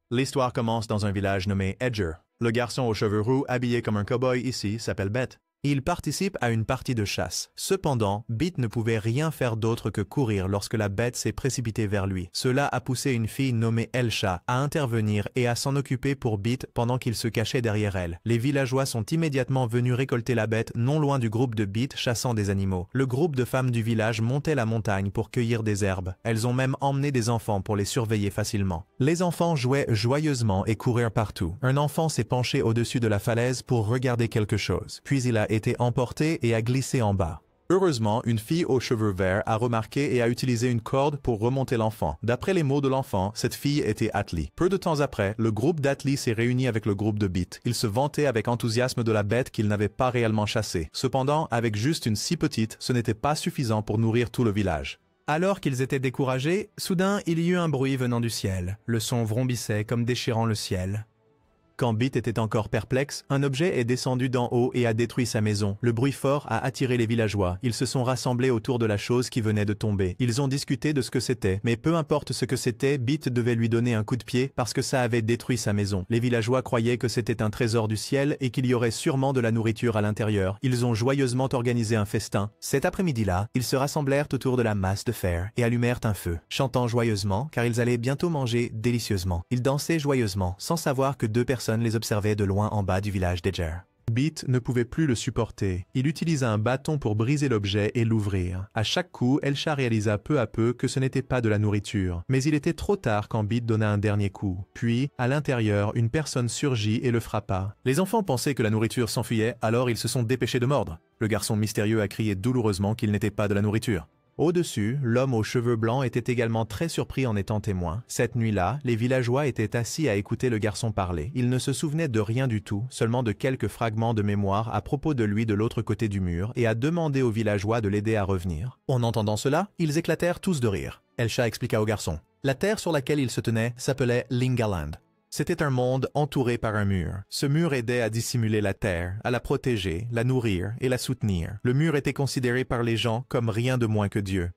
L'histoire commence dans un village nommé Edger. Le garçon aux cheveux roux habillé comme un cow-boy ici s'appelle Beth. Il participe à une partie de chasse. Cependant, Beat ne pouvait rien faire d'autre que courir lorsque la bête s'est précipitée vers lui. Cela a poussé une fille nommée Elsha à intervenir et à s'en occuper pour Beat pendant qu'il se cachait derrière elle. Les villageois sont immédiatement venus récolter la bête non loin du groupe de Beat chassant des animaux. Le groupe de femmes du village montait la montagne pour cueillir des herbes. Elles ont même emmené des enfants pour les surveiller facilement. Les enfants jouaient joyeusement et coururent partout. Un enfant s'est penché au-dessus de la falaise pour regarder quelque chose. Puis il a été emporté et a glissé en bas. Heureusement, une fille aux cheveux verts a remarqué et a utilisé une corde pour remonter l'enfant. D'après les mots de l'enfant, cette fille était Atli. Peu de temps après, le groupe d'Atli s'est réuni avec le groupe de Beat. Ils se vantaient avec enthousiasme de la bête qu'ils n'avaient pas réellement chassée. Cependant, avec juste une si petite, ce n'était pas suffisant pour nourrir tout le village. Alors qu'ils étaient découragés, soudain il y eut un bruit venant du ciel. Le son vrombissait comme déchirant le ciel. Quand Beat était encore perplexe, un objet est descendu d'en haut et a détruit sa maison. Le bruit fort a attiré les villageois. Ils se sont rassemblés autour de la chose qui venait de tomber. Ils ont discuté de ce que c'était, mais peu importe ce que c'était, Beat devait lui donner un coup de pied parce que ça avait détruit sa maison. Les villageois croyaient que c'était un trésor du ciel et qu'il y aurait sûrement de la nourriture à l'intérieur. Ils ont joyeusement organisé un festin. Cet après-midi-là, ils se rassemblèrent autour de la masse de fer et allumèrent un feu, chantant joyeusement car ils allaient bientôt manger délicieusement. Ils dansaient joyeusement, sans savoir que deux personnes les observaient de loin en bas du village d'Edger. Beat ne pouvait plus le supporter. Il utilisa un bâton pour briser l'objet et l'ouvrir. À chaque coup, Elsha réalisa peu à peu que ce n'était pas de la nourriture. Mais il était trop tard quand Beat donna un dernier coup. Puis, à l'intérieur, une personne surgit et le frappa. Les enfants pensaient que la nourriture s'enfuyait, alors ils se sont dépêchés de mordre. Le garçon mystérieux a crié douloureusement qu'il n'était pas de la nourriture. Au-dessus, l'homme aux cheveux blancs était également très surpris en étant témoin. Cette nuit-là, les villageois étaient assis à écouter le garçon parler. Ils ne se souvenaient de rien du tout, seulement de quelques fragments de mémoire à propos de lui de l'autre côté du mur et a demandé aux villageois de l'aider à revenir. En entendant cela, ils éclatèrent tous de rire. Elsha expliqua au garçon. La terre sur laquelle il se tenait s'appelait Lingaland. C'était un monde entouré par un mur. Ce mur aidait à dissimuler la terre, à la protéger, la nourrir et la soutenir. Le mur était considéré par les gens comme rien de moins que Dieu.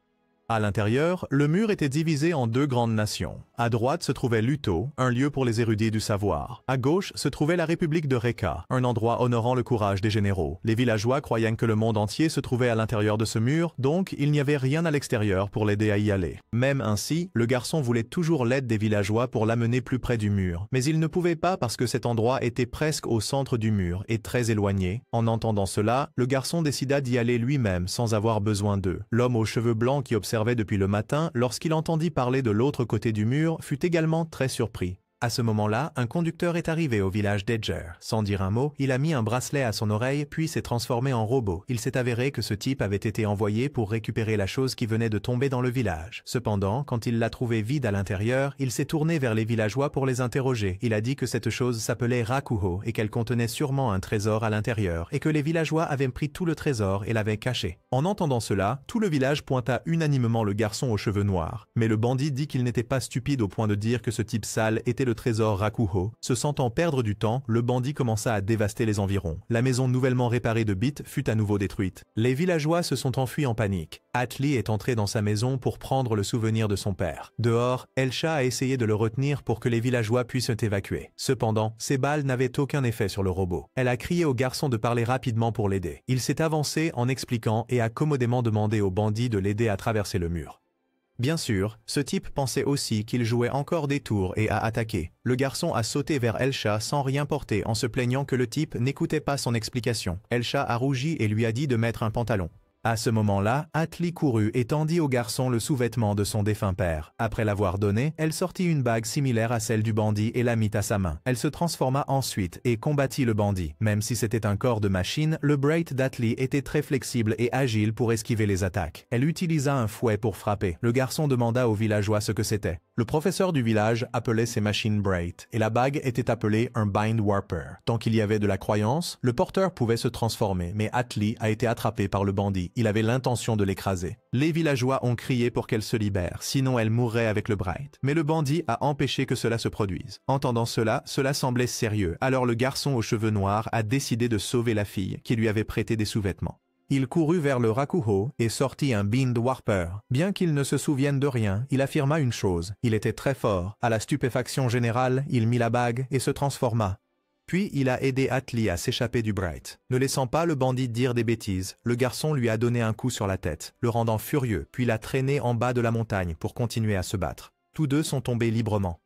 À l'intérieur, le mur était divisé en deux grandes nations. À droite se trouvait Luto, un lieu pour les érudits du savoir. À gauche se trouvait la République de Reka, un endroit honorant le courage des généraux. Les villageois croyaient que le monde entier se trouvait à l'intérieur de ce mur, donc il n'y avait rien à l'extérieur pour l'aider à y aller. Même ainsi, le garçon voulait toujours l'aide des villageois pour l'amener plus près du mur. Mais il ne pouvait pas parce que cet endroit était presque au centre du mur et très éloigné. En entendant cela, le garçon décida d'y aller lui-même sans avoir besoin d'eux. L'homme aux cheveux blancs qui observait depuis le matin, lorsqu'il entendit parler de l'autre côté du mur, fut également très surpris. À ce moment-là, un conducteur est arrivé au village d'Edger. Sans dire un mot, il a mis un bracelet à son oreille puis s'est transformé en robot. Il s'est avéré que ce type avait été envoyé pour récupérer la chose qui venait de tomber dans le village. Cependant, quand il l'a trouvée vide à l'intérieur, il s'est tourné vers les villageois pour les interroger. Il a dit que cette chose s'appelait Rakuho et qu'elle contenait sûrement un trésor à l'intérieur et que les villageois avaient pris tout le trésor et l'avaient caché. En entendant cela, tout le village pointa unanimement le garçon aux cheveux noirs. Mais le bandit dit qu'il n'était pas stupide au point de dire que ce type sale était le trésor Rakuho. Se sentant perdre du temps, le bandit commença à dévaster les environs. La maison nouvellement réparée de Beat fut à nouveau détruite. Les villageois se sont enfuis en panique. Atli est entré dans sa maison pour prendre le souvenir de son père. Dehors, Elsha a essayé de le retenir pour que les villageois puissent évacuer. Cependant, ses balles n'avaient aucun effet sur le robot. Elle a crié au garçon de parler rapidement pour l'aider. Il s'est avancé en expliquant et a commodément demandé au bandit de l'aider à traverser le mur. Bien sûr, ce type pensait aussi qu'il jouait encore des tours et a attaqué. Le garçon a sauté vers Elsha sans rien porter en se plaignant que le type n'écoutait pas son explication. Elsha a rougi et lui a dit de mettre un pantalon. À ce moment-là, Atli courut et tendit au garçon le sous-vêtement de son défunt père. Après l'avoir donné, elle sortit une bague similaire à celle du bandit et la mit à sa main. Elle se transforma ensuite et combattit le bandit. Même si c'était un corps de machine, le braid d'Atli était très flexible et agile pour esquiver les attaques. Elle utilisa un fouet pour frapper. Le garçon demanda aux villageois ce que c'était. Le professeur du village appelait ces machines braid et la bague était appelée un bind warper. Tant qu'il y avait de la croyance, le porteur pouvait se transformer, mais Atli a été attrapé par le bandit. Il avait l'intention de l'écraser. Les villageois ont crié pour qu'elle se libère, sinon elle mourrait avec le braid. Mais le bandit a empêché que cela se produise. Entendant cela, cela semblait sérieux. Alors le garçon aux cheveux noirs a décidé de sauver la fille qui lui avait prêté des sous-vêtements. Il courut vers le Rakuho et sortit un Bean Warper. Bien qu'il ne se souvienne de rien, il affirma une chose. Il était très fort. À la stupéfaction générale, il mit la bague et se transforma. Puis il a aidé Atlee à s'échapper du Bright. Ne laissant pas le bandit dire des bêtises, le garçon lui a donné un coup sur la tête, le rendant furieux, puis l'a traîné en bas de la montagne pour continuer à se battre. Tous deux sont tombés librement.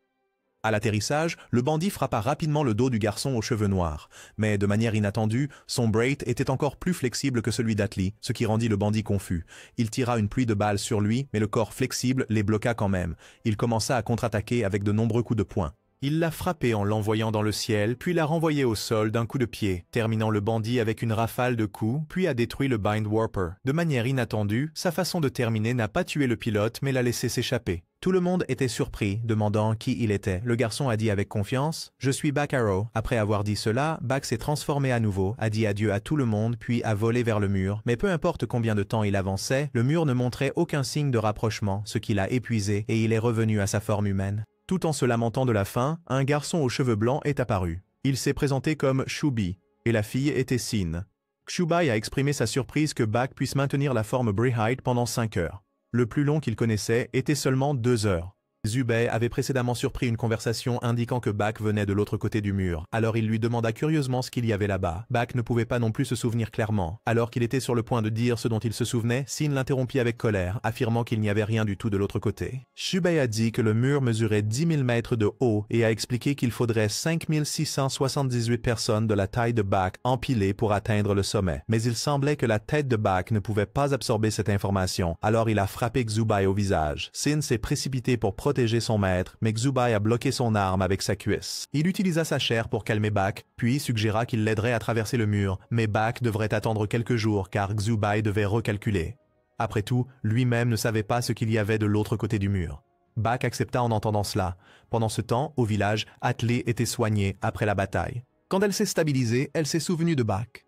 À l'atterrissage, le bandit frappa rapidement le dos du garçon aux cheveux noirs. Mais de manière inattendue, son braid était encore plus flexible que celui d'Atlee, ce qui rendit le bandit confus. Il tira une pluie de balles sur lui, mais le corps flexible les bloqua quand même. Il commença à contre-attaquer avec de nombreux coups de poing. Il l'a frappé en l'envoyant dans le ciel, puis l'a renvoyé au sol d'un coup de pied, terminant le bandit avec une rafale de coups, puis a détruit le Bind Warper. De manière inattendue, sa façon de terminer n'a pas tué le pilote, mais l'a laissé s'échapper. Tout le monde était surpris, demandant qui il était. Le garçon a dit avec confiance « Je suis Back Arrow ». Après avoir dit cela, Back s'est transformé à nouveau, a dit adieu à tout le monde, puis a volé vers le mur. Mais peu importe combien de temps il avançait, le mur ne montrait aucun signe de rapprochement, ce qui l'a épuisé, et il est revenu à sa forme humaine. Tout en se lamentant de la faim, un garçon aux cheveux blancs est apparu. Il s'est présenté comme Shubi, et la fille était Sin. Kshubai a exprimé sa surprise que Back puisse maintenir la forme Brehide pendant 5 heures. Le plus long qu'il connaissait était seulement 2 heures. Zubei avait précédemment surpris une conversation indiquant que Back venait de l'autre côté du mur. Alors il lui demanda curieusement ce qu'il y avait là-bas. Back ne pouvait pas non plus se souvenir clairement. Alors qu'il était sur le point de dire ce dont il se souvenait, Sin l'interrompit avec colère, affirmant qu'il n'y avait rien du tout de l'autre côté. Shubei a dit que le mur mesurait 10 000 mètres de haut et a expliqué qu'il faudrait 5 678 personnes de la taille de Back empilées pour atteindre le sommet. Mais il semblait que la tête de Back ne pouvait pas absorber cette information. Alors il a frappé Xubai au visage. Sin s'est précipité pour protéger son maître, mais Xubai a bloqué son arme avec sa cuisse. Il utilisa sa chair pour calmer Back, puis suggéra qu'il l'aiderait à traverser le mur, mais Back devrait attendre quelques jours car Xubai devait recalculer. Après tout, lui-même ne savait pas ce qu'il y avait de l'autre côté du mur. Back accepta en entendant cela. Pendant ce temps, au village, Atlee était soignée après la bataille. Quand elle s'est stabilisée, elle s'est souvenue de Back.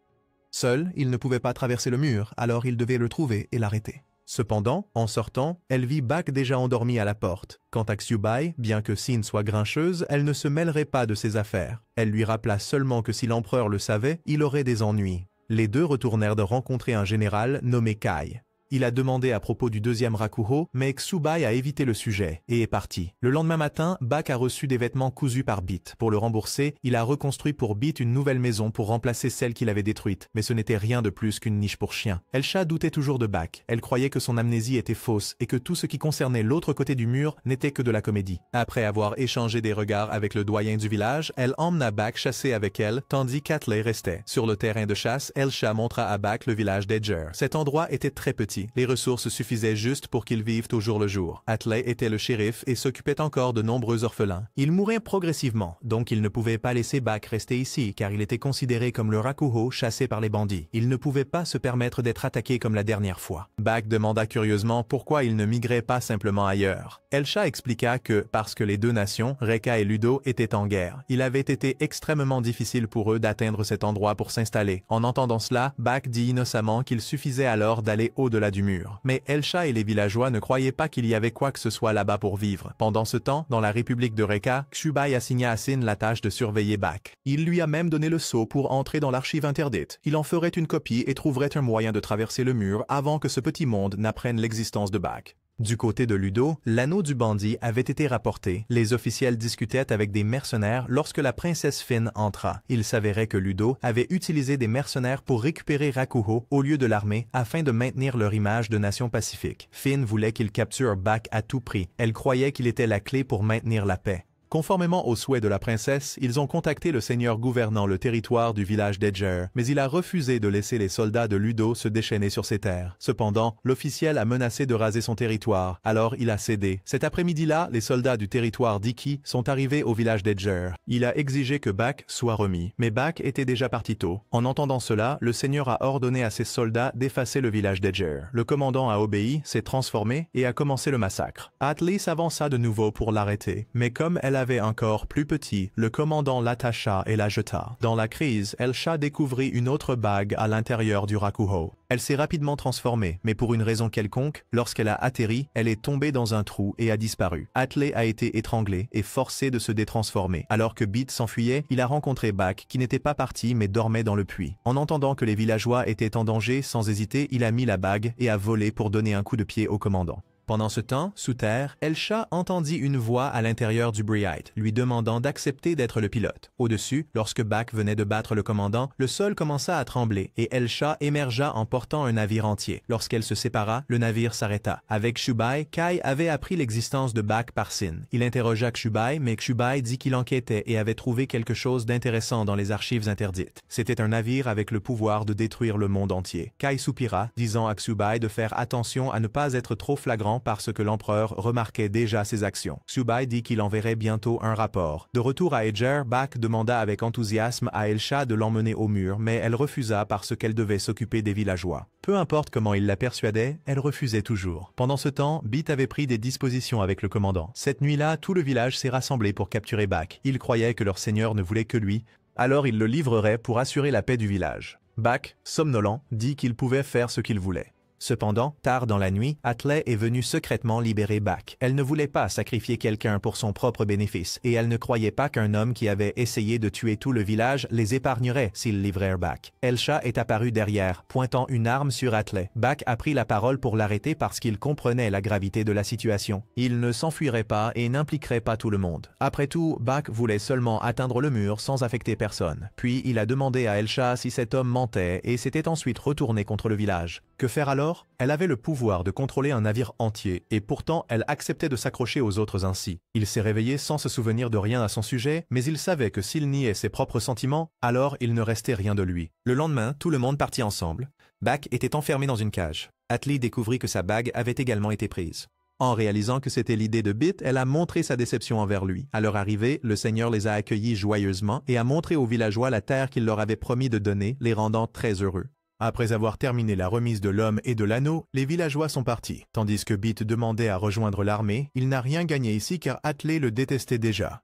Seul, il ne pouvait pas traverser le mur, alors il devait le trouver et l'arrêter. Cependant, en sortant, elle vit Back déjà endormi à la porte. Quant à Xubai, bien que Sin soit grincheuse, elle ne se mêlerait pas de ses affaires. Elle lui rappela seulement que si l'empereur le savait, il aurait des ennuis. Les deux retournèrent de rencontrer un général nommé Kai. Il a demandé à propos du deuxième Rakuho, mais Xubai a évité le sujet et est parti. Le lendemain matin, Back a reçu des vêtements cousus par Beat. Pour le rembourser, il a reconstruit pour Beat une nouvelle maison pour remplacer celle qu'il avait détruite, mais ce n'était rien de plus qu'une niche pour chien. Elsha doutait toujours de Back. Elle croyait que son amnésie était fausse et que tout ce qui concernait l'autre côté du mur n'était que de la comédie. Après avoir échangé des regards avec le doyen du village, elle emmena Back chasser avec elle, tandis qu'Atlee restait. Sur le terrain de chasse, Elsha montra à Back le village d'Edger. Cet endroit était très petit. Les ressources suffisaient juste pour qu'ils vivent au jour le jour. Atlee était le shérif et s'occupait encore de nombreux orphelins. Il mourait progressivement, donc il ne pouvait pas laisser Back rester ici car il était considéré comme le Rakuho chassé par les bandits. Il ne pouvait pas se permettre d'être attaqué comme la dernière fois. Back demanda curieusement pourquoi il ne migrait pas simplement ailleurs. Elsha expliqua que, parce que les deux nations, Reka et Ludo, étaient en guerre, il avait été extrêmement difficile pour eux d'atteindre cet endroit pour s'installer. En entendant cela, Back dit innocemment qu'il suffisait alors d'aller au-delà du mur. Mais Elsha et les villageois ne croyaient pas qu'il y avait quoi que ce soit là-bas pour vivre. Pendant ce temps, dans la République de Reka, Xubai assigna à Sin la tâche de surveiller Back. Il lui a même donné le sceau pour entrer dans l'archive interdite. Il en ferait une copie et trouverait un moyen de traverser le mur avant que ce petit monde n'apprenne l'existence de Back. Du côté de Ludo, l'anneau du bandit avait été rapporté. Les officiels discutaient avec des mercenaires lorsque la princesse Finn entra. Il s'avérait que Ludo avait utilisé des mercenaires pour récupérer Rakuho au lieu de l'armée afin de maintenir leur image de nation pacifique. Finn voulait qu'il capture Back à tout prix. Elle croyait qu'il était la clé pour maintenir la paix. Conformément aux souhaits de la princesse, ils ont contacté le seigneur gouvernant le territoire du village d'Edger, mais il a refusé de laisser les soldats de Ludo se déchaîner sur ses terres. Cependant, l'officiel a menacé de raser son territoire, alors il a cédé. Cet après-midi-là, les soldats du territoire d'Iki sont arrivés au village d'Edger. Il a exigé que Back soit remis, mais Back était déjà parti tôt. En entendant cela, le seigneur a ordonné à ses soldats d'effacer le village d'Edger. Le commandant a obéi, s'est transformé et a commencé le massacre. Atlee s'avança de nouveau pour l'arrêter, mais comme elle elle avait un corps plus petit, le commandant l'attacha et la jeta. Dans la crise, Elsha découvrit une autre bague à l'intérieur du Rakuho. Elle s'est rapidement transformée, mais pour une raison quelconque, lorsqu'elle a atterri, elle est tombée dans un trou et a disparu. Atlee a été étranglé et forcé de se détransformer. Alors que Beat s'enfuyait, il a rencontré Bak, qui n'était pas parti mais dormait dans le puits. En entendant que les villageois étaient en danger, sans hésiter, il a mis la bague et a volé pour donner un coup de pied au commandant. Pendant ce temps, sous terre, Elsha entendit une voix à l'intérieur du Bright, lui demandant d'accepter d'être le pilote. Au-dessus, lorsque Bak venait de battre le commandant, le sol commença à trembler et Elsha émergea en portant un navire entier. Lorsqu'elle se sépara, le navire s'arrêta. Avec Kshubai, Kai avait appris l'existence de Bak par Sin. Il interrogea Kshubai, mais Kshubai dit qu'il enquêtait et avait trouvé quelque chose d'intéressant dans les archives interdites. C'était un navire avec le pouvoir de détruire le monde entier. Kai soupira, disant à Kshubai de faire attention à ne pas être trop flagrant parce que l'empereur remarquait déjà ses actions. Kshubai dit qu'il enverrait bientôt un rapport. De retour à Edger, Bak demanda avec enthousiasme à Elsha de l'emmener au mur, mais elle refusa parce qu'elle devait s'occuper des villageois. Peu importe comment il la persuadait, elle refusait toujours. Pendant ce temps, Beat avait pris des dispositions avec le commandant. Cette nuit-là, tout le village s'est rassemblé pour capturer Bak. Ils croyaient que leur seigneur ne voulait que lui, alors il le livrerait pour assurer la paix du village. Bak, somnolent, dit qu'il pouvait faire ce qu'il voulait. Cependant, tard dans la nuit, Atlee est venue secrètement libérer Bak. Elle ne voulait pas sacrifier quelqu'un pour son propre bénéfice, et elle ne croyait pas qu'un homme qui avait essayé de tuer tout le village les épargnerait s'ils livrèrent Bak. Elsha est apparu derrière, pointant une arme sur Atlee. Bak a pris la parole pour l'arrêter parce qu'il comprenait la gravité de la situation. Il ne s'enfuirait pas et n'impliquerait pas tout le monde. Après tout, Bak voulait seulement atteindre le mur sans affecter personne. Puis il a demandé à Elsha si cet homme mentait et s'était ensuite retourné contre le village. Que faire alors? Elle avait le pouvoir de contrôler un navire entier, et pourtant elle acceptait de s'accrocher aux autres ainsi. Il s'est réveillé sans se souvenir de rien à son sujet, mais il savait que s'il niait ses propres sentiments, alors il ne restait rien de lui. Le lendemain, tout le monde partit ensemble. Bak était enfermé dans une cage. Atlee découvrit que sa bague avait également été prise. En réalisant que c'était l'idée de Beat, elle a montré sa déception envers lui. À leur arrivée, le seigneur les a accueillis joyeusement et a montré aux villageois la terre qu'il leur avait promis de donner, les rendant très heureux. Après avoir terminé la remise de l'homme et de l'anneau, les villageois sont partis. Tandis que Beat demandait à rejoindre l'armée, il n'a rien gagné ici car Atlee le détestait déjà.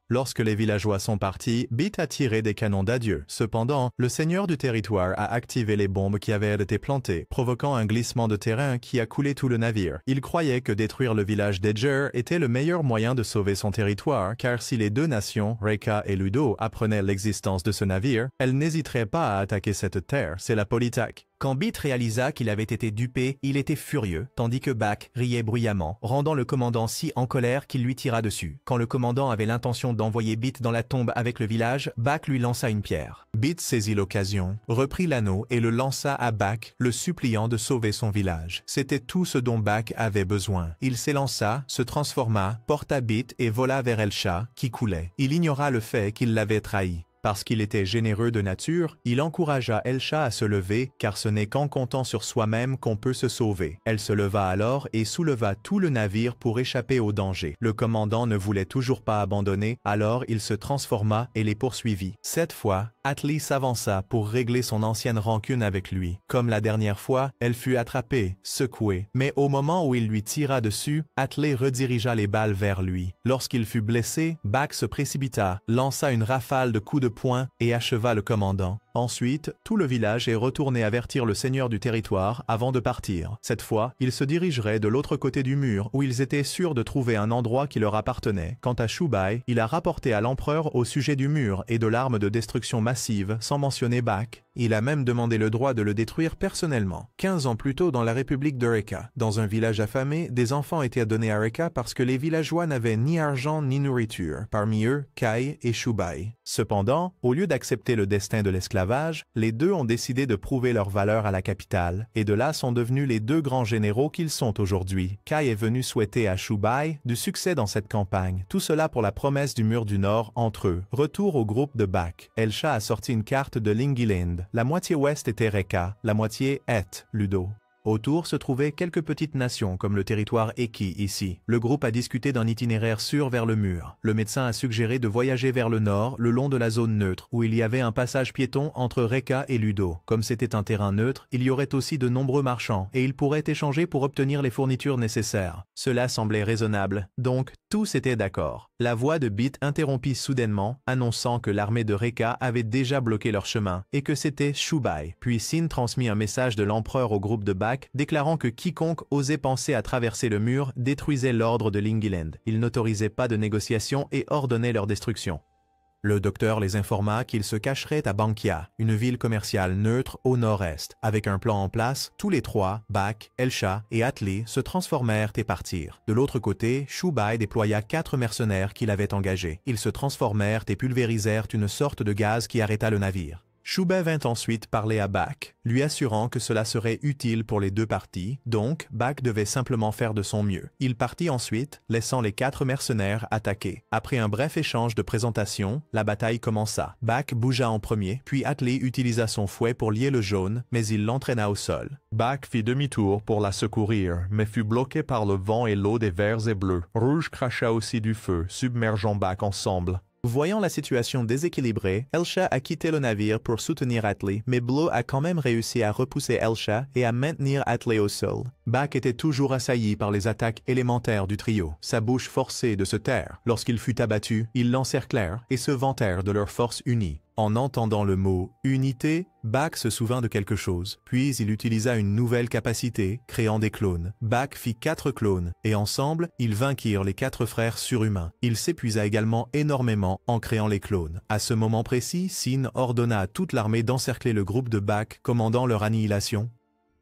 Lorsque les villageois sont partis, Beat a tiré des canons d'adieu. Cependant, le seigneur du territoire a activé les bombes qui avaient été plantées, provoquant un glissement de terrain qui a coulé tout le navire. Il croyait que détruire le village d'Edger était le meilleur moyen de sauver son territoire, car si les deux nations, Reka et Ludo, apprenaient l'existence de ce navire, elles n'hésiteraient pas à attaquer cette terre, c'est la politique. Quand Beat réalisa qu'il avait été dupé, il était furieux, tandis que Bak riait bruyamment, rendant le commandant si en colère qu'il lui tira dessus. Quand le commandant avait l'intention d'envoyer Beat dans la tombe avec le village, Bak lui lança une pierre. Beat saisit l'occasion, reprit l'anneau et le lança à Bak, le suppliant de sauver son village. C'était tout ce dont Bak avait besoin. Il s'élança, se transforma, porta Beat et vola vers Elsha, qui coulait. Il ignora le fait qu'il l'avait trahi. Parce qu'il était généreux de nature, il encouragea Elsha à se lever, car ce n'est qu'en comptant sur soi-même qu'on peut se sauver. Elle se leva alors et souleva tout le navire pour échapper au danger. Le commandant ne voulait toujours pas abandonner, alors il se transforma et les poursuivit. Cette fois, Atlee s'avança pour régler son ancienne rancune avec lui. Comme la dernière fois, elle fut attrapée, secouée. Mais au moment où il lui tira dessus, Atlee redirigea les balles vers lui. Lorsqu'il fut blessé, Bak se précipita, lança une rafale de coups de poing et acheva le commandant. Ensuite, tout le village est retourné avertir le seigneur du territoire avant de partir. Cette fois, ils se dirigeraient de l'autre côté du mur où ils étaient sûrs de trouver un endroit qui leur appartenait. Quant à Kshubai, il a rapporté à l'empereur au sujet du mur et de l'arme de destruction massive, sans mentionner Bak. Il a même demandé le droit de le détruire personnellement. 15 ans plus tôt dans la République de Reka, dans un village affamé, des enfants étaient donnés à Reka parce que les villageois n'avaient ni argent ni nourriture. Parmi eux, Kai et Kshubai. Cependant, au lieu d'accepter le destin de l'esclavage, les deux ont décidé de prouver leur valeur à la capitale, et de là sont devenus les deux grands généraux qu'ils sont aujourd'hui. Kai est venu souhaiter à Kshubai du succès dans cette campagne, tout cela pour la promesse du mur du Nord entre eux. Retour au groupe de Bak. Elsha a sorti une carte de Lingiland. La moitié ouest était Reka, la moitié est Ludo. Autour se trouvaient quelques petites nations comme le territoire Eki ici. Le groupe a discuté d'un itinéraire sûr vers le mur. Le médecin a suggéré de voyager vers le nord, le long de la zone neutre, où il y avait un passage piéton entre Reka et Ludo. Comme c'était un terrain neutre, il y aurait aussi de nombreux marchands, et ils pourraient échanger pour obtenir les fournitures nécessaires. Cela semblait raisonnable, donc tous étaient d'accord. La voix de Bit interrompit soudainement, annonçant que l'armée de Reka avait déjà bloqué leur chemin, et que c'était Shubai. Puis Sin transmit un message de l'empereur au groupe de Bak, déclarant que quiconque osait penser à traverser le mur détruisait l'ordre de Lingiland. Il n'autorisait pas de négociation et ordonnait leur destruction. Le docteur les informa qu'ils se cacheraient à Bankia, une ville commerciale neutre au nord-est. Avec un plan en place, tous les trois, Bak, Elsha et Atli, se transformèrent et partirent. De l'autre côté, Shubai déploya 4 mercenaires qu'il avait engagés. Ils se transformèrent et pulvérisèrent une sorte de gaz qui arrêta le navire. Shubai vint ensuite parler à Bak, lui assurant que cela serait utile pour les deux parties, donc Bak devait simplement faire de son mieux. Il partit ensuite, laissant les 4 mercenaires attaquer. Après un bref échange de présentations, la bataille commença. Bak bougea en premier, puis Atli utilisa son fouet pour lier le jaune, mais il l'entraîna au sol. Bak fit demi-tour pour la secourir, mais fut bloqué par le vent et l'eau des verts et bleus. Rouge cracha aussi du feu, submergeant Bak ensemble. Voyant la situation déséquilibrée, Elsha a quitté le navire pour soutenir Atli, mais Blue a quand même réussi à repousser Elsha et à maintenir Atli au sol. Bak était toujours assailli par les attaques élémentaires du trio, sa bouche forcée de se taire. Lorsqu'il fut abattu, ils l'encerclèrent et se vantèrent de leur force unie. En entendant le mot « unité », Bak se souvint de quelque chose, puis il utilisa une nouvelle capacité, créant des clones. Bak fit 4 clones, et ensemble, ils vainquirent les 4 frères surhumains. Il s'épuisa également énormément en créant les clones. À ce moment précis, Sin ordonna à toute l'armée d'encercler le groupe de Bak, commandant leur annihilation.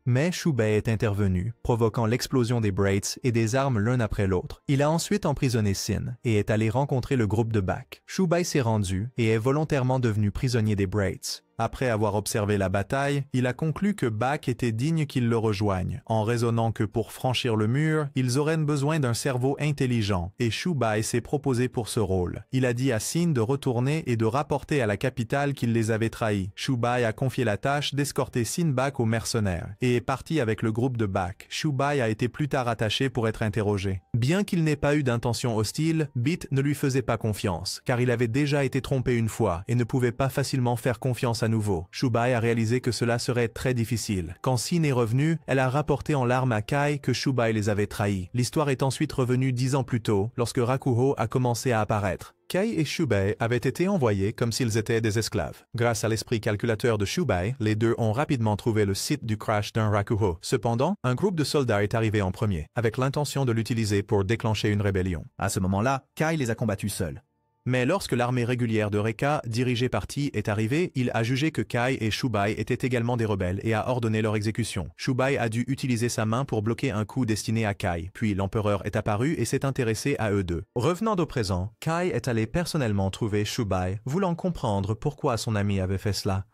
Mais Shubai est intervenu, provoquant l'explosion des Braids et des armes l'un après l'autre. Il a ensuite emprisonné Sin et est allé rencontrer le groupe de Bak. Shubai s'est rendu et est volontairement devenu prisonnier des Braids. Après avoir observé la bataille, il a conclu que Bak était digne qu'il le rejoigne, en raisonnant que pour franchir le mur, ils auraient besoin d'un cerveau intelligent, et Shubai s'est proposé pour ce rôle. Il a dit à Sin de retourner et de rapporter à la capitale qu'il les avait trahis. Shubai a confié la tâche d'escorter Sin Bak aux mercenaires, et est parti avec le groupe de Bak. Shubai a été plus tard attaché pour être interrogé. Bien qu'il n'ait pas eu d'intention hostile, Bit ne lui faisait pas confiance, car il avait déjà été trompé une fois, et ne pouvait pas facilement faire confiance à nouveau. Shubai a réalisé que cela serait très difficile. Quand Sin est revenue, elle a rapporté en larmes à Kai que Shubai les avait trahis. L'histoire est ensuite revenue 10 ans plus tôt, lorsque Rakuho a commencé à apparaître. Kai et Shubai avaient été envoyés comme s'ils étaient des esclaves. Grâce à l'esprit calculateur de Shubai, les deux ont rapidement trouvé le site du crash d'un Rakuho. Cependant, un groupe de soldats est arrivé en premier, avec l'intention de l'utiliser pour déclencher une rébellion. À ce moment-là, Kai les a combattus seuls. Mais lorsque l'armée régulière de Reka, dirigée par Ti, est arrivée, il a jugé que Kai et Shubai étaient également des rebelles et a ordonné leur exécution. Shubai a dû utiliser sa main pour bloquer un coup destiné à Kai, puis l'empereur est apparu et s'est intéressé à eux deux. Revenant au présent, Kai est allé personnellement trouver Shubai, voulant comprendre pourquoi son ami avait fait cela.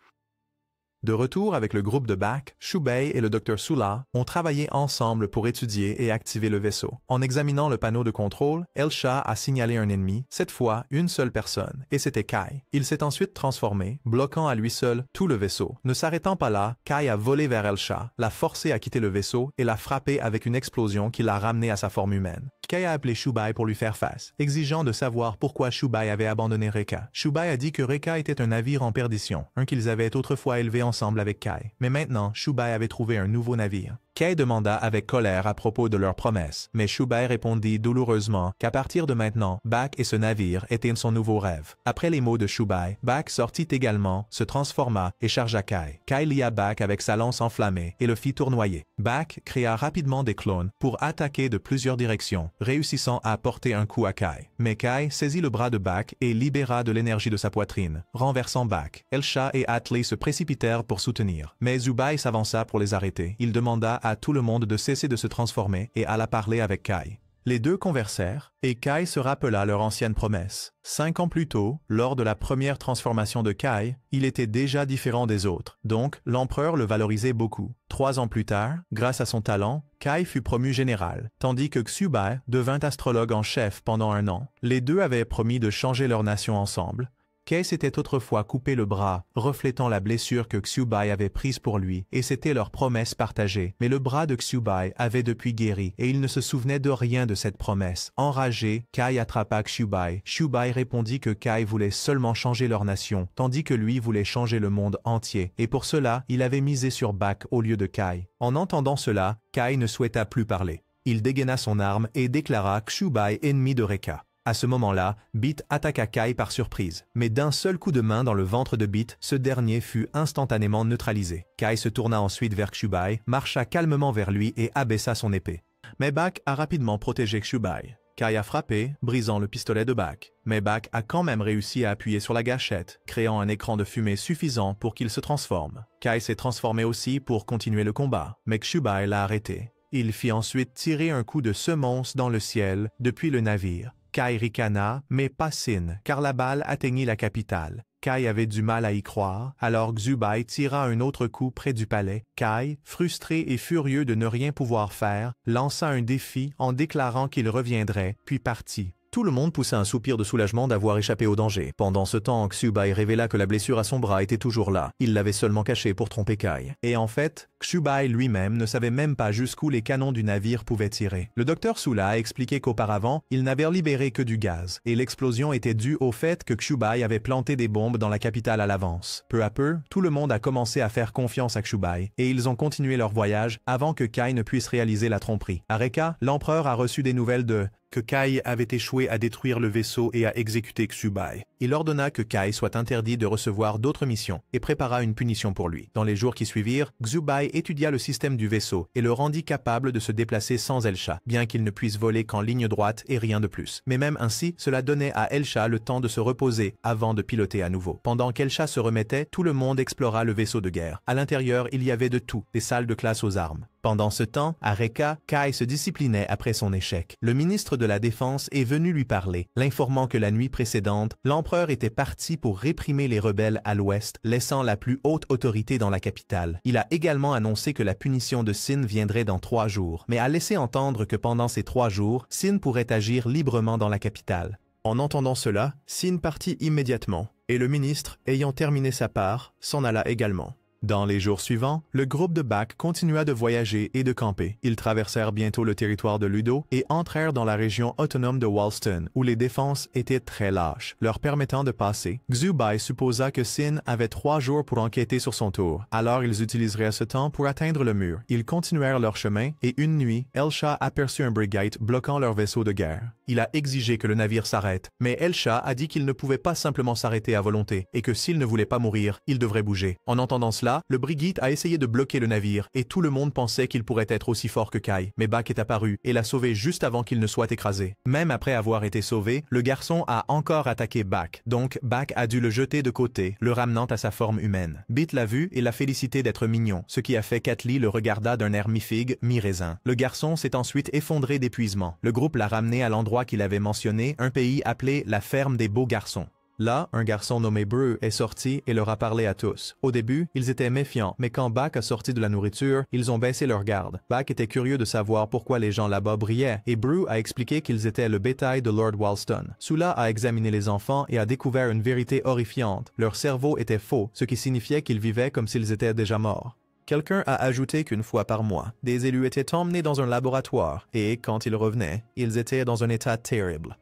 De retour avec le groupe de Bak, Shubai et le Dr Sula ont travaillé ensemble pour étudier et activer le vaisseau. En examinant le panneau de contrôle, Elsha a signalé un ennemi, cette fois une seule personne, et c'était Kai. Il s'est ensuite transformé, bloquant à lui seul tout le vaisseau. Ne s'arrêtant pas là, Kai a volé vers Elsha, l'a forcé à quitter le vaisseau et l'a frappé avec une explosion qui l'a ramené à sa forme humaine. Kai a appelé Shubai pour lui faire face, exigeant de savoir pourquoi Shubai avait abandonné Reka. Shubai a dit que Reka était un navire en perdition, un qu'ils avaient autrefois élevé ensemble avec Kai. Mais maintenant, Shubai avait trouvé un nouveau navire. Kai demanda avec colère à propos de leur promesse, mais Shubai répondit douloureusement qu'à partir de maintenant, Bak et ce navire étaient son nouveau rêve. Après les mots de Shubai, Bak sortit également, se transforma et chargea Kai. Kai lia Bak avec sa lance enflammée et le fit tournoyer. Bak créa rapidement des clones pour attaquer de plusieurs directions, réussissant à porter un coup à Kai. Mais Kai saisit le bras de Bak et libéra de l'énergie de sa poitrine, renversant Bak. Elsha et Atli se précipitèrent pour soutenir, mais Shubai s'avança pour les arrêter. Il demanda à tout le monde de cesser de se transformer et alla parler avec Kai. Les deux conversèrent, et Kai se rappela leur ancienne promesse. 5 ans plus tôt, lors de la première transformation de Kai, il était déjà différent des autres, donc l'empereur le valorisait beaucoup. 3 ans plus tard, grâce à son talent, Kai fut promu général, tandis que Xubai devint astrologue en chef pendant 1 an. Les deux avaient promis de changer leur nation ensemble. Kay s'était autrefois coupé le bras, reflétant la blessure que Xubai avait prise pour lui, et c'était leur promesse partagée. Mais le bras de Xubai avait depuis guéri, et il ne se souvenait de rien de cette promesse. Enragé, Kay attrapa Xubai. Xubai répondit que Kay voulait seulement changer leur nation, tandis que lui voulait changer le monde entier, et pour cela, il avait misé sur Bak au lieu de Kay. En entendant cela, Kay ne souhaita plus parler. Il dégaina son arme et déclara Xubai ennemi de Reka. À ce moment-là, Bit attaqua Kay par surprise, mais d'un seul coup de main dans le ventre de Bit, ce dernier fut instantanément neutralisé. Kay se tourna ensuite vers Xubai, marcha calmement vers lui et abaissa son épée. Mais Bak a rapidement protégé Xubai. Kay a frappé, brisant le pistolet de Bak. Mais Bak a quand même réussi à appuyer sur la gâchette, créant un écran de fumée suffisant pour qu'il se transforme. Kay s'est transformé aussi pour continuer le combat, mais Xubai l'a arrêté. Il fit ensuite tirer un coup de semonce dans le ciel depuis le navire. Kay ricana, mais pas Sin, car la balle atteignit la capitale. Kay avait du mal à y croire, alors Xubai tira un autre coup près du palais. Kay, frustré et furieux de ne rien pouvoir faire, lança un défi en déclarant qu'il reviendrait, puis partit. Tout le monde poussa un soupir de soulagement d'avoir échappé au danger. Pendant ce temps, Xubai révéla que la blessure à son bras était toujours là. Il l'avait seulement cachée pour tromper Kay. Et en fait, Xubai lui-même ne savait même pas jusqu'où les canons du navire pouvaient tirer. Le docteur Sula a expliqué qu'auparavant, ils n'avaient libéré que du gaz, et l'explosion était due au fait que Xubai avait planté des bombes dans la capitale à l'avance. Peu à peu, tout le monde a commencé à faire confiance à Xubai, et ils ont continué leur voyage avant que Kay ne puisse réaliser la tromperie. À Reka, l'empereur a reçu des nouvelles que Kay avait échoué à détruire le vaisseau et à exécuter Xubai. Il ordonna que Kay soit interdit de recevoir d'autres missions et prépara une punition pour lui. Dans les jours qui suivirent, Xubai étudia le système du vaisseau et le rendit capable de se déplacer sans Elsha, bien qu'il ne puisse voler qu'en ligne droite et rien de plus. Mais même ainsi, cela donnait à Elsha le temps de se reposer avant de piloter à nouveau. Pendant qu'Elsha se remettait, tout le monde explora le vaisseau de guerre. À l'intérieur, il y avait de tout, des salles de classe aux armes. Pendant ce temps, à Reka, Kay se disciplinait après son échec. Le ministre de la Défense est venu lui parler, l'informant que la nuit précédente, l'empereur était parti pour réprimer les rebelles à l'ouest, laissant la plus haute autorité dans la capitale. Il a également annoncé que la punition de Sin viendrait dans 3 jours, mais a laissé entendre que pendant ces 3 jours, Sin pourrait agir librement dans la capitale. En entendant cela, Sin partit immédiatement, et le ministre, ayant terminé sa part, s'en alla également. Dans les jours suivants, le groupe de Bak continua de voyager et de camper. Ils traversèrent bientôt le territoire de Ludo et entrèrent dans la région autonome de Walston, où les défenses étaient très lâches, leur permettant de passer. Xubai supposa que Sin avait 3 jours pour enquêter sur son tour, alors ils utiliseraient ce temps pour atteindre le mur. Ils continuèrent leur chemin et une nuit, Elsha aperçut un brigate bloquant leur vaisseau de guerre. Il a exigé que le navire s'arrête, mais Elsha a dit qu'il ne pouvait pas simplement s'arrêter à volonté et que s'il ne voulait pas mourir, il devrait bouger. En entendant cela, le brigate a essayé de bloquer le navire et tout le monde pensait qu'il pourrait être aussi fort que Kay. Mais Bak est apparu et l'a sauvé juste avant qu'il ne soit écrasé. Même après avoir été sauvé, le garçon a encore attaqué Bak. Donc Bak a dû le jeter de côté, le ramenant à sa forme humaine. Bit l'a vu et l'a félicité d'être mignon, ce qui a fait qu'Atli le regarda d'un air mi-figue, mi-raisin. Le garçon s'est ensuite effondré d'épuisement. Le groupe l'a ramené à l'endroit qu'il avait mentionné, un pays appelé la ferme des beaux garçons. Là, un garçon nommé Bru est sorti et leur a parlé à tous. Au début, ils étaient méfiants, mais quand Bak a sorti de la nourriture, ils ont baissé leur garde. Bak était curieux de savoir pourquoi les gens là-bas brillaient, et Bru a expliqué qu'ils étaient le bétail de Lord Walston. Sula a examiné les enfants et a découvert une vérité horrifiante. Leur cerveau était faux, ce qui signifiait qu'ils vivaient comme s'ils étaient déjà morts. Quelqu'un a ajouté qu'une fois par mois, des élus étaient emmenés dans un laboratoire, et quand ils revenaient, ils étaient dans un état terrible.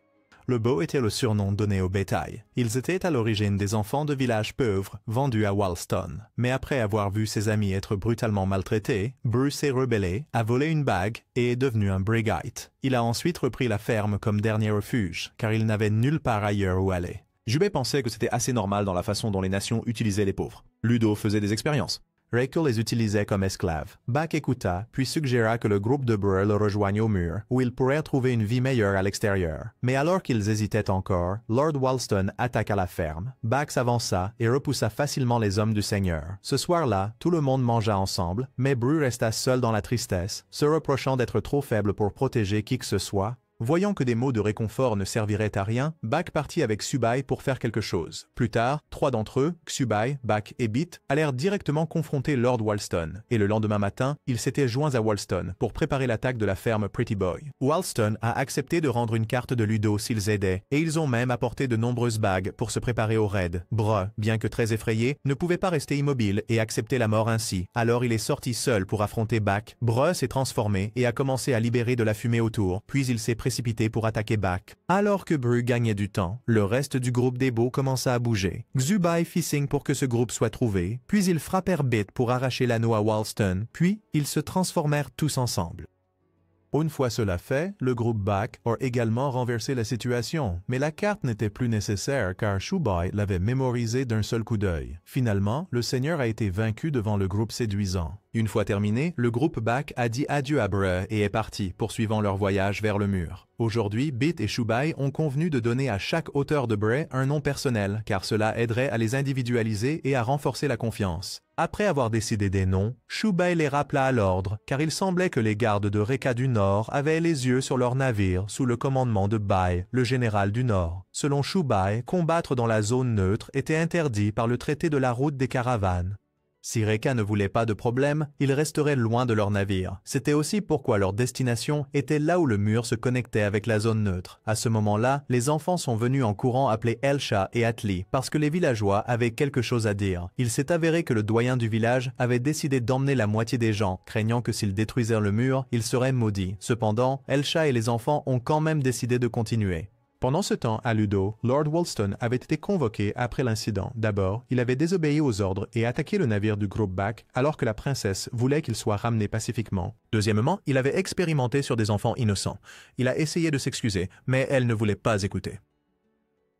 Le beau était le surnom donné au bétail. Ils étaient à l'origine des enfants de villages pauvres vendus à Walston. Mais après avoir vu ses amis être brutalement maltraités, Bruce s'est rebellé, a volé une bague et est devenu un brigate. Il a ensuite repris la ferme comme dernier refuge, car il n'avait nulle part ailleurs où aller. Jubei pensait que c'était assez normal dans la façon dont les nations utilisaient les pauvres. Ludo faisait des expériences. Reiko les utilisait comme esclaves. Bak écouta, puis suggéra que le groupe de Breur le rejoigne au mur, où ils pourraient trouver une vie meilleure à l'extérieur. Mais alors qu'ils hésitaient encore, Lord Walston attaqua la ferme. Bak s'avança et repoussa facilement les hommes du Seigneur. Ce soir-là, tout le monde mangea ensemble, mais Bru resta seul dans la tristesse, se reprochant d'être trop faible pour protéger qui que ce soit, Voyant que des mots de réconfort ne serviraient à rien, Bak partit avec Subai pour faire quelque chose. Plus tard, 3 d'entre eux, Subai, Bak et Bit, allèrent directement confronter Lord Walston, et le lendemain matin, ils s'étaient joints à Walston pour préparer l'attaque de la ferme Pretty Boy. Walston a accepté de rendre une carte de Ludo s'ils aidaient, et ils ont même apporté de nombreuses bagues pour se préparer au raid. Breu, bien que très effrayé, ne pouvait pas rester immobile et accepter la mort ainsi, alors il est sorti seul pour affronter Bak. Breu s'est transformé et a commencé à libérer de la fumée autour, puis il s'est précipité pour attaquer Bak. Alors que Bru gagnait du temps, le reste du groupe des beaux commença à bouger. Xubai fit signe pour que ce groupe soit trouvé, puis ils frappèrent Bit pour arracher l'anneau à Walston, puis ils se transformèrent tous ensemble. Une fois cela fait, le groupe Bak a également renversé la situation, mais la carte n'était plus nécessaire car Subai l'avait mémorisée d'un seul coup d'œil. Finalement, le seigneur a été vaincu devant le groupe séduisant. Une fois terminé, le groupe Bak a dit adieu à Breu et est parti, poursuivant leur voyage vers le mur. Aujourd'hui, Bit et Subai ont convenu de donner à chaque auteur de Breu un nom personnel, car cela aiderait à les individualiser et à renforcer la confiance. Après avoir décidé des noms, Subai les rappela à l'ordre, car il semblait que les gardes de Reka du Nord avaient les yeux sur leur navire sous le commandement de Bai, le général du Nord. Selon Subai, combattre dans la zone neutre était interdit par le traité de la route des caravanes. Si Reka ne voulait pas de problème, ils resteraient loin de leur navire. C'était aussi pourquoi leur destination était là où le mur se connectait avec la zone neutre. À ce moment-là, les enfants sont venus en courant appeler Elsha et Atli parce que les villageois avaient quelque chose à dire. Il s'est avéré que le doyen du village avait décidé d'emmener la moitié des gens, craignant que s'ils détruisèrent le mur, ils seraient maudits. Cependant, Elsha et les enfants ont quand même décidé de continuer. Pendant ce temps, à Ludo, Lord Walston avait été convoqué après l'incident. D'abord, il avait désobéi aux ordres et attaqué le navire du groupe Bak alors que la princesse voulait qu'il soit ramené pacifiquement. Deuxièmement, il avait expérimenté sur des enfants innocents. Il a essayé de s'excuser, mais elle ne voulait pas écouter.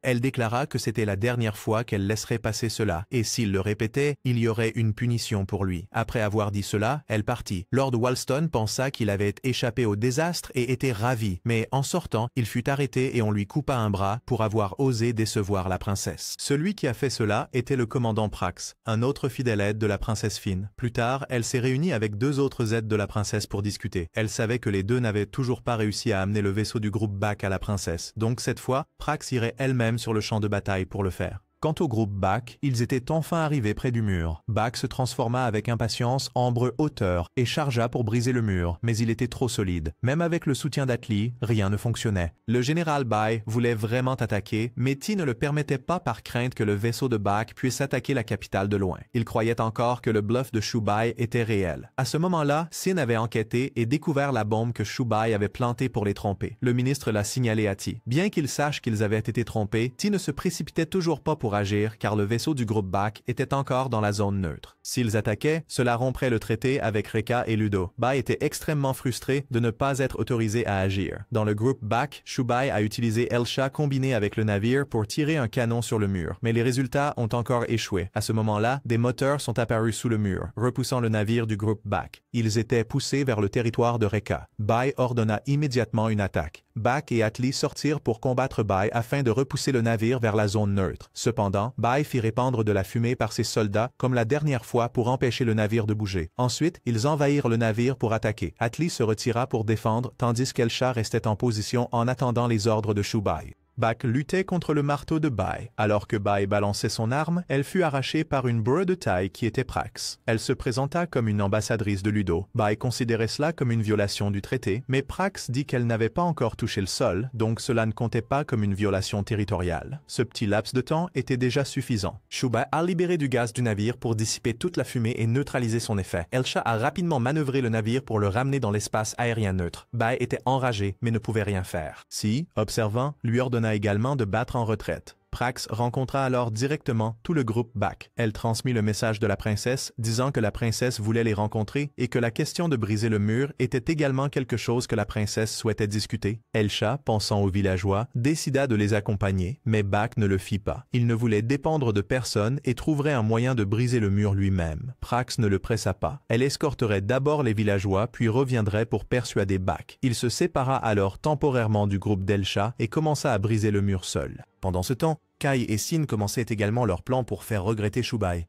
Elle déclara que c'était la dernière fois qu'elle laisserait passer cela, et s'il le répétait, il y aurait une punition pour lui. Après avoir dit cela, elle partit. Lord Walston pensa qu'il avait échappé au désastre et était ravi, mais en sortant, il fut arrêté et on lui coupa un bras pour avoir osé décevoir la princesse. Celui qui a fait cela était le commandant Prax, un autre fidèle aide de la princesse Finn. Plus tard, elle s'est réunie avec 2 autres aides de la princesse pour discuter. Elle savait que les deux n'avaient toujours pas réussi à amener le vaisseau du groupe Bak à la princesse, donc cette fois, Prax irait elle-même sur le champ de bataille pour le faire. Quant au groupe Bak, ils étaient enfin arrivés près du mur. Bak se transforma avec impatience en Breu hauteur et chargea pour briser le mur, mais il était trop solide. Même avec le soutien d'Atli, rien ne fonctionnait. Le général Bai voulait vraiment attaquer, mais Ti ne le permettait pas par crainte que le vaisseau de Bak puisse attaquer la capitale de loin. Il croyait encore que le bluff de Subai était réel. À ce moment-là, Sin avait enquêté et découvert la bombe que Subai avait plantée pour les tromper. Le ministre l'a signalé à Ti. Bien qu'il sache qu'ils avaient été trompés, Ti ne se précipitait toujours pas pour agir car le vaisseau du groupe Bak était encore dans la zone neutre. S'ils attaquaient, cela romprait le traité avec Reka et Ludo. Bai était extrêmement frustré de ne pas être autorisé à agir. Dans le groupe Bak, Subai a utilisé Elsha combiné avec le navire pour tirer un canon sur le mur, mais les résultats ont encore échoué. À ce moment-là, des moteurs sont apparus sous le mur, repoussant le navire du groupe Bak. Ils étaient poussés vers le territoire de Reka. Bai ordonna immédiatement une attaque. Bak et Atli sortirent pour combattre Bai afin de repousser le navire vers la zone neutre. Cependant, Bai fit répandre de la fumée par ses soldats comme la dernière fois pour empêcher le navire de bouger. Ensuite, ils envahirent le navire pour attaquer. Atli se retira pour défendre, tandis qu'Elsha restait en position en attendant les ordres de Subai. Bak luttait contre le marteau de Bai. Alors que Bai balançait son arme, elle fut arrachée par une Breu de taille qui était Prax. Elle se présenta comme une ambassadrice de Ludo. Bai considérait cela comme une violation du traité, mais Prax dit qu'elle n'avait pas encore touché le sol, donc cela ne comptait pas comme une violation territoriale. Ce petit laps de temps était déjà suffisant. Subai a libéré du gaz du navire pour dissiper toute la fumée et neutraliser son effet. Elsha a rapidement manœuvré le navire pour le ramener dans l'espace aérien neutre. Bai était enragé, mais ne pouvait rien faire. Si, observant, lui ordonna également de battre en retraite. Prax rencontra alors directement tout le groupe Bak. Elle transmit le message de la princesse, disant que la princesse voulait les rencontrer et que la question de briser le mur était également quelque chose que la princesse souhaitait discuter. Elsha, pensant aux villageois, décida de les accompagner, mais Bak ne le fit pas. Il ne voulait dépendre de personne et trouverait un moyen de briser le mur lui-même. Prax ne le pressa pas. Elle escorterait d'abord les villageois, puis reviendrait pour persuader Bak. Il se sépara alors temporairement du groupe d'Elsha et commença à briser le mur seul. Pendant ce temps, Kai et Sin commençaient également leur plan pour faire regretter Subai.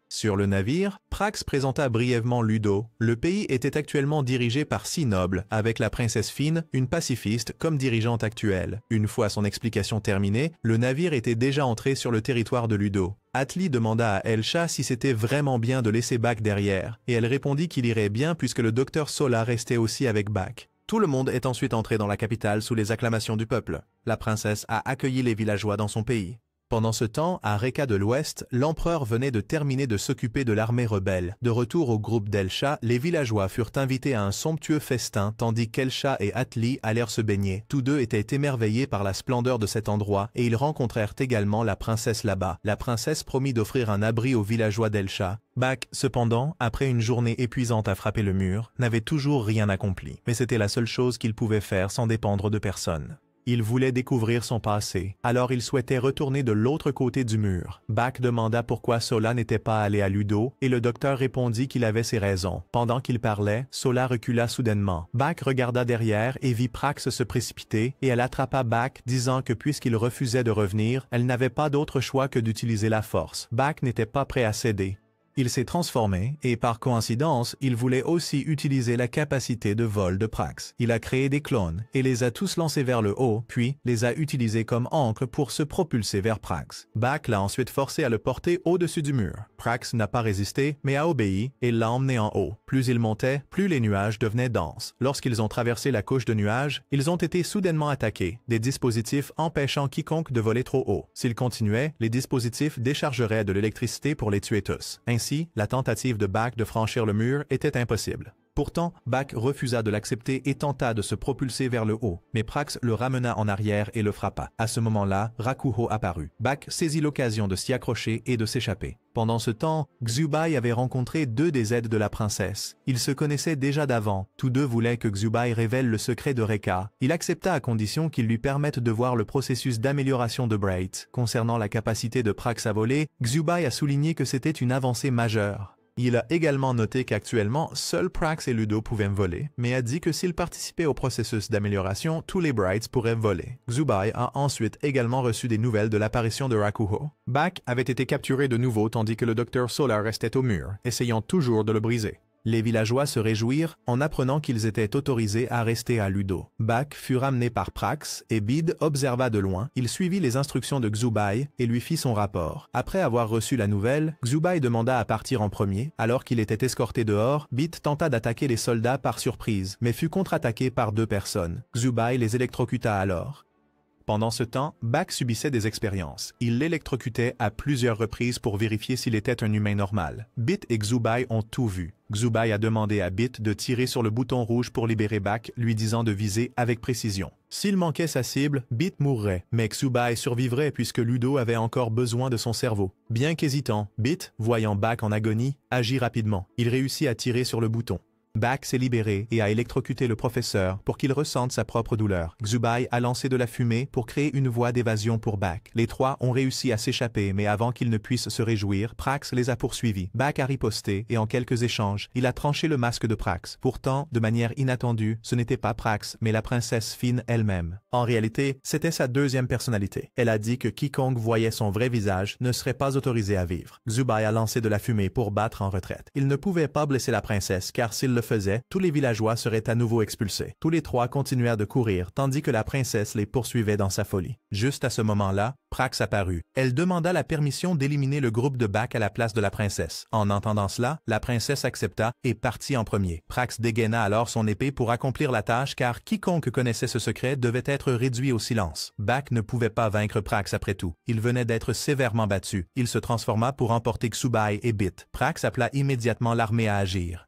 Sur le navire, Prax présenta brièvement Ludo. Le pays était actuellement dirigé par 6 nobles, avec la princesse Fine, une pacifiste, comme dirigeante actuelle. Une fois son explication terminée, le navire était déjà entré sur le territoire de Ludo. Atli demanda à Elsha si c'était vraiment bien de laisser Bak derrière, et elle répondit qu'il irait bien puisque le docteur Sola restait aussi avec Bak. Tout le monde est ensuite entré dans la capitale sous les acclamations du peuple. La princesse a accueilli les villageois dans son pays. Pendant ce temps, à Reka de l'Ouest, l'empereur venait de terminer de s'occuper de l'armée rebelle. De retour au groupe d'Elsha, les villageois furent invités à un somptueux festin tandis qu'Elsha et Atli allèrent se baigner. Tous deux étaient émerveillés par la splendeur de cet endroit et ils rencontrèrent également la princesse là-bas. La princesse promit d'offrir un abri aux villageois d'Elsha. Bak, cependant, après une journée épuisante à frapper le mur, n'avait toujours rien accompli. Mais c'était la seule chose qu'il pouvait faire sans dépendre de personne. Il voulait découvrir son passé, alors il souhaitait retourner de l'autre côté du mur. Bak demanda pourquoi Sola n'était pas allé à Ludo, et le docteur répondit qu'il avait ses raisons. Pendant qu'il parlait, Sola recula soudainement. Bak regarda derrière et vit Prax se précipiter, et elle attrapa Bak, disant que puisqu'il refusait de revenir, elle n'avait pas d'autre choix que d'utiliser la force. Bak n'était pas prêt à céder. Il s'est transformé et par coïncidence, il voulait aussi utiliser la capacité de vol de Prax. Il a créé des clones et les a tous lancés vers le haut, puis les a utilisés comme ancre pour se propulser vers Prax. Bak l'a ensuite forcé à le porter au-dessus du mur. Prax n'a pas résisté, mais a obéi et l'a emmené en haut. Plus il montait, plus les nuages devenaient denses. Lorsqu'ils ont traversé la couche de nuages, ils ont été soudainement attaqués, des dispositifs empêchant quiconque de voler trop haut. S'ils continuaient, les dispositifs déchargeraient de l'électricité pour les tuer tous. Ainsi, la tentative de Bak de franchir le mur était impossible. Pourtant, Bak refusa de l'accepter et tenta de se propulser vers le haut, mais Prax le ramena en arrière et le frappa. À ce moment-là, Rakuho apparut. Bak saisit l'occasion de s'y accrocher et de s'échapper. Pendant ce temps, Xubai avait rencontré 2 des aides de la princesse. Ils se connaissaient déjà d'avant. Tous deux voulaient que Xubai révèle le secret de Reka. Il accepta à condition qu'il lui permette de voir le processus d'amélioration de Bright. Concernant la capacité de Prax à voler, Xubai a souligné que c'était une avancée majeure. Il a également noté qu'actuellement, seuls Prax et Ludo pouvaient voler, mais a dit que s'ils participaient au processus d'amélioration, tous les Brights pourraient voler. Xubai a ensuite également reçu des nouvelles de l'apparition de Rakuho. Bak avait été capturé de nouveau tandis que le docteur Solar restait au mur, essayant toujours de le briser. Les villageois se réjouirent en apprenant qu'ils étaient autorisés à rester à Ludo. Bak fut ramené par Prax et Bid observa de loin. Il suivit les instructions de Xubai et lui fit son rapport. Après avoir reçu la nouvelle, Xubai demanda à partir en premier. Alors qu'il était escorté dehors, Bid tenta d'attaquer les soldats par surprise, mais fut contre-attaqué par 2 personnes. Xubai les électrocuta alors. Pendant ce temps, Bak subissait des expériences. Il l'électrocutait à plusieurs reprises pour vérifier s'il était un humain normal. Bit et Xubai ont tout vu. Xubai a demandé à Bit de tirer sur le bouton rouge pour libérer Bak, lui disant de viser avec précision. S'il manquait sa cible, Bit mourrait, mais Xubai survivrait puisque Ludo avait encore besoin de son cerveau. Bien qu'hésitant, Bit, voyant Bak en agonie, agit rapidement. Il réussit à tirer sur le bouton. Bak s'est libéré et a électrocuté le professeur pour qu'il ressente sa propre douleur. Xubai a lancé de la fumée pour créer une voie d'évasion pour Bak. Les 3 ont réussi à s'échapper, mais avant qu'ils ne puissent se réjouir, Prax les a poursuivis. Bak a riposté et en quelques échanges, il a tranché le masque de Prax. Pourtant, de manière inattendue, ce n'était pas Prax, mais la princesse Fine elle-même. En réalité, c'était sa 2e personnalité. Elle a dit que quiconque voyait son vrai visage ne serait pas autorisé à vivre. Xubai a lancé de la fumée pour battre en retraite. Il ne pouvait pas blesser la princesse, car s'il le faisait, tous les villageois seraient à nouveau expulsés. Tous les 3 continuèrent de courir, tandis que la princesse les poursuivait dans sa folie. Juste à ce moment-là, Prax apparut. Elle demanda la permission d'éliminer le groupe de Bak à la place de la princesse. En entendant cela, la princesse accepta et partit en premier. Prax dégaina alors son épée pour accomplir la tâche car quiconque connaissait ce secret devait être réduit au silence. Bak ne pouvait pas vaincre Prax après tout. Il venait d'être sévèrement battu. Il se transforma pour emporter Xubai et Bit. Prax appela immédiatement l'armée à agir.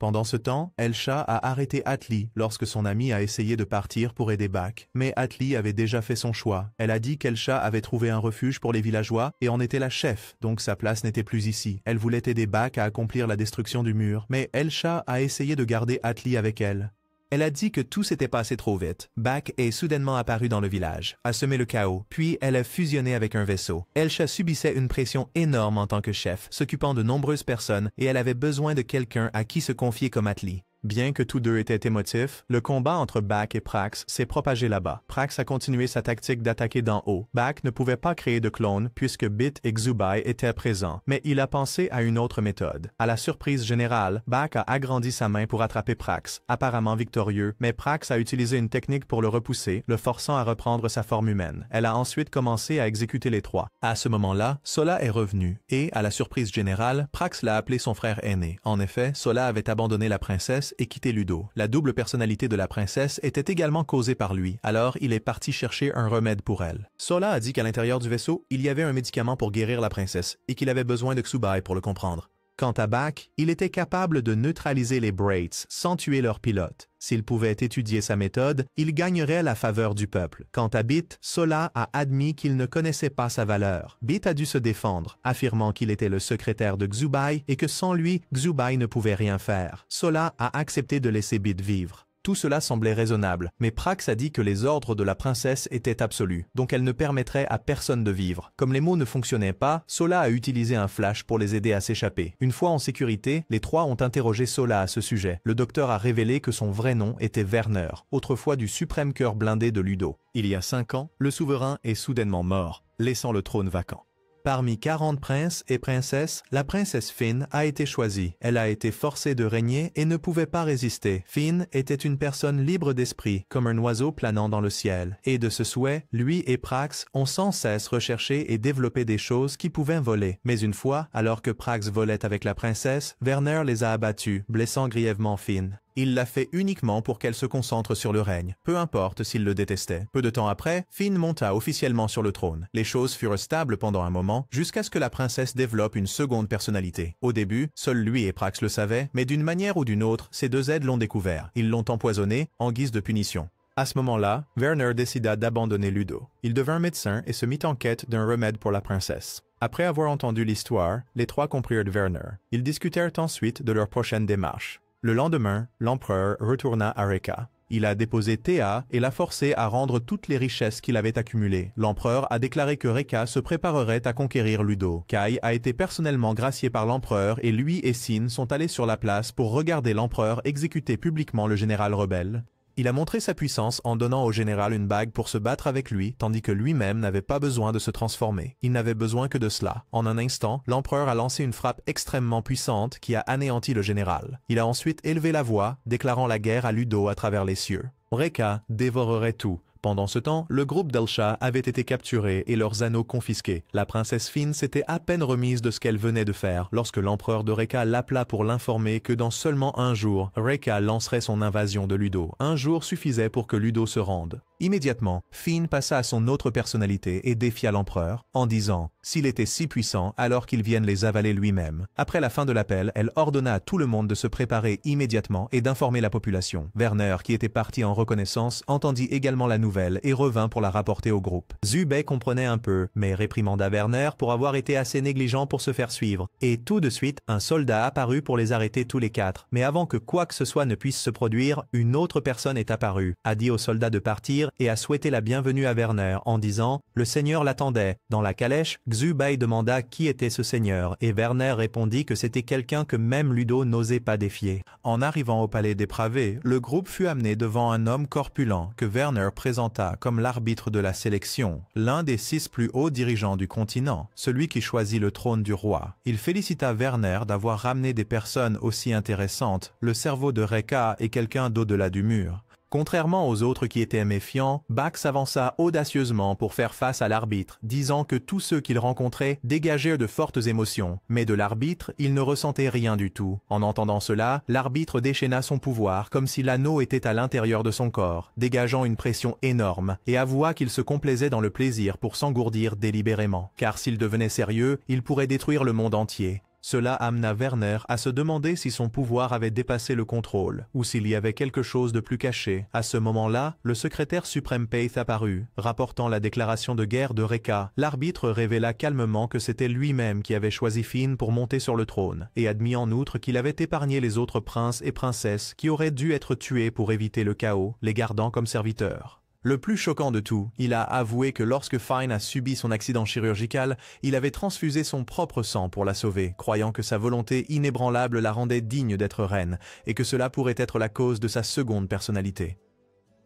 Pendant ce temps, Elsha a arrêté Atli lorsque son ami a essayé de partir pour aider Bak. Mais Atli avait déjà fait son choix. Elle a dit qu'Elsha avait trouvé un refuge pour les villageois et en était la chef, donc sa place n'était plus ici. Elle voulait aider Bak à accomplir la destruction du mur, mais Elsha a essayé de garder Atli avec elle. Elle a dit que tout s'était passé trop vite. Bak est soudainement apparu dans le village, a semé le chaos, puis elle a fusionné avec un vaisseau. Elsha subissait une pression énorme en tant que chef, s'occupant de nombreuses personnes, et elle avait besoin de quelqu'un à qui se confier comme Atli. Bien que tous deux étaient émotifs, le combat entre Bak et Prax s'est propagé là-bas. Prax a continué sa tactique d'attaquer d'en haut. Bak ne pouvait pas créer de clone puisque Bit et Xubai étaient présents, mais il a pensé à une autre méthode. À la surprise générale, Bak a agrandi sa main pour attraper Prax, apparemment victorieux, mais Prax a utilisé une technique pour le repousser, le forçant à reprendre sa forme humaine. Elle a ensuite commencé à exécuter les trois. À ce moment-là, Sola est revenu, et, à la surprise générale, Prax l'a appelé son frère aîné. En effet, Sola avait abandonné la princesse et quitté Ludo. La double personnalité de la princesse était également causée par lui, alors il est parti chercher un remède pour elle. Sola a dit qu'à l'intérieur du vaisseau, il y avait un médicament pour guérir la princesse, et qu'il avait besoin de Xubai pour le comprendre. Quant à Bak, il était capable de neutraliser les Braids sans tuer leur pilote. S'il pouvait étudier sa méthode, il gagnerait la faveur du peuple. Quant à Bit, Sola a admis qu'il ne connaissait pas sa valeur. Bit a dû se défendre, affirmant qu'il était le secrétaire de Xubai et que sans lui, Xubai ne pouvait rien faire. Sola a accepté de laisser Bit vivre. Tout cela semblait raisonnable, mais Prax a dit que les ordres de la princesse étaient absolus, donc elle ne permettrait à personne de vivre. Comme les mots ne fonctionnaient pas, Sola a utilisé un flash pour les aider à s'échapper. Une fois en sécurité, les trois ont interrogé Sola à ce sujet. Le docteur a révélé que son vrai nom était Werner, autrefois du suprême cœur blindé de Ludo. Il y a 5 ans, le souverain est soudainement mort, laissant le trône vacant. Parmi 40 princes et princesses, la princesse Finn a été choisie. Elle a été forcée de régner et ne pouvait pas résister. Finn était une personne libre d'esprit, comme un oiseau planant dans le ciel. Et de ce souhait, lui et Prax ont sans cesse recherché et développé des choses qui pouvaient voler. Mais une fois, alors que Prax volait avec la princesse, Werner les a abattus, blessant grièvement Finn. Il l'a fait uniquement pour qu'elle se concentre sur le règne, peu importe s'il le détestait. Peu de temps après, Finn monta officiellement sur le trône. Les choses furent stables pendant un moment, jusqu'à ce que la princesse développe une seconde personnalité. Au début, seul lui et Prax le savaient, mais d'une manière ou d'une autre, ces deux aides l'ont découvert. Ils l'ont empoisonné, en guise de punition. À ce moment-là, Werner décida d'abandonner Ludo. Il devint médecin et se mit en quête d'un remède pour la princesse. Après avoir entendu l'histoire, les trois comprirent Werner. Ils discutèrent ensuite de leur prochaine démarche. Le lendemain, l'empereur retourna à Reka. Il a déposé Théa et l'a forcé à rendre toutes les richesses qu'il avait accumulées. L'empereur a déclaré que Reka se préparerait à conquérir Ludo. Kai a été personnellement gracié par l'empereur et lui et Sin sont allés sur la place pour regarder l'empereur exécuter publiquement le général rebelle. Il a montré sa puissance en donnant au général une bague pour se battre avec lui, tandis que lui-même n'avait pas besoin de se transformer. Il n'avait besoin que de cela. En un instant, l'empereur a lancé une frappe extrêmement puissante qui a anéanti le général. Il a ensuite élevé la voix, déclarant la guerre à Ludo à travers les cieux. Reka dévorerait tout. Pendant ce temps, le groupe d'Elsha avait été capturé et leurs anneaux confisqués. La princesse Finn s'était à peine remise de ce qu'elle venait de faire lorsque l'empereur de Reka l'appela pour l'informer que dans seulement un jour, Reka lancerait son invasion de Ludo. Un jour suffisait pour que Ludo se rende. Immédiatement, Finn passa à son autre personnalité et défia l'empereur en disant « S'il était si puissant, alors qu'il vienne les avaler lui-même ». Après la fin de l'appel, elle ordonna à tout le monde de se préparer immédiatement et d'informer la population. Werner, qui était parti en reconnaissance, entendit également la nouvelle et revint pour la rapporter au groupe. Zubei comprenait un peu, mais réprimanda Werner pour avoir été assez négligent pour se faire suivre. Et tout de suite, un soldat apparut pour les arrêter tous les quatre. Mais avant que quoi que ce soit ne puisse se produire, une autre personne est apparue, a dit aux soldats de partir et a souhaité la bienvenue à Werner en disant « Le seigneur l'attendait ». Dans la calèche, Xubei demanda qui était ce seigneur et Werner répondit que c'était quelqu'un que même Ludo n'osait pas défier. En arrivant au palais dépravé, le groupe fut amené devant un homme corpulent que Werner présenta comme l'arbitre de la sélection, l'un des 6 plus hauts dirigeants du continent, celui qui choisit le trône du roi. Il félicita Werner d'avoir ramené des personnes aussi intéressantes. Le cerveau de Reka est quelqu'un d'au-delà du mur. Contrairement aux autres qui étaient méfiants, Bak s'avança audacieusement pour faire face à l'arbitre, disant que tous ceux qu'il rencontrait dégageaient de fortes émotions. Mais de l'arbitre, il ne ressentait rien du tout. En entendant cela, l'arbitre déchaîna son pouvoir comme si l'anneau était à l'intérieur de son corps, dégageant une pression énorme, et avoua qu'il se complaisait dans le plaisir pour s'engourdir délibérément. Car s'il devenait sérieux, il pourrait détruire le monde entier. Cela amena Werner à se demander si son pouvoir avait dépassé le contrôle, ou s'il y avait quelque chose de plus caché. À ce moment-là, le secrétaire suprême Paith apparut, rapportant la déclaration de guerre de Reka. L'arbitre révéla calmement que c'était lui-même qui avait choisi Finn pour monter sur le trône, et admit en outre qu'il avait épargné les autres princes et princesses qui auraient dû être tués pour éviter le chaos, les gardant comme serviteurs. Le plus choquant de tout, il a avoué que lorsque Fine a subi son accident chirurgical, il avait transfusé son propre sang pour la sauver, croyant que sa volonté inébranlable la rendait digne d'être reine et que cela pourrait être la cause de sa seconde personnalité.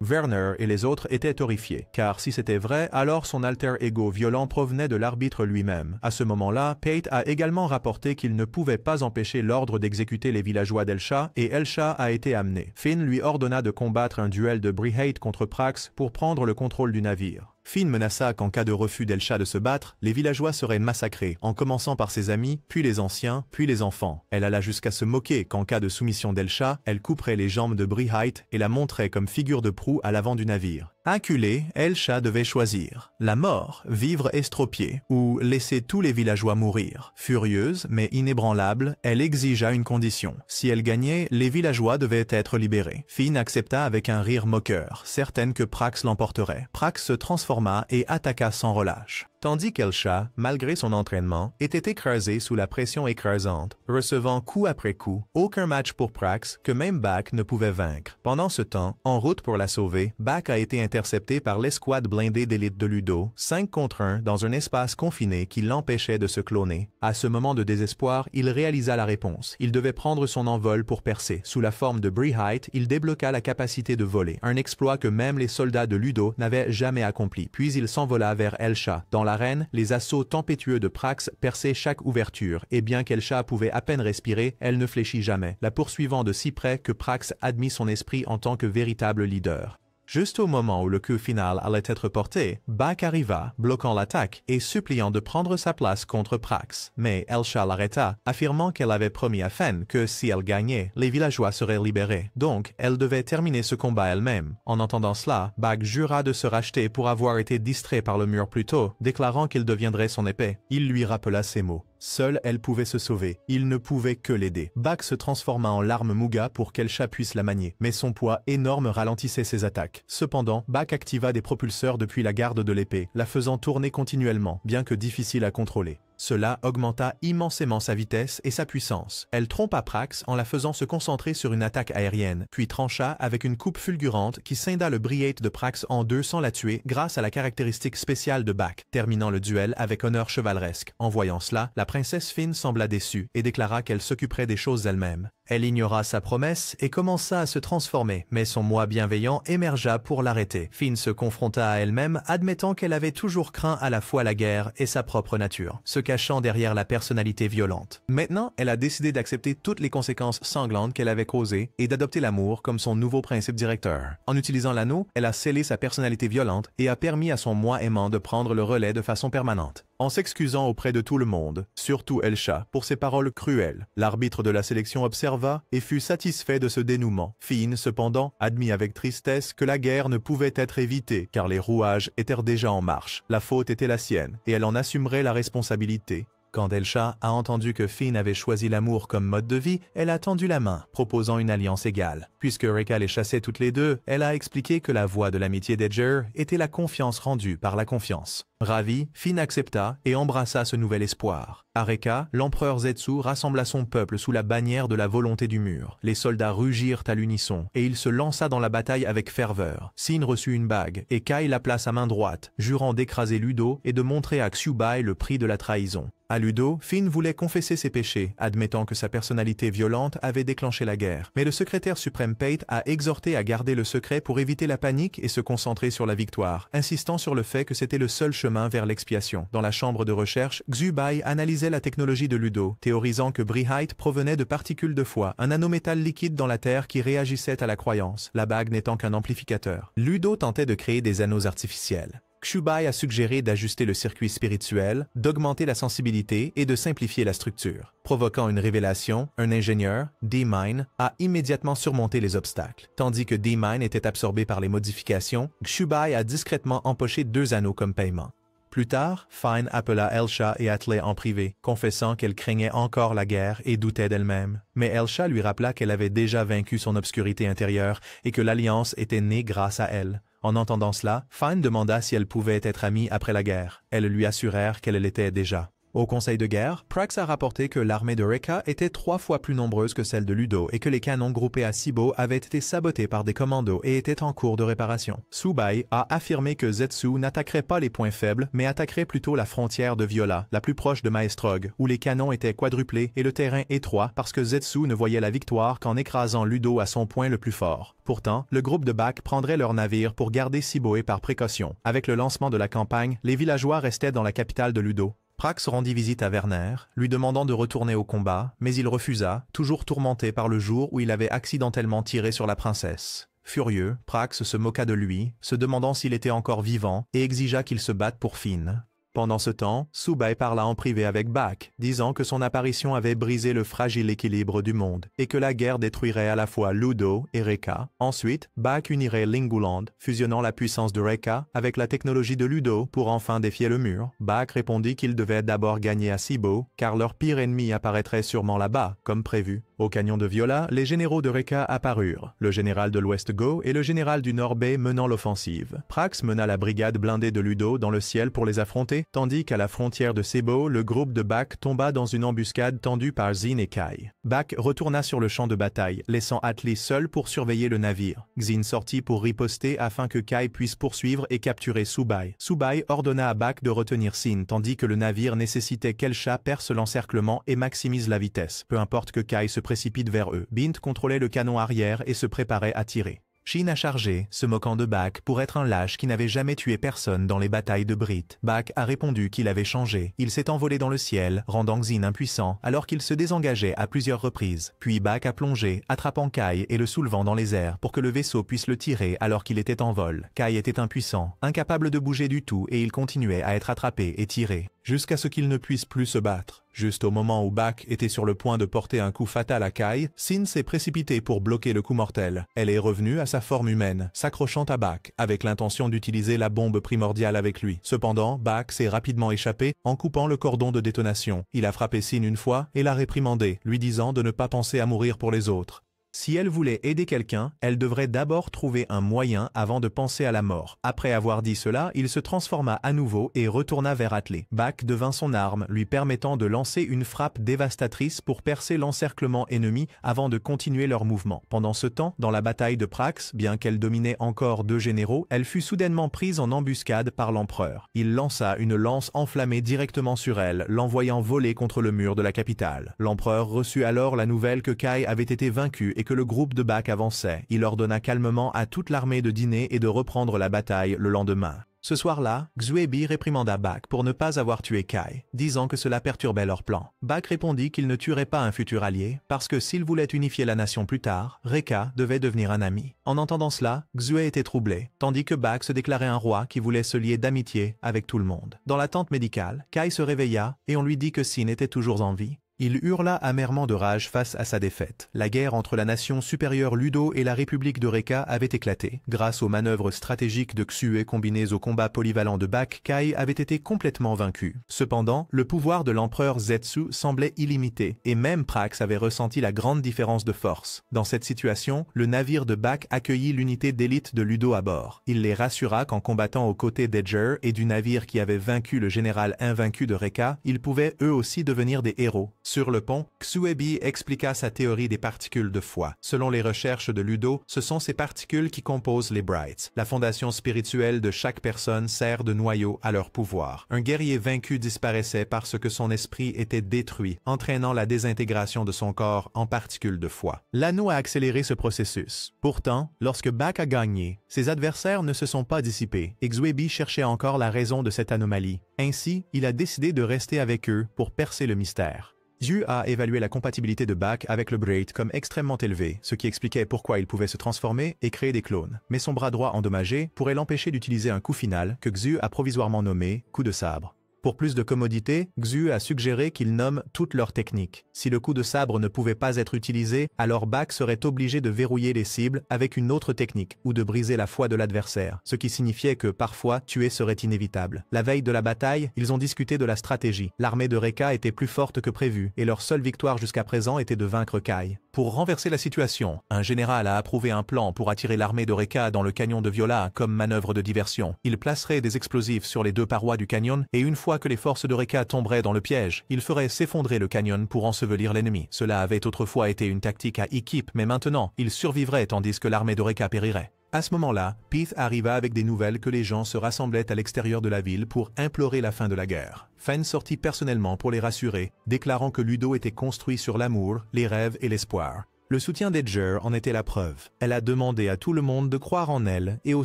Werner et les autres étaient horrifiés, car si c'était vrai, alors son alter ego violent provenait de l'arbitre lui-même. À ce moment-là, Pate a également rapporté qu'il ne pouvait pas empêcher l'ordre d'exécuter les villageois d'Elsha, et Elsha a été amené. Finn lui ordonna de combattre un duel de Brihate contre Prax pour prendre le contrôle du navire. Finn menaça qu'en cas de refus d'Elsha de se battre, les villageois seraient massacrés, en commençant par ses amis, puis les anciens, puis les enfants. Elle alla jusqu'à se moquer qu'en cas de soumission d'Elsha, elle couperait les jambes de Brihate et la montrait comme figure de proue à l'avant du navire. Acculée, Elsha devait choisir la mort, vivre estropiée, ou laisser tous les villageois mourir. Furieuse, mais inébranlable, elle exigea une condition. Si elle gagnait, les villageois devaient être libérés. Finn accepta avec un rire moqueur, certaine que Prax l'emporterait. Prax se transforma et attaqua sans relâche. Tandis qu'Elsha, malgré son entraînement, était écrasée sous la pression écrasante, recevant coup après coup, aucun match pour Prax que même Bak ne pouvait vaincre. Pendant ce temps, en route pour la sauver, Bak a été intercepté par l'escouade blindée d'élite de Ludo, 5 contre 1 dans un espace confiné qui l'empêchait de se cloner. À ce moment de désespoir, il réalisa la réponse. Il devait prendre son envol pour percer. Sous la forme de Brihate, il débloqua la capacité de voler, un exploit que même les soldats de Ludo n'avaient jamais accompli. Puis il s'envola vers Elsha. Dans l'arène, les assauts tempétueux de Prax perçaient chaque ouverture, et bien qu'Elsha pouvait à peine respirer, elle ne fléchit jamais, la poursuivant de si près que Prax admit son esprit en tant que véritable leader. Juste au moment où le coup final allait être porté, Bak arriva, bloquant l'attaque et suppliant de prendre sa place contre Prax. Mais Elsha l'arrêta, affirmant qu'elle avait promis à Fenn que si elle gagnait, les villageois seraient libérés. Donc, elle devait terminer ce combat elle-même. En entendant cela, Bak jura de se racheter pour avoir été distrait par le mur plus tôt, déclarant qu'il deviendrait son épée. Il lui rappela ces mots. Seule elle pouvait se sauver. Il ne pouvait que l'aider. Bak se transforma en larme Muga pour qu'Elsha puisse la manier, mais son poids énorme ralentissait ses attaques. Cependant, Bak activa des propulseurs depuis la garde de l'épée, la faisant tourner continuellement, bien que difficile à contrôler. Cela augmenta immensément sa vitesse et sa puissance. Elle trompa Prax en la faisant se concentrer sur une attaque aérienne, puis trancha avec une coupe fulgurante qui scinda le Brihate de Prax en deux sans la tuer grâce à la caractéristique spéciale de Bak, terminant le duel avec honneur chevaleresque. En voyant cela, la princesse Finn sembla déçue et déclara qu'elle s'occuperait des choses elle-même. Elle ignora sa promesse et commença à se transformer, mais son moi bienveillant émergea pour l'arrêter. Finn se confronta à elle-même, admettant qu'elle avait toujours craint à la fois la guerre et sa propre nature, se cachant derrière la personnalité violente. Maintenant, elle a décidé d'accepter toutes les conséquences sanglantes qu'elle avait causées et d'adopter l'amour comme son nouveau principe directeur. En utilisant l'anneau, elle a scellé sa personnalité violente et a permis à son moi aimant de prendre le relais de façon permanente. En s'excusant auprès de tout le monde, surtout Elsha, pour ses paroles cruelles, l'arbitre de la sélection observa et fut satisfait de ce dénouement. Finn, cependant, admit avec tristesse que la guerre ne pouvait être évitée car les rouages étaient déjà en marche. La faute était la sienne et elle en assumerait la responsabilité. Quand Elsha a entendu que Finn avait choisi l'amour comme mode de vie, elle a tendu la main, proposant une alliance égale. Puisque Reka les chassait toutes les deux, elle a expliqué que la voie de l'amitié d'Edger était la confiance rendue par la confiance. Ravi, Finn accepta et embrassa ce nouvel espoir. À Reka, l'empereur Zetsu rassembla son peuple sous la bannière de la volonté du mur. Les soldats rugirent à l'unisson et il se lança dans la bataille avec ferveur. Sin reçut une bague et Kai la place à main droite, jurant d'écraser Ludo et de montrer à Xiubai le prix de la trahison. À Ludo, Finn voulait confesser ses péchés, admettant que sa personnalité violente avait déclenché la guerre. Mais le secrétaire suprême Pate a exhorté à garder le secret pour éviter la panique et se concentrer sur la victoire, insistant sur le fait que c'était le seul chemin vers l'expiation. Dans la chambre de recherche, Xiubai analysait la technologie de Ludo, théorisant que Brihate provenait de particules de foie, un nanométal liquide dans la Terre qui réagissait à la croyance, la bague n'étant qu'un amplificateur. Ludo tentait de créer des anneaux artificiels. Xiubai a suggéré d'ajuster le circuit spirituel, d'augmenter la sensibilité et de simplifier la structure. Provoquant une révélation, un ingénieur, D-Mine, a immédiatement surmonté les obstacles. Tandis que D-Mine était absorbé par les modifications, Xiubai a discrètement empoché 2 anneaux comme paiement. Plus tard, Fine appela Elsha et Atley en privé, confessant qu'elle craignait encore la guerre et doutait d'elle-même. Mais Elsha lui rappela qu'elle avait déjà vaincu son obscurité intérieure et que l'alliance était née grâce à elle. En entendant cela, Fine demanda si elle pouvait être amie après la guerre. Elles lui assurèrent qu'elle l'était déjà. Au conseil de guerre, Prax a rapporté que l'armée de Reka était 3 fois plus nombreuse que celle de Ludo et que les canons groupés à Sibo avaient été sabotés par des commandos et étaient en cours de réparation. Subai a affirmé que Zetsu n'attaquerait pas les points faibles, mais attaquerait plutôt la frontière de Viola, la plus proche de Maestrog, où les canons étaient quadruplés et le terrain étroit parce que Zetsu ne voyait la victoire qu'en écrasant Ludo à son point le plus fort. Pourtant, le groupe de Bak prendrait leur navire pour garder Siboé par précaution. Avec le lancement de la campagne, les villageois restaient dans la capitale de Ludo. Prax rendit visite à Werner, lui demandant de retourner au combat, mais il refusa, toujours tourmenté par le jour où il avait accidentellement tiré sur la princesse. Furieux, Prax se moqua de lui, se demandant s'il était encore vivant, et exigea qu'il se batte pour Finn. Pendant ce temps, Subai parla en privé avec Bak, disant que son apparition avait brisé le fragile équilibre du monde et que la guerre détruirait à la fois Ludo et Reka. Ensuite, Bak unirait Linguland, fusionnant la puissance de Reka avec la technologie de Ludo pour enfin défier le mur. Bak répondit qu'il devait d'abord gagner à Sibo, car leur pire ennemi apparaîtrait sûrement là-bas, comme prévu. Au canyon de Viola, les généraux de Reka apparurent, le général de l'Ouest Go et le général du Nord Bay menant l'offensive. Prax mena la brigade blindée de Ludo dans le ciel pour les affronter, tandis qu'à la frontière de Sebo, le groupe de Bak tomba dans une embuscade tendue par Xin et Kai. Bak retourna sur le champ de bataille, laissant Atli seul pour surveiller le navire. Xin sortit pour riposter afin que Kai puisse poursuivre et capturer Subai. Subai ordonna à Bak de retenir Xin, tandis que le navire nécessitait qu'Elsha perce l'encerclement et maximise la vitesse, peu importe que Kai se précipite vers eux. Bint contrôlait le canon arrière et se préparait à tirer. Shin a chargé, se moquant de Bak pour être un lâche qui n'avait jamais tué personne dans les batailles de Brit. Bak a répondu qu'il avait changé. Il s'est envolé dans le ciel, rendant Xin impuissant, alors qu'il se désengageait à plusieurs reprises. Puis Bak a plongé, attrapant Kai et le soulevant dans les airs pour que le vaisseau puisse le tirer alors qu'il était en vol. Kai était impuissant, incapable de bouger du tout et il continuait à être attrapé et tiré, jusqu'à ce qu'il ne puisse plus se battre. Juste au moment où Bak était sur le point de porter un coup fatal à Kai, Xin s'est précipitée pour bloquer le coup mortel. Elle est revenue à sa forme humaine, s'accrochant à Bak, avec l'intention d'utiliser la bombe primordiale avec lui. Cependant, Bak s'est rapidement échappé en coupant le cordon de détonation. Il a frappé Xin une fois et l'a réprimandé, lui disant de ne pas penser à mourir pour les autres. Si elle voulait aider quelqu'un, elle devrait d'abord trouver un moyen avant de penser à la mort. Après avoir dit cela, il se transforma à nouveau et retourna vers Atli. Bak devint son arme, lui permettant de lancer une frappe dévastatrice pour percer l'encerclement ennemi avant de continuer leur mouvement. Pendant ce temps, dans la bataille de Prax, bien qu'elle dominait encore 2 généraux, elle fut soudainement prise en embuscade par l'empereur. Il lança une lance enflammée directement sur elle, l'envoyant voler contre le mur de la capitale. L'empereur reçut alors la nouvelle que Kai avait été vaincu et que le groupe de Bak avançait. Il ordonna calmement à toute l'armée de dîner et de reprendre la bataille le lendemain. Ce soir-là, Xuebi réprimanda Bak pour ne pas avoir tué Kai, disant que cela perturbait leur plan. Bak répondit qu'il ne tuerait pas un futur allié, parce que s'il voulait unifier la nation plus tard, Reka devait devenir un ami. En entendant cela, Xue était troublé, tandis que Bak se déclarait un roi qui voulait se lier d'amitié avec tout le monde. Dans la tente médicale, Kai se réveilla et on lui dit que Xin était toujours en vie. Il hurla amèrement de rage face à sa défaite. La guerre entre la nation supérieure Ludo et la République de Reka avait éclaté. Grâce aux manœuvres stratégiques de Xue combinées au combat polyvalent de Bak, Kai avait été complètement vaincu. Cependant, le pouvoir de l'empereur Zetsu semblait illimité, et même Prax avait ressenti la grande différence de force. Dans cette situation, le navire de Bak accueillit l'unité d'élite de Ludo à bord. Il les rassura qu'en combattant aux côtés d'Edger et du navire qui avait vaincu le général invaincu de Reka, ils pouvaient eux aussi devenir des héros. Sur le pont, Xuebi expliqua sa théorie des particules de foi. Selon les recherches de Ludo, ce sont ces particules qui composent les Brights. La fondation spirituelle de chaque personne sert de noyau à leur pouvoir. Un guerrier vaincu disparaissait parce que son esprit était détruit, entraînant la désintégration de son corps en particules de foi. L'anneau a accéléré ce processus. Pourtant, lorsque Bak a gagné, ses adversaires ne se sont pas dissipés, et Xuebi cherchait encore la raison de cette anomalie. Ainsi, il a décidé de rester avec eux pour percer le mystère. Xu a évalué la compatibilité de Bak avec le Braid comme extrêmement élevée, ce qui expliquait pourquoi il pouvait se transformer et créer des clones. Mais son bras droit endommagé pourrait l'empêcher d'utiliser un coup final que Xu a provisoirement nommé coup de sabre. Pour plus de commodité, Xu a suggéré qu'ils nomment toutes leurs techniques. Si le coup de sabre ne pouvait pas être utilisé, alors Bak serait obligé de verrouiller les cibles avec une autre technique ou de briser la foi de l'adversaire, ce qui signifiait que parfois tuer serait inévitable. La veille de la bataille, ils ont discuté de la stratégie. L'armée de Reka était plus forte que prévu et leur seule victoire jusqu'à présent était de vaincre Kai. Pour renverser la situation, un général a approuvé un plan pour attirer l'armée de Reka dans le canyon de Viola comme manœuvre de diversion. Il placerait des explosifs sur les 2 parois du canyon et une fois fois que les forces de Reka tomberaient dans le piège, il ferait s'effondrer le canyon pour ensevelir l'ennemi. Cela avait autrefois été une tactique à équipe, mais maintenant, il survivrait tandis que l'armée de Reka périrait. À ce moment-là, Pith arriva avec des nouvelles que les gens se rassemblaient à l'extérieur de la ville pour implorer la fin de la guerre. Fenn sortit personnellement pour les rassurer, déclarant que Ludo était construit sur l'amour, les rêves et l'espoir. Le soutien d'Edger en était la preuve. Elle a demandé à tout le monde de croire en elle et aux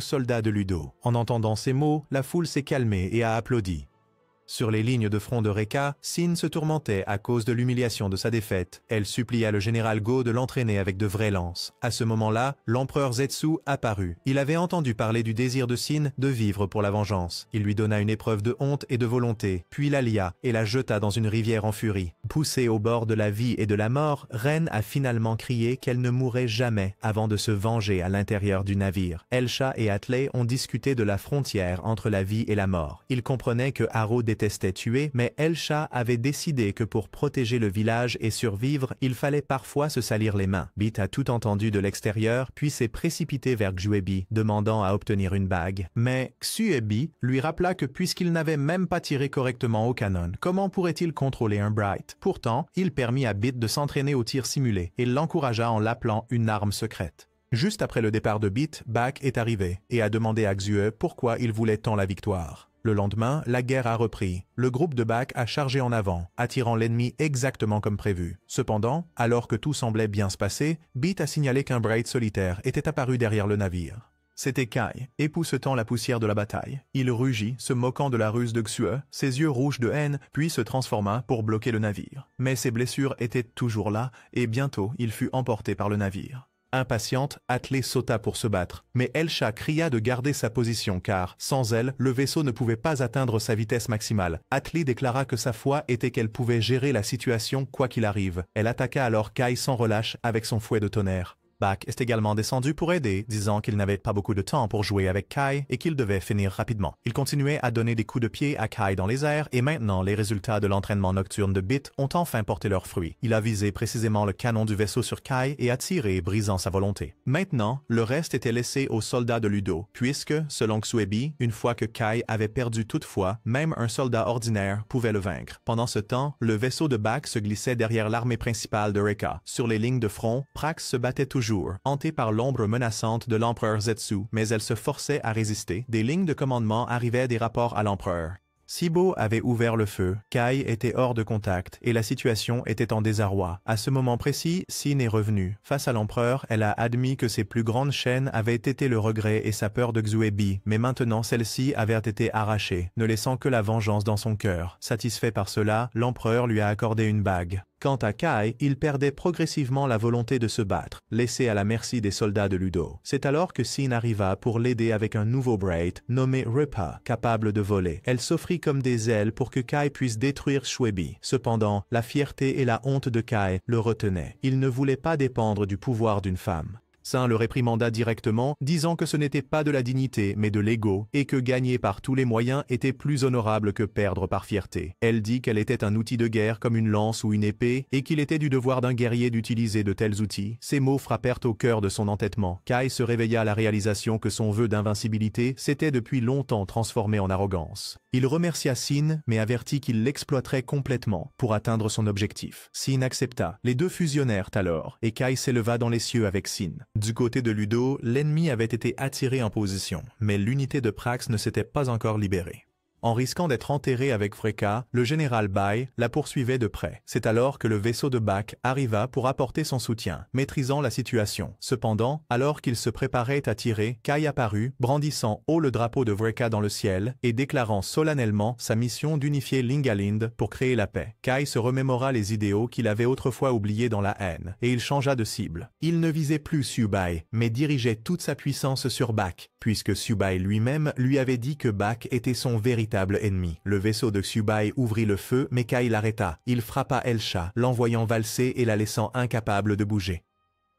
soldats de Ludo. En entendant ces mots, la foule s'est calmée et a applaudi. Sur les lignes de front de Reka, Sin se tourmentait à cause de l'humiliation de sa défaite. Elle supplia le général Go de l'entraîner avec de vraies lances. À ce moment-là, l'empereur Zetsu apparut. Il avait entendu parler du désir de Sin de vivre pour la vengeance. Il lui donna une épreuve de honte et de volonté, puis la lia et la jeta dans une rivière en furie. Poussée au bord de la vie et de la mort, Ren a finalement crié qu'elle ne mourrait jamais avant de se venger à l'intérieur du navire. Elsha et Atley ont discuté de la frontière entre la vie et la mort. Ils comprenaient que Harrow détestait tuer, mais Elsha avait décidé que pour protéger le village et survivre, il fallait parfois se salir les mains. Bit a tout entendu de l'extérieur, puis s'est précipité vers Xuebi, demandant à obtenir une bague. Mais Xuebi lui rappela que puisqu'il n'avait même pas tiré correctement au canon, comment pourrait-il contrôler un Bright? Pourtant, il permit à Bit de s'entraîner au tir simulé et l'encouragea en l'appelant une arme secrète. Juste après le départ de Bit, Bak est arrivé et a demandé à Xue pourquoi il voulait tant la victoire. Le lendemain, la guerre a repris. Le groupe de Bak a chargé en avant, attirant l'ennemi exactement comme prévu. Cependant, alors que tout semblait bien se passer, Bit a signalé qu'un Bright solitaire était apparu derrière le navire. C'était Kai, époussetant la poussière de la bataille. Il rugit, se moquant de la ruse de Xue, ses yeux rouges de haine, puis se transforma pour bloquer le navire. Mais ses blessures étaient toujours là, et bientôt il fut emporté par le navire. Impatiente, Atley sauta pour se battre, mais Elsha cria de garder sa position car, sans elle, le vaisseau ne pouvait pas atteindre sa vitesse maximale. Atley déclara que sa foi était qu'elle pouvait gérer la situation quoi qu'il arrive. Elle attaqua alors Kai sans relâche avec son fouet de tonnerre. Bak est également descendu pour aider, disant qu'il n'avait pas beaucoup de temps pour jouer avec Kai et qu'il devait finir rapidement. Il continuait à donner des coups de pied à Kai dans les airs et maintenant les résultats de l'entraînement nocturne de Bit ont enfin porté leurs fruits. Il a visé précisément le canon du vaisseau sur Kai et a tiré, brisant sa volonté. Maintenant, le reste était laissé aux soldats de Ludo, puisque, selon Xuebi, une fois que Kai avait perdu toute foi, même un soldat ordinaire pouvait le vaincre. Pendant ce temps, le vaisseau de Bak se glissait derrière l'armée principale de Reka. Sur les lignes de front, Prax se battait toujours, hantée par l'ombre menaçante de l'empereur Zetsu, mais elle se forçait à résister. Des lignes de commandement arrivaient des rapports à l'empereur. Sibo avait ouvert le feu, Kai était hors de contact et la situation était en désarroi. À ce moment précis, Sin est revenue. Face à l'empereur, elle a admis que ses plus grandes chaînes avaient été le regret et sa peur de Xuebi, mais maintenant celle-ci avait été arrachée, ne laissant que la vengeance dans son cœur. Satisfait par cela, l'empereur lui a accordé une bague. Quant à Kai, il perdait progressivement la volonté de se battre, laissé à la merci des soldats de Ludo. C'est alors que Sin arriva pour l'aider avec un nouveau Bright, nommé Ripa, capable de voler. Elle s'offrit comme des ailes pour que Kai puisse détruire Xuebi. Cependant, la fierté et la honte de Kai le retenaient. Il ne voulait pas dépendre du pouvoir d'une femme. Sin le réprimanda directement, disant que ce n'était pas de la dignité, mais de l'ego, et que gagner par tous les moyens était plus honorable que perdre par fierté. Elle dit qu'elle était un outil de guerre comme une lance ou une épée, et qu'il était du devoir d'un guerrier d'utiliser de tels outils. Ces mots frappèrent au cœur de son entêtement. Kai se réveilla à la réalisation que son vœu d'invincibilité s'était depuis longtemps transformé en arrogance. Il remercia Sin, mais avertit qu'il l'exploiterait complètement pour atteindre son objectif. Sin accepta. Les deux fusionnèrent alors, et Kai s'éleva dans les cieux avec Sin. Du côté de Ludo, l'ennemi avait été attiré en position, mais l'unité de Prax ne s'était pas encore libérée. En risquant d'être enterré avec fracas, le général Bai la poursuivait de près. C'est alors que le vaisseau de Bak arriva pour apporter son soutien, maîtrisant la situation. Cependant, alors qu'il se préparait à tirer, Kai apparut, brandissant haut le drapeau de Vreka dans le ciel et déclarant solennellement sa mission d'unifier Lingalind pour créer la paix. Kai se remémora les idéaux qu'il avait autrefois oubliés dans la haine, et il changea de cible. Il ne visait plus Subai, mais dirigeait toute sa puissance sur Bak, puisque Subai lui-même lui avait dit que Bak était son véritable ennemi. Le vaisseau de Subai ouvrit le feu, mais Kai l'arrêta. Il frappa Elsha, l'envoyant valser et la laissant incapable de bouger.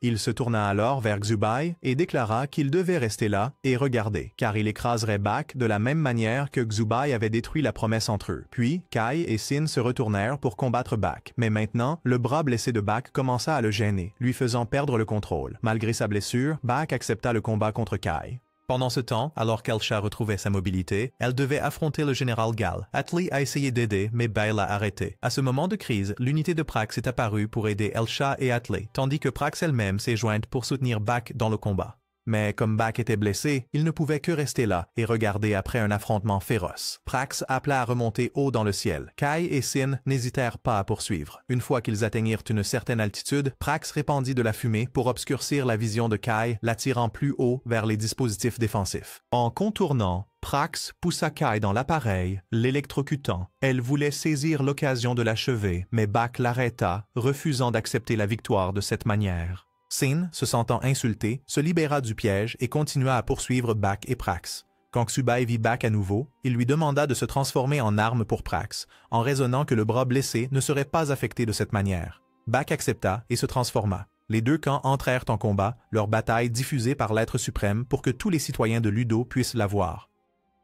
Il se tourna alors vers Xubai et déclara qu'il devait rester là et regarder, car il écraserait Bak de la même manière que Xubai avait détruit la promesse entre eux. Puis, Kai et Sin se retournèrent pour combattre Bak. Mais maintenant, le bras blessé de Bak commença à le gêner, lui faisant perdre le contrôle. Malgré sa blessure, Bak accepta le combat contre Kai. Pendant ce temps, alors qu'Elsha retrouvait sa mobilité, elle devait affronter le général Gall. Atlee a essayé d'aider, mais Bai l'a arrêté. À ce moment de crise, l'unité de Prax est apparue pour aider Elsha et Atlee, tandis que Prax elle-même s'est jointe pour soutenir Bak dans le combat. Mais comme Bak était blessé, il ne pouvait que rester là et regarder après un affrontement féroce. Prax appela à remonter haut dans le ciel. Kai et Sin n'hésitèrent pas à poursuivre. Une fois qu'ils atteignirent une certaine altitude, Prax répandit de la fumée pour obscurcir la vision de Kai, l'attirant plus haut vers les dispositifs défensifs. En contournant, Prax poussa Kai dans l'appareil, l'électrocutant. Elle voulait saisir l'occasion de l'achever, mais Bak l'arrêta, refusant d'accepter la victoire de cette manière. Sin, se sentant insulté, se libéra du piège et continua à poursuivre Bak et Prax. Quand Xubai vit Bak à nouveau, il lui demanda de se transformer en arme pour Prax, en raisonnant que le bras blessé ne serait pas affecté de cette manière. Bak accepta et se transforma. Les deux camps entrèrent en combat, leur bataille diffusée par l'être suprême pour que tous les citoyens de Ludo puissent la voir.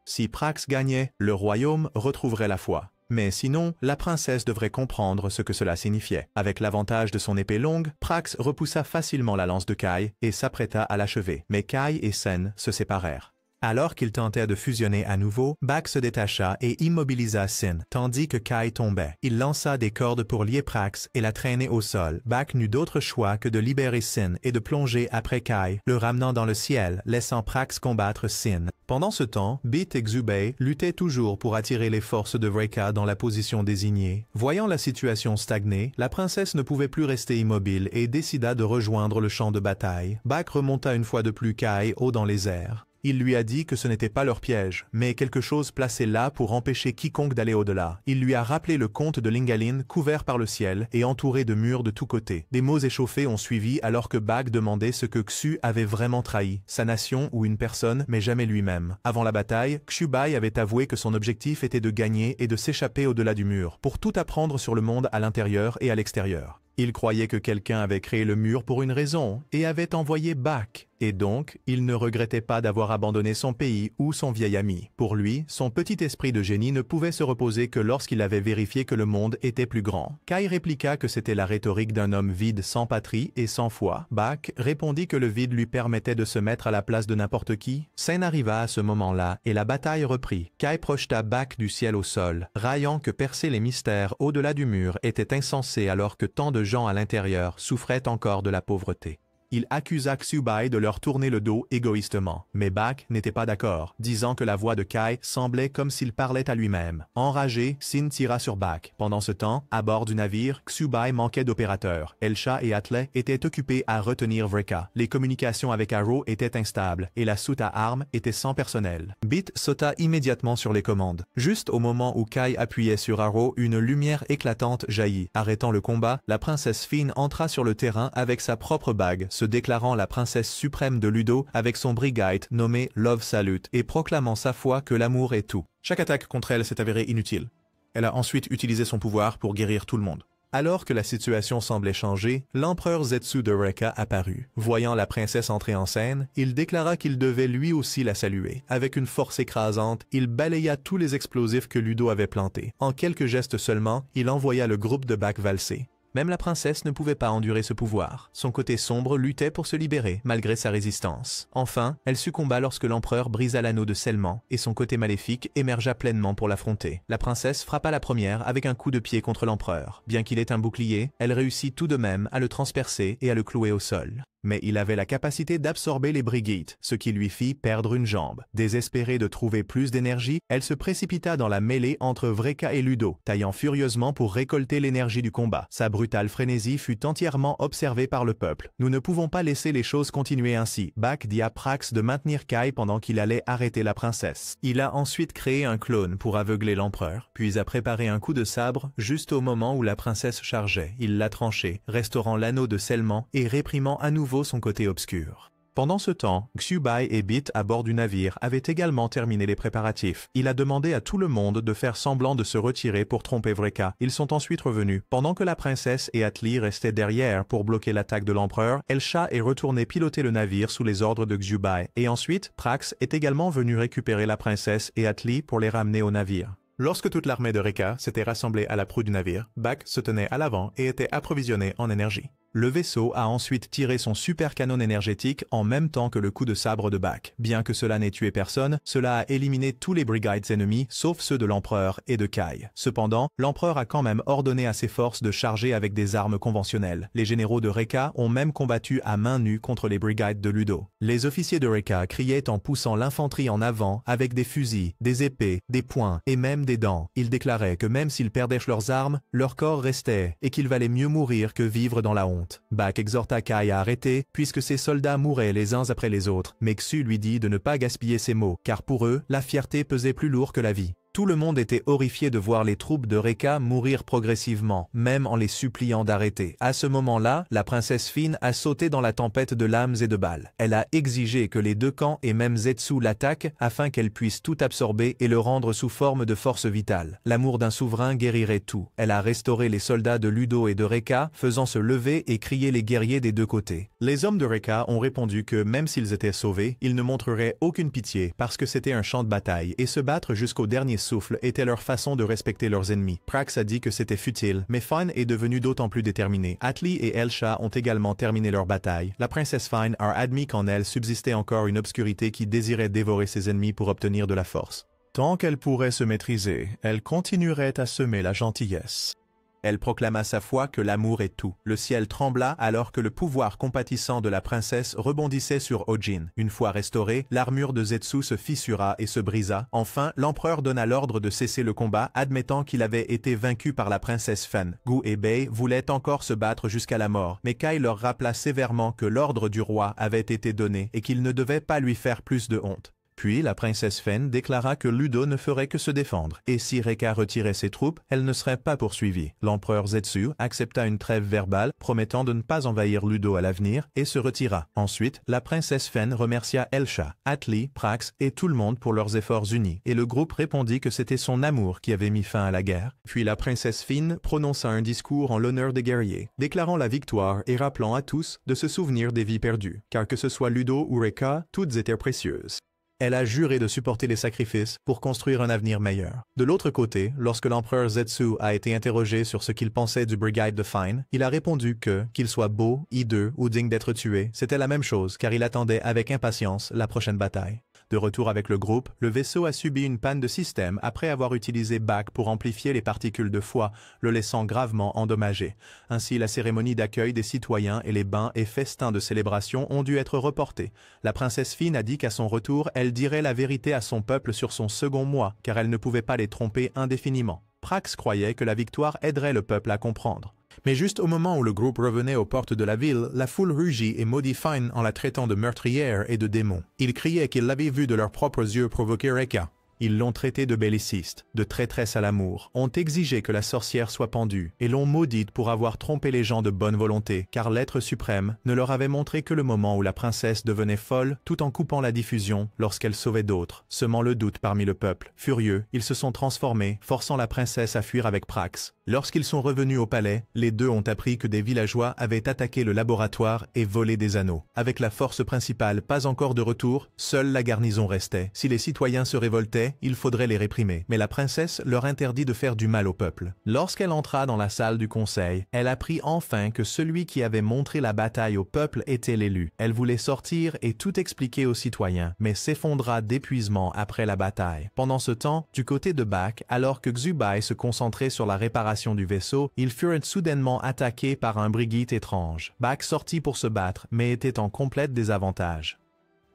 Si Prax gagnait, le royaume retrouverait la foi. Mais sinon, la princesse devrait comprendre ce que cela signifiait. Avec l'avantage de son épée longue, Prax repoussa facilement la lance de Kai et s'apprêta à l'achever. Mais Kai et Sen se séparèrent. Alors qu'ils tentaient de fusionner à nouveau, Bak se détacha et immobilisa Sin, tandis que Kai tombait. Il lança des cordes pour lier Prax et la traîner au sol. Bak n'eut d'autre choix que de libérer Sin et de plonger après Kai, le ramenant dans le ciel, laissant Prax combattre Sin. Pendant ce temps, Bit et Xubai luttaient toujours pour attirer les forces de Vreka dans la position désignée. Voyant la situation stagner, la princesse ne pouvait plus rester immobile et décida de rejoindre le champ de bataille. Bak remonta une fois de plus Kai haut dans les airs. Il lui a dit que ce n'était pas leur piège, mais quelque chose placé là pour empêcher quiconque d'aller au-delà. Il lui a rappelé le conte de Lingaline couvert par le ciel et entouré de murs de tous côtés. Des mots échauffés ont suivi alors que Bak demandait ce que Xu avait vraiment trahi, sa nation ou une personne, mais jamais lui-même. Avant la bataille, Xubai avait avoué que son objectif était de gagner et de s'échapper au-delà du mur, pour tout apprendre sur le monde à l'intérieur et à l'extérieur. Il croyait que quelqu'un avait créé le mur pour une raison et avait envoyé Bak. Et donc, il ne regrettait pas d'avoir abandonné son pays ou son vieil ami. Pour lui, son petit esprit de génie ne pouvait se reposer que lorsqu'il avait vérifié que le monde était plus grand. Kai répliqua que c'était la rhétorique d'un homme vide sans patrie et sans foi. Bak répondit que le vide lui permettait de se mettre à la place de n'importe qui. Sen arriva à ce moment-là et la bataille reprit. Kai projeta Bak du ciel au sol, raillant que percer les mystères au-delà du mur était insensé alors que tant de gens à l'intérieur souffraient encore de la pauvreté. Il accusa Xubai de leur tourner le dos égoïstement. Mais Bak n'était pas d'accord, disant que la voix de Kai semblait comme s'il parlait à lui-même. Enragé, Sin tira sur Bak. Pendant ce temps, à bord du navire, Xubai manquait d'opérateurs. Elsha et Atlee étaient occupés à retenir Vreka. Les communications avec Arrow étaient instables et la soute à armes était sans personnel. Bit sauta immédiatement sur les commandes. Juste au moment où Kai appuyait sur Arrow, une lumière éclatante jaillit. Arrêtant le combat, la princesse Finn entra sur le terrain avec sa propre bague, se déclarant la princesse suprême de Ludo avec son brigade nommé Love Salute et proclamant sa foi que l'amour est tout. Chaque attaque contre elle s'est avérée inutile. Elle a ensuite utilisé son pouvoir pour guérir tout le monde. Alors que la situation semblait changer, l'empereur Zetsu de Vreka apparut. Voyant la princesse entrer en scène, il déclara qu'il devait lui aussi la saluer. Avec une force écrasante, il balaya tous les explosifs que Ludo avait plantés. En quelques gestes seulement, il envoya le groupe de Bak valser. Même la princesse ne pouvait pas endurer ce pouvoir. Son côté sombre luttait pour se libérer, malgré sa résistance. Enfin, elle succomba lorsque l'empereur brisa l'anneau de scellement, et son côté maléfique émergea pleinement pour l'affronter. La princesse frappa la première avec un coup de pied contre l'empereur. Bien qu'il ait un bouclier, elle réussit tout de même à le transpercer et à le clouer au sol. Mais il avait la capacité d'absorber les brigites, ce qui lui fit perdre une jambe. Désespérée de trouver plus d'énergie, elle se précipita dans la mêlée entre Vreka et Ludo, taillant furieusement pour récolter l'énergie du combat. Sa brutale frénésie fut entièrement observée par le peuple. Nous ne pouvons pas laisser les choses continuer ainsi. Bak dit à Prax de maintenir Kai pendant qu'il allait arrêter la princesse. Il a ensuite créé un clone pour aveugler l'empereur, puis a préparé un coup de sabre juste au moment où la princesse chargeait. Il l'a tranché, restaurant l'anneau de scellement et réprimant à nouveau son côté obscur. Pendant ce temps, Xubai et Bit à bord du navire avaient également terminé les préparatifs. Il a demandé à tout le monde de faire semblant de se retirer pour tromper Vreka. Ils sont ensuite revenus. Pendant que la princesse et Atlee restaient derrière pour bloquer l'attaque de l'empereur, Elsha est retourné piloter le navire sous les ordres de Xubai. Et ensuite, Prax est également venu récupérer la princesse et Atlee pour les ramener au navire. Lorsque toute l'armée de Vreka s'était rassemblée à la proue du navire, Bak se tenait à l'avant et était approvisionné en énergie. Le vaisseau a ensuite tiré son super canon énergétique en même temps que le coup de sabre de Bak. Bien que cela n'ait tué personne, cela a éliminé tous les Brigades ennemis sauf ceux de l'Empereur et de Kai. Cependant, l'Empereur a quand même ordonné à ses forces de charger avec des armes conventionnelles. Les généraux de Rekka ont même combattu à main nue contre les Brigades de Ludo. Les officiers de Rekka criaient en poussant l'infanterie en avant avec des fusils, des épées, des poings et même des dents. Ils déclaraient que même s'ils perdaient leurs armes, leur corps restait et qu'il valait mieux mourir que vivre dans la honte. Bak exhorta Kai à arrêter puisque ses soldats mouraient les uns après les autres, mais Xu lui dit de ne pas gaspiller ses mots, car pour eux, la fierté pesait plus lourd que la vie. Tout le monde était horrifié de voir les troupes de Rekka mourir progressivement, même en les suppliant d'arrêter. À ce moment-là, la princesse Fine a sauté dans la tempête de lames et de balles. Elle a exigé que les deux camps et même Zetsu l'attaquent afin qu'elle puisse tout absorber et le rendre sous forme de force vitale. L'amour d'un souverain guérirait tout. Elle a restauré les soldats de Ludo et de Rekka, faisant se lever et crier les guerriers des deux côtés. Les hommes de Rekka ont répondu que même s'ils étaient sauvés, ils ne montreraient aucune pitié parce que c'était un champ de bataille et se battre jusqu'au dernier souffle était leur façon de respecter leurs ennemis. Prax a dit que c'était futile, mais Fine est devenu d'autant plus déterminé. Atli et Elsha ont également terminé leur bataille. La princesse Fine a admis qu'en elle subsistait encore une obscurité qui désirait dévorer ses ennemis pour obtenir de la force. Tant qu'elle pourrait se maîtriser, elle continuerait à semer la gentillesse. Elle proclama sa foi que l'amour est tout. Le ciel trembla alors que le pouvoir compatissant de la princesse rebondissait sur Ojin. Une fois restaurée, l'armure de Zetsu se fissura et se brisa. Enfin, l'empereur donna l'ordre de cesser le combat, admettant qu'il avait été vaincu par la princesse Fen. Gu et Bei voulaient encore se battre jusqu'à la mort, mais Kai leur rappela sévèrement que l'ordre du roi avait été donné et qu'ils ne devaient pas lui faire plus de honte. Puis la princesse Fen déclara que Ludo ne ferait que se défendre, et si Rekka retirait ses troupes, elle ne serait pas poursuivie. L'empereur Zetsu accepta une trêve verbale, promettant de ne pas envahir Ludo à l'avenir, et se retira. Ensuite, la princesse Fen remercia Elsha, Atli, Prax et tout le monde pour leurs efforts unis, et le groupe répondit que c'était son amour qui avait mis fin à la guerre. Puis la princesse Fine prononça un discours en l'honneur des guerriers, déclarant la victoire et rappelant à tous de se souvenir des vies perdues, car que ce soit Ludo ou Rekka, toutes étaient précieuses. Elle a juré de supporter les sacrifices pour construire un avenir meilleur. De l'autre côté, lorsque l'empereur Zetsu a été interrogé sur ce qu'il pensait du Brigade de Fine, il a répondu que, qu'il soit beau, hideux ou digne d'être tué, c'était la même chose car il attendait avec impatience la prochaine bataille. De retour avec le groupe, le vaisseau a subi une panne de système après avoir utilisé Bak pour amplifier les particules de foie, le laissant gravement endommagé. Ainsi, la cérémonie d'accueil des citoyens et les bains et festins de célébration ont dû être reportés. La princesse Fine a dit qu'à son retour, elle dirait la vérité à son peuple sur son second mois, car elle ne pouvait pas les tromper indéfiniment. Prax croyait que la victoire aiderait le peuple à comprendre. Mais juste au moment où le groupe revenait aux portes de la ville, la foule rugit et maudit Fine en la traitant de meurtrière et de démon. Ils criaient qu'ils l'avaient vue de leurs propres yeux provoquer Rekka. Ils l'ont traitée de belliciste, de traîtresse à l'amour, ont exigé que la sorcière soit pendue et l'ont maudite pour avoir trompé les gens de bonne volonté, car l'être suprême ne leur avait montré que le moment où la princesse devenait folle tout en coupant la diffusion lorsqu'elle sauvait d'autres, semant le doute parmi le peuple. Furieux, ils se sont transformés, forçant la princesse à fuir avec Prax. Lorsqu'ils sont revenus au palais, les deux ont appris que des villageois avaient attaqué le laboratoire et volé des anneaux. Avec la force principale pas encore de retour, seule la garnison restait. Si les citoyens se révoltaient, il faudrait les réprimer. Mais la princesse leur interdit de faire du mal au peuple. Lorsqu'elle entra dans la salle du conseil, elle apprit enfin que celui qui avait montré la bataille au peuple était l'élu. Elle voulait sortir et tout expliquer aux citoyens, mais s'effondra d'épuisement après la bataille. Pendant ce temps, du côté de Bak, alors que Xubai se concentrait sur la réparation du vaisseau, ils furent soudainement attaqués par un brigite étrange. Bak sortit pour se battre, mais était en complète désavantage.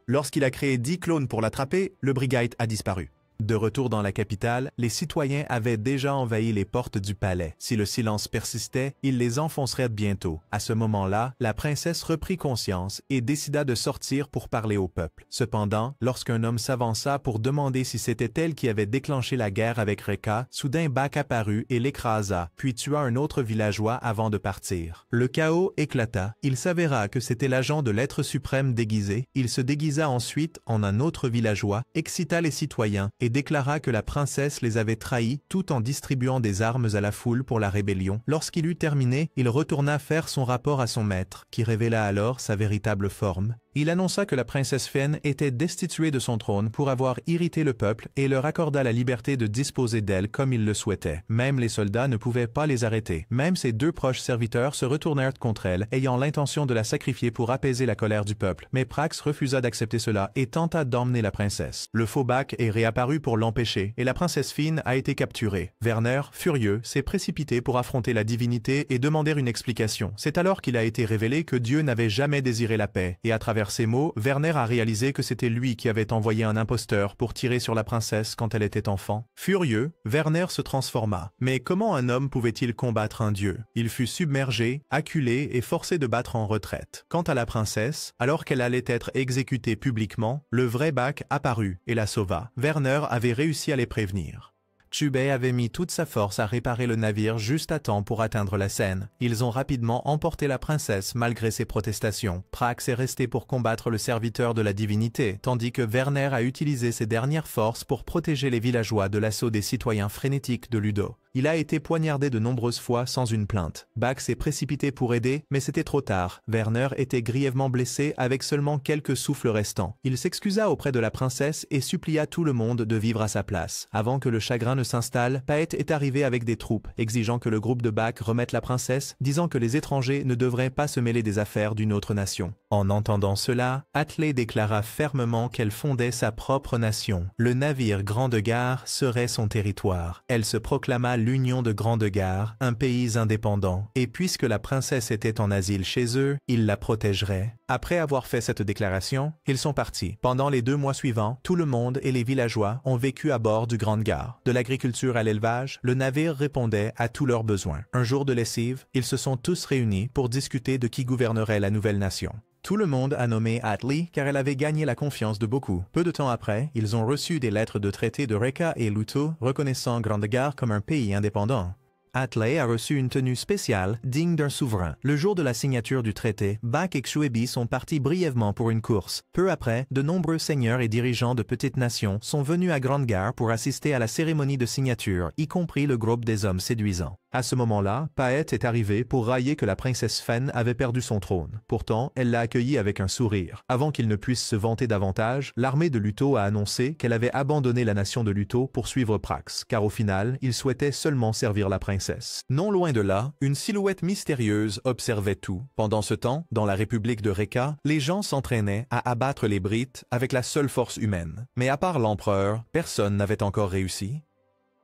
Lorsqu'il a créé 10 clones pour l'attraper, le brigite a disparu. De retour dans la capitale, les citoyens avaient déjà envahi les portes du palais. Si le silence persistait, ils les enfonceraient bientôt. À ce moment-là, la princesse reprit conscience et décida de sortir pour parler au peuple. Cependant, lorsqu'un homme s'avança pour demander si c'était elle qui avait déclenché la guerre avec Rekka, soudain Bak apparut et l'écrasa, puis tua un autre villageois avant de partir. Le chaos éclata. Il s'avéra que c'était l'agent de l'être suprême déguisé. Il se déguisa ensuite en un autre villageois, excita les citoyens et et déclara que la princesse les avait trahis tout en distribuant des armes à la foule pour la rébellion. Lorsqu'il eut terminé, il retourna faire son rapport à son maître, qui révéla alors sa véritable forme. Il annonça que la princesse Fen était destituée de son trône pour avoir irrité le peuple et leur accorda la liberté de disposer d'elle comme il le souhaitait. Même les soldats ne pouvaient pas les arrêter. Même ses deux proches serviteurs se retournèrent contre elle, ayant l'intention de la sacrifier pour apaiser la colère du peuple. Mais Prax refusa d'accepter cela et tenta d'emmener la princesse. Le faux Bak est réapparu pour l'empêcher et la princesse Fine a été capturée. Werner, furieux, s'est précipité pour affronter la divinité et demander une explication. C'est alors qu'il a été révélé que Dieu n'avait jamais désiré la paix et à travers ces mots, Werner a réalisé que c'était lui qui avait envoyé un imposteur pour tirer sur la princesse quand elle était enfant. Furieux, Werner se transforma. Mais comment un homme pouvait-il combattre un dieu? Il fut submergé, acculé et forcé de battre en retraite. Quant à la princesse, alors qu'elle allait être exécutée publiquement, le vrai Bak apparut et la sauva. Werner avait réussi à les prévenir. Chubei avait mis toute sa force à réparer le navire juste à temps pour atteindre la Seine. Ils ont rapidement emporté la princesse malgré ses protestations. Prax est resté pour combattre le serviteur de la divinité, tandis que Werner a utilisé ses dernières forces pour protéger les villageois de l'assaut des citoyens frénétiques de Ludo. Il a été poignardé de nombreuses fois sans une plainte. Bak s'est précipité pour aider, mais c'était trop tard. Werner était grièvement blessé avec seulement quelques souffles restants. Il s'excusa auprès de la princesse et supplia tout le monde de vivre à sa place. Avant que le chagrin ne s'installe, Paet est arrivé avec des troupes, exigeant que le groupe de Bak remette la princesse, disant que les étrangers ne devraient pas se mêler des affaires d'une autre nation. En entendant cela, Atlé déclara fermement qu'elle fondait sa propre nation. Le navire Grande-Gare serait son territoire. Elle se proclama l'Union de Grande-Gare, un pays indépendant, et puisque la princesse était en asile chez eux, ils la protégeraient. Après avoir fait cette déclaration, ils sont partis. Pendant les 2 mois suivants, tout le monde et les villageois ont vécu à bord du Grande-Gare. De l'agriculture à l'élevage, le navire répondait à tous leurs besoins. Un jour de lessive, ils se sont tous réunis pour discuter de qui gouvernerait la nouvelle nation. Tout le monde a nommé Atli car elle avait gagné la confiance de beaucoup. Peu de temps après, ils ont reçu des lettres de traité de Reka et Luto reconnaissant Grande-Gare comme un pays indépendant. Atlé a reçu une tenue spéciale, digne d'un souverain. Le jour de la signature du traité, Bak et Xuebi sont partis brièvement pour une course. Peu après, de nombreux seigneurs et dirigeants de petites nations sont venus à Grande-Gare pour assister à la cérémonie de signature, y compris le groupe des hommes séduisants. À ce moment-là, Paet est arrivé pour railler que la princesse Fen avait perdu son trône. Pourtant, elle l'a accueilli avec un sourire. Avant qu'il ne puisse se vanter davantage, l'armée de Luto a annoncé qu'elle avait abandonné la nation de Luto pour suivre Prax, car au final, il souhaitait seulement servir la princesse. Non loin de là, une silhouette mystérieuse observait tout. Pendant ce temps, dans la République de Reka, les gens s'entraînaient à abattre les Brites avec la seule force humaine. Mais à part l'empereur, personne n'avait encore réussi.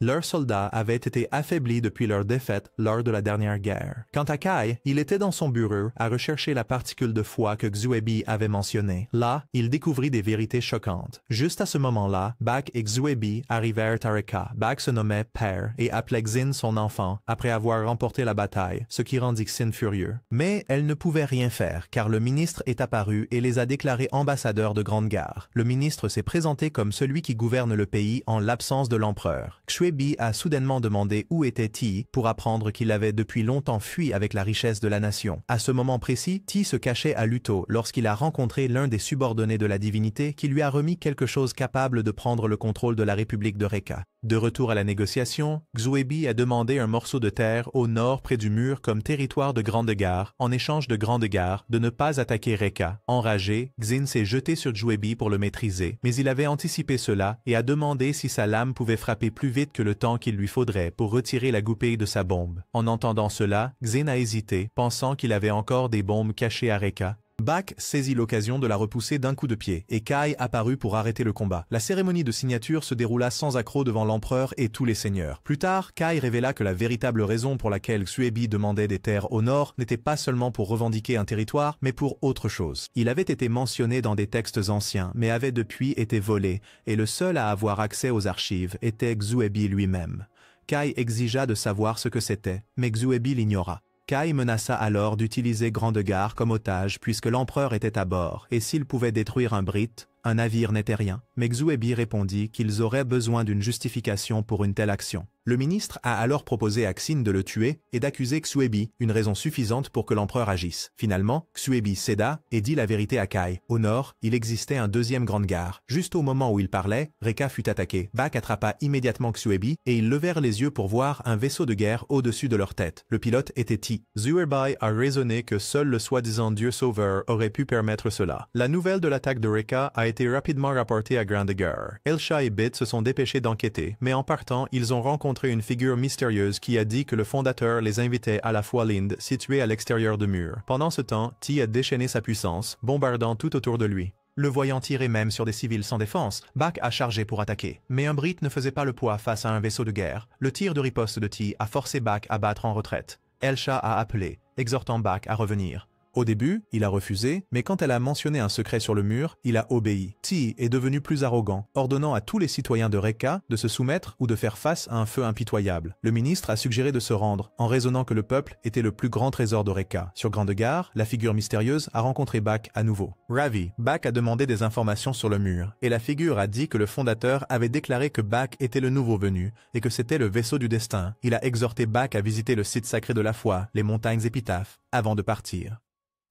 Leurs soldats avaient été affaiblis depuis leur défaite lors de la dernière guerre. Quant à Kai, il était dans son bureau à rechercher la particule de foi que Xuebi avait mentionnée. Là, il découvrit des vérités choquantes. Juste à ce moment-là, Bak et Xuebi arrivèrent à Reka. Bak se nommait Père et appelait Xin son enfant après avoir remporté la bataille, ce qui rendit Xin furieux. Mais elle ne pouvait rien faire car le ministre est apparu et les a déclarés ambassadeurs de Grande-Gare. Le ministre s'est présenté comme celui qui gouverne le pays en l'absence de l'empereur. Xuebi a soudainement demandé où était Ti pour apprendre qu'il avait depuis longtemps fui avec la richesse de la nation. À ce moment précis, Ti se cachait à Luto lorsqu'il a rencontré l'un des subordonnés de la divinité qui lui a remis quelque chose capable de prendre le contrôle de la République de Reka. De retour à la négociation, Xuebi a demandé un morceau de terre au nord près du mur comme territoire de Grande-Gare en échange de Grande-Gare de ne pas attaquer Reka. Enragé, Xin s'est jeté sur Xuebi pour le maîtriser, mais il avait anticipé cela et a demandé si sa lame pouvait frapper plus vite que le temps qu'il lui faudrait pour retirer la goupille de sa bombe. En entendant cela, Xin a hésité, pensant qu'il avait encore des bombes cachées à Reka. Bak saisit l'occasion de la repousser d'un coup de pied, et Kai apparut pour arrêter le combat. La cérémonie de signature se déroula sans accroc devant l'empereur et tous les seigneurs. Plus tard, Kai révéla que la véritable raison pour laquelle Xuebi demandait des terres au nord n'était pas seulement pour revendiquer un territoire, mais pour autre chose. Il avait été mentionné dans des textes anciens, mais avait depuis été volé, et le seul à avoir accès aux archives était Xuebi lui-même. Kai exigea de savoir ce que c'était, mais Xuebi l'ignora. Kai menaça alors d'utiliser Grande-Gare comme otage puisque l'empereur était à bord, et s'il pouvait détruire un Brit, un navire n'était rien. Mais Xuebi répondit qu'ils auraient besoin d'une justification pour une telle action. Le ministre a alors proposé à Xin de le tuer et d'accuser Xuebi, une raison suffisante pour que l'empereur agisse. Finalement, Xuebi céda et dit la vérité à Kai. Au nord, il existait un deuxième grande gare. Juste au moment où il parlait, Rekka fut attaqué. Bak attrapa immédiatement Xuebi et ils levèrent les yeux pour voir un vaisseau de guerre au-dessus de leur tête. Le pilote était Ti. Xuebi a raisonné que seul le soi-disant dieu sauveur aurait pu permettre cela. La nouvelle de l'attaque de Rekka a été rapidement rapportée à Grande Gare. Elsha et Bit se sont dépêchés d'enquêter, mais en partant, ils ont rencontré une figure mystérieuse qui a dit que le fondateur les invitait à la foi Lind, située à l'extérieur de murs. Pendant ce temps, Ti a déchaîné sa puissance, bombardant tout autour de lui. Le voyant tirer même sur des civils sans défense, Bak a chargé pour attaquer. Mais un Brit ne faisait pas le poids face à un vaisseau de guerre. Le tir de riposte de Ti a forcé Bak à battre en retraite. Elsha a appelé, exhortant Bak à revenir. Au début, il a refusé, mais quand elle a mentionné un secret sur le mur, il a obéi. Ti est devenu plus arrogant, ordonnant à tous les citoyens de Rekka de se soumettre ou de faire face à un feu impitoyable. Le ministre a suggéré de se rendre, en raisonnant que le peuple était le plus grand trésor de Rekka. Sur Grande Gare, la figure mystérieuse a rencontré Bak à nouveau. Ravi, Bak a demandé des informations sur le mur, et la figure a dit que le fondateur avait déclaré que Bak était le nouveau venu, et que c'était le vaisseau du destin. Il a exhorté Bak à visiter le site sacré de la foi, les montagnes épitaphes, avant de partir.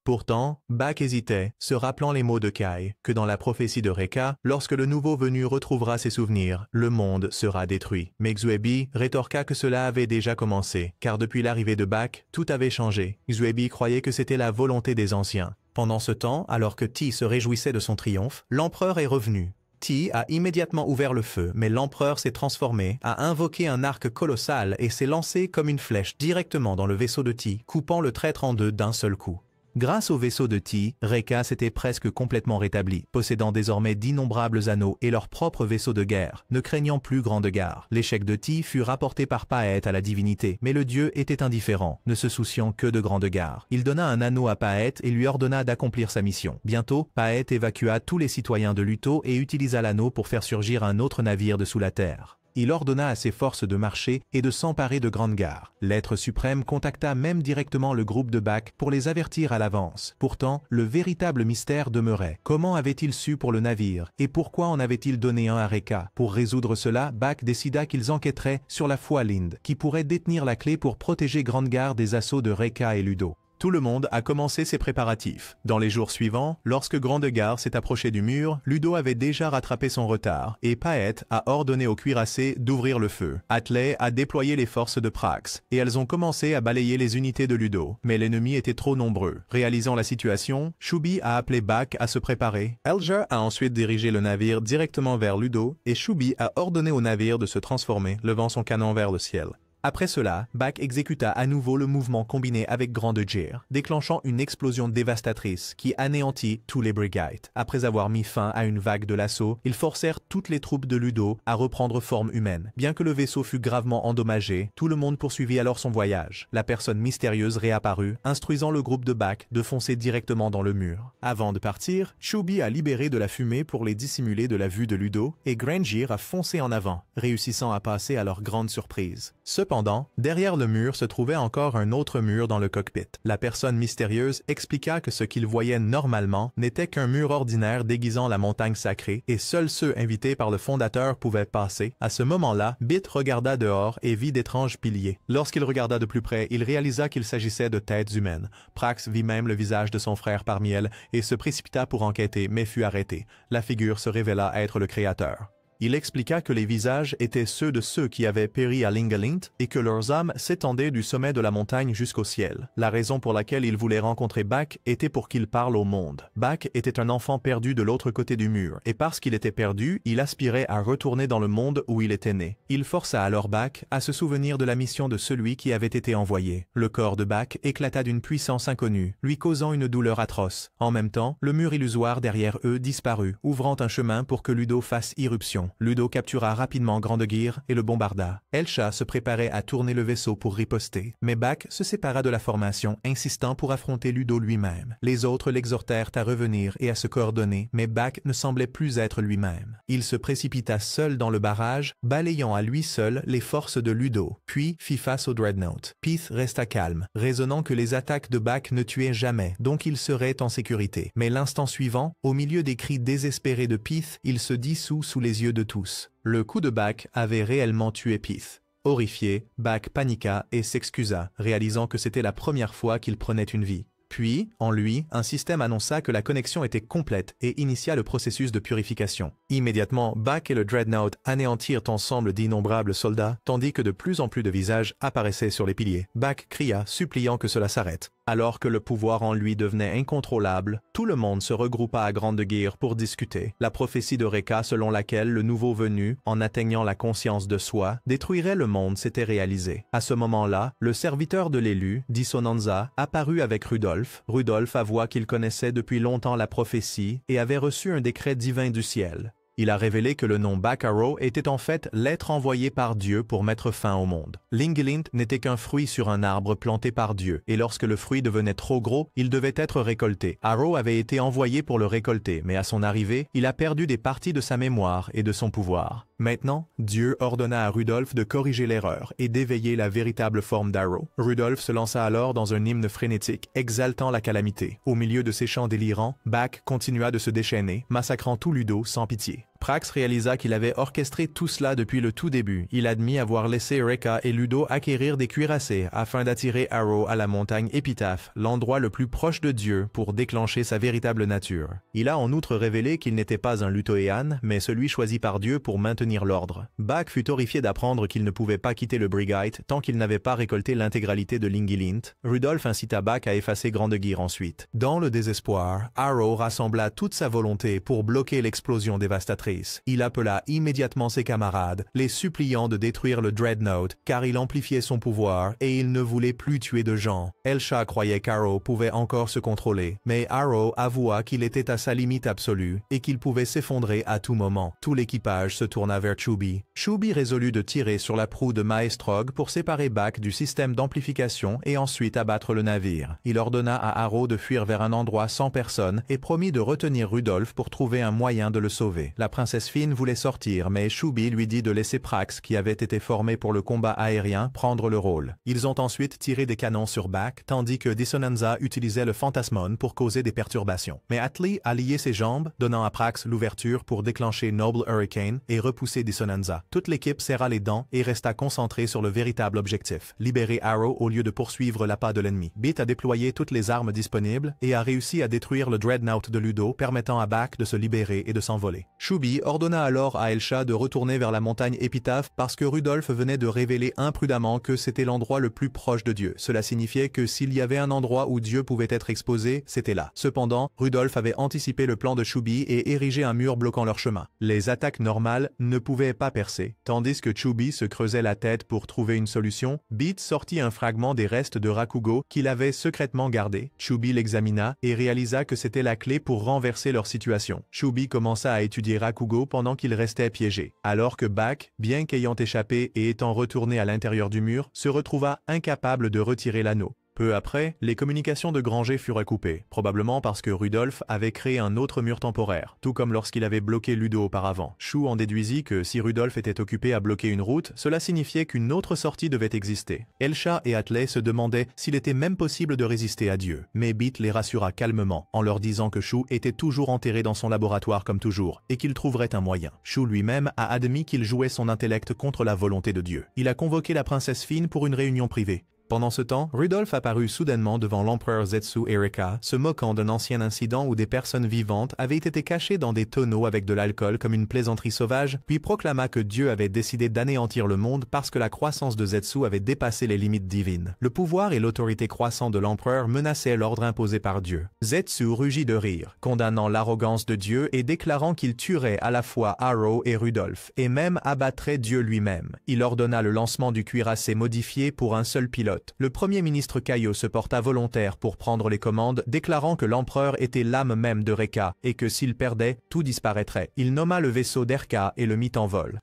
Pourtant, Bak hésitait, se rappelant les mots de Kai, que dans la prophétie de Rekka, lorsque le nouveau venu retrouvera ses souvenirs, le monde sera détruit. Mais Xuebi rétorqua que cela avait déjà commencé, car depuis l'arrivée de Bak, tout avait changé. Xuebi croyait que c'était la volonté des anciens. Pendant ce temps, alors que Ti se réjouissait de son triomphe, l'empereur est revenu. Ti a immédiatement ouvert le feu, mais l'empereur s'est transformé, a invoqué un arc colossal et s'est lancé comme une flèche directement dans le vaisseau de Ti, coupant le traître en deux d'un seul coup. Grâce au vaisseau de Ti, Rekka s'était presque complètement rétabli, possédant désormais d'innombrables anneaux et leur propre vaisseau de guerre, ne craignant plus Grande Gare. L'échec de Ti fut rapporté par Paët à la divinité, mais le dieu était indifférent, ne se souciant que de Grande Gare. Il donna un anneau à Paët et lui ordonna d'accomplir sa mission. Bientôt, Paët évacua tous les citoyens de Luto et utilisa l'anneau pour faire surgir un autre navire de sous la terre. Il ordonna à ses forces de marcher et de s'emparer de Grande Gare. L'être suprême contacta même directement le groupe de Bak pour les avertir à l'avance. Pourtant, le véritable mystère demeurait. Comment avait-il su pour le navire et pourquoi en avait-il donné un à Rekka? Pour résoudre cela, Bak décida qu'ils enquêteraient sur la foi Lind, qui pourrait détenir la clé pour protéger Grande Gare des assauts de Rekka et Ludo. Tout le monde a commencé ses préparatifs. Dans les jours suivants, lorsque Grande Gare s'est approché du mur, Ludo avait déjà rattrapé son retard et Paët a ordonné aux cuirassés d'ouvrir le feu. Atley a déployé les forces de Prax et elles ont commencé à balayer les unités de Ludo. Mais l'ennemi était trop nombreux. Réalisant la situation, Shubi a appelé Bak à se préparer. Elja a ensuite dirigé le navire directement vers Ludo et Shubi a ordonné au navire de se transformer, levant son canon vers le ciel. Après cela, Bak exécuta à nouveau le mouvement combiné avec Grande Gire, déclenchant une explosion dévastatrice qui anéantit tous les Brigites. Après avoir mis fin à une vague de l'assaut, ils forcèrent toutes les troupes de Ludo à reprendre forme humaine. Bien que le vaisseau fût gravement endommagé, tout le monde poursuivit alors son voyage. La personne mystérieuse réapparut, instruisant le groupe de Bak de foncer directement dans le mur. Avant de partir, Shubi a libéré de la fumée pour les dissimuler de la vue de Ludo et Grangir a foncé en avant, réussissant à passer à leur grande surprise. Cependant, derrière le mur se trouvait encore un autre mur dans le cockpit. La personne mystérieuse expliqua que ce qu'ils voyaient normalement n'était qu'un mur ordinaire déguisant la montagne sacrée et seuls ceux invités par le fondateur pouvaient passer. À ce moment-là, Bit regarda dehors et vit d'étranges piliers. Lorsqu'il regarda de plus près, il réalisa qu'il s'agissait de têtes humaines. Prax vit même le visage de son frère parmi elles et se précipita pour enquêter mais fut arrêté. La figure se révéla être le créateur. Il expliqua que les visages étaient ceux de ceux qui avaient péri à Lingalint et que leurs âmes s'étendaient du sommet de la montagne jusqu'au ciel. La raison pour laquelle il voulait rencontrer Bak était pour qu'il parle au monde. Bak était un enfant perdu de l'autre côté du mur, et parce qu'il était perdu, il aspirait à retourner dans le monde où il était né. Il força alors Bak à se souvenir de la mission de celui qui avait été envoyé. Le corps de Bak éclata d'une puissance inconnue, lui causant une douleur atroce. En même temps, le mur illusoire derrière eux disparut, ouvrant un chemin pour que Ludo fasse irruption. Ludo captura rapidement Grande Gire et le bombarda. Elsha se préparait à tourner le vaisseau pour riposter, mais Bak se sépara de la formation, insistant pour affronter Ludo lui-même. Les autres l'exhortèrent à revenir et à se coordonner, mais Bak ne semblait plus être lui-même. Il se précipita seul dans le barrage, balayant à lui seul les forces de Ludo, puis fit face au Dreadnought. Pith resta calme, raisonnant que les attaques de Bak ne tuaient jamais, donc il serait en sécurité. Mais l'instant suivant, au milieu des cris désespérés de Pith, il se dissout sous les yeux de tous. Le coup de Bak avait réellement tué Pith. Horrifié, Bach paniqua et s'excusa, réalisant que c'était la première fois qu'il prenait une vie. Puis, en lui, un système annonça que la connexion était complète et initia le processus de purification. Immédiatement, Bach et le Dreadnought anéantirent ensemble d'innombrables soldats, tandis que de plus en plus de visages apparaissaient sur les piliers. Bach cria, suppliant que cela s'arrête. Alors que le pouvoir en lui devenait incontrôlable, tout le monde se regroupa à Grande Guerre pour discuter. La prophétie de Rekka selon laquelle le nouveau venu, en atteignant la conscience de soi, détruirait le monde s'était réalisée. À ce moment-là, le serviteur de l'élu, Dissonanza, apparut avec Rudolf. Rudolf avoua qu'il connaissait depuis longtemps la prophétie et avait reçu un décret divin du ciel. Il a révélé que le nom Bach-Arrow était en fait l'être envoyé par Dieu pour mettre fin au monde. Lingilint n'était qu'un fruit sur un arbre planté par Dieu, et lorsque le fruit devenait trop gros, il devait être récolté. Arrow avait été envoyé pour le récolter, mais à son arrivée, il a perdu des parties de sa mémoire et de son pouvoir. Maintenant, Dieu ordonna à Rudolf de corriger l'erreur et d'éveiller la véritable forme d'Arrow. Rudolf se lança alors dans un hymne frénétique, exaltant la calamité. Au milieu de ses chants délirants, Bach continua de se déchaîner, massacrant tout Ludo sans pitié. Prax réalisa qu'il avait orchestré tout cela depuis le tout début. Il admit avoir laissé Rekka et Ludo acquérir des cuirassés afin d'attirer Arrow à la montagne Épitaphe, l'endroit le plus proche de Dieu pour déclencher sa véritable nature. Il a en outre révélé qu'il n'était pas un Lutoéan, mais celui choisi par Dieu pour maintenir l'ordre. Bach fut horrifié d'apprendre qu'il ne pouvait pas quitter le Brigite tant qu'il n'avait pas récolté l'intégralité de Lingilint. Rudolf incita Bach à effacer Grande Guerre ensuite. Dans le désespoir, Arrow rassembla toute sa volonté pour bloquer l'explosion dévastatrice. Il appela immédiatement ses camarades, les suppliant de détruire le Dreadnought, car il amplifiait son pouvoir et il ne voulait plus tuer de gens. Elsha croyait qu'Arrow pouvait encore se contrôler, mais Arrow avoua qu'il était à sa limite absolue et qu'il pouvait s'effondrer à tout moment. Tout l'équipage se tourna vers Chubby. Chubby résolut de tirer sur la proue de Maestrog pour séparer Bach du système d'amplification et ensuite abattre le navire. Il ordonna à Arrow de fuir vers un endroit sans personne et promit de retenir Rudolf pour trouver un moyen de le sauver. La princesse Finn voulait sortir, mais Chubby lui dit de laisser Prax, qui avait été formé pour le combat aérien, prendre le rôle. Ils ont ensuite tiré des canons sur Bach, tandis que Dissonanza utilisait le Phantasmon pour causer des perturbations. Mais Atli a lié ses jambes, donnant à Prax l'ouverture pour déclencher Noble Hurricane et repousser Dissonanza. Toute l'équipe serra les dents et resta concentrée sur le véritable objectif, libérer Arrow au lieu de poursuivre l'appât de l'ennemi. Beat a déployé toutes les armes disponibles et a réussi à détruire le Dreadnought de Ludo, permettant à Bach de se libérer et de s'envoler. Chubby ordonna alors à Elsha de retourner vers la montagne Épitaphe parce que Rudolf venait de révéler imprudemment que c'était l'endroit le plus proche de Dieu. Cela signifiait que s'il y avait un endroit où Dieu pouvait être exposé, c'était là. Cependant, Rudolf avait anticipé le plan de Chubby et érigé un mur bloquant leur chemin. Les attaques normales ne pouvaient pas percer. Tandis que Chubby se creusait la tête pour trouver une solution, Beat sortit un fragment des restes de Rakugo qu'il avait secrètement gardé. Chubby l'examina et réalisa que c'était la clé pour renverser leur situation. Chubby commença à étudier Rakugo pendant qu'il restait piégé, alors que Bach, bien qu'ayant échappé et étant retourné à l'intérieur du mur, se retrouva incapable de retirer l'anneau. Peu après, les communications de Granger furent coupées, probablement parce que Rudolf avait créé un autre mur temporaire, tout comme lorsqu'il avait bloqué Ludo auparavant. Shu en déduisit que si Rudolf était occupé à bloquer une route, cela signifiait qu'une autre sortie devait exister. Elsha et Atley se demandaient s'il était même possible de résister à Dieu, mais Beat les rassura calmement, en leur disant que Shu était toujours enterré dans son laboratoire comme toujours, et qu'il trouverait un moyen. Shu lui-même a admis qu'il jouait son intellect contre la volonté de Dieu. Il a convoqué la princesse Finn pour une réunion privée. Pendant ce temps, Rudolf apparut soudainement devant l'empereur Zetsu et Rekka, se moquant d'un ancien incident où des personnes vivantes avaient été cachées dans des tonneaux avec de l'alcool comme une plaisanterie sauvage, puis proclama que Dieu avait décidé d'anéantir le monde parce que la croissance de Zetsu avait dépassé les limites divines. Le pouvoir et l'autorité croissant de l'empereur menaçaient l'ordre imposé par Dieu. Zetsu rugit de rire, condamnant l'arrogance de Dieu et déclarant qu'il tuerait à la fois Arrow et Rudolf, et même abattrait Dieu lui-même. Il ordonna le lancement du cuirassé modifié pour un seul pilote. Le premier ministre Kaio se porta volontaire pour prendre les commandes, déclarant que l'empereur était l'âme même de Rekka et que s'il perdait, tout disparaîtrait. Il nomma le vaisseau d'Erka et le mit en vol.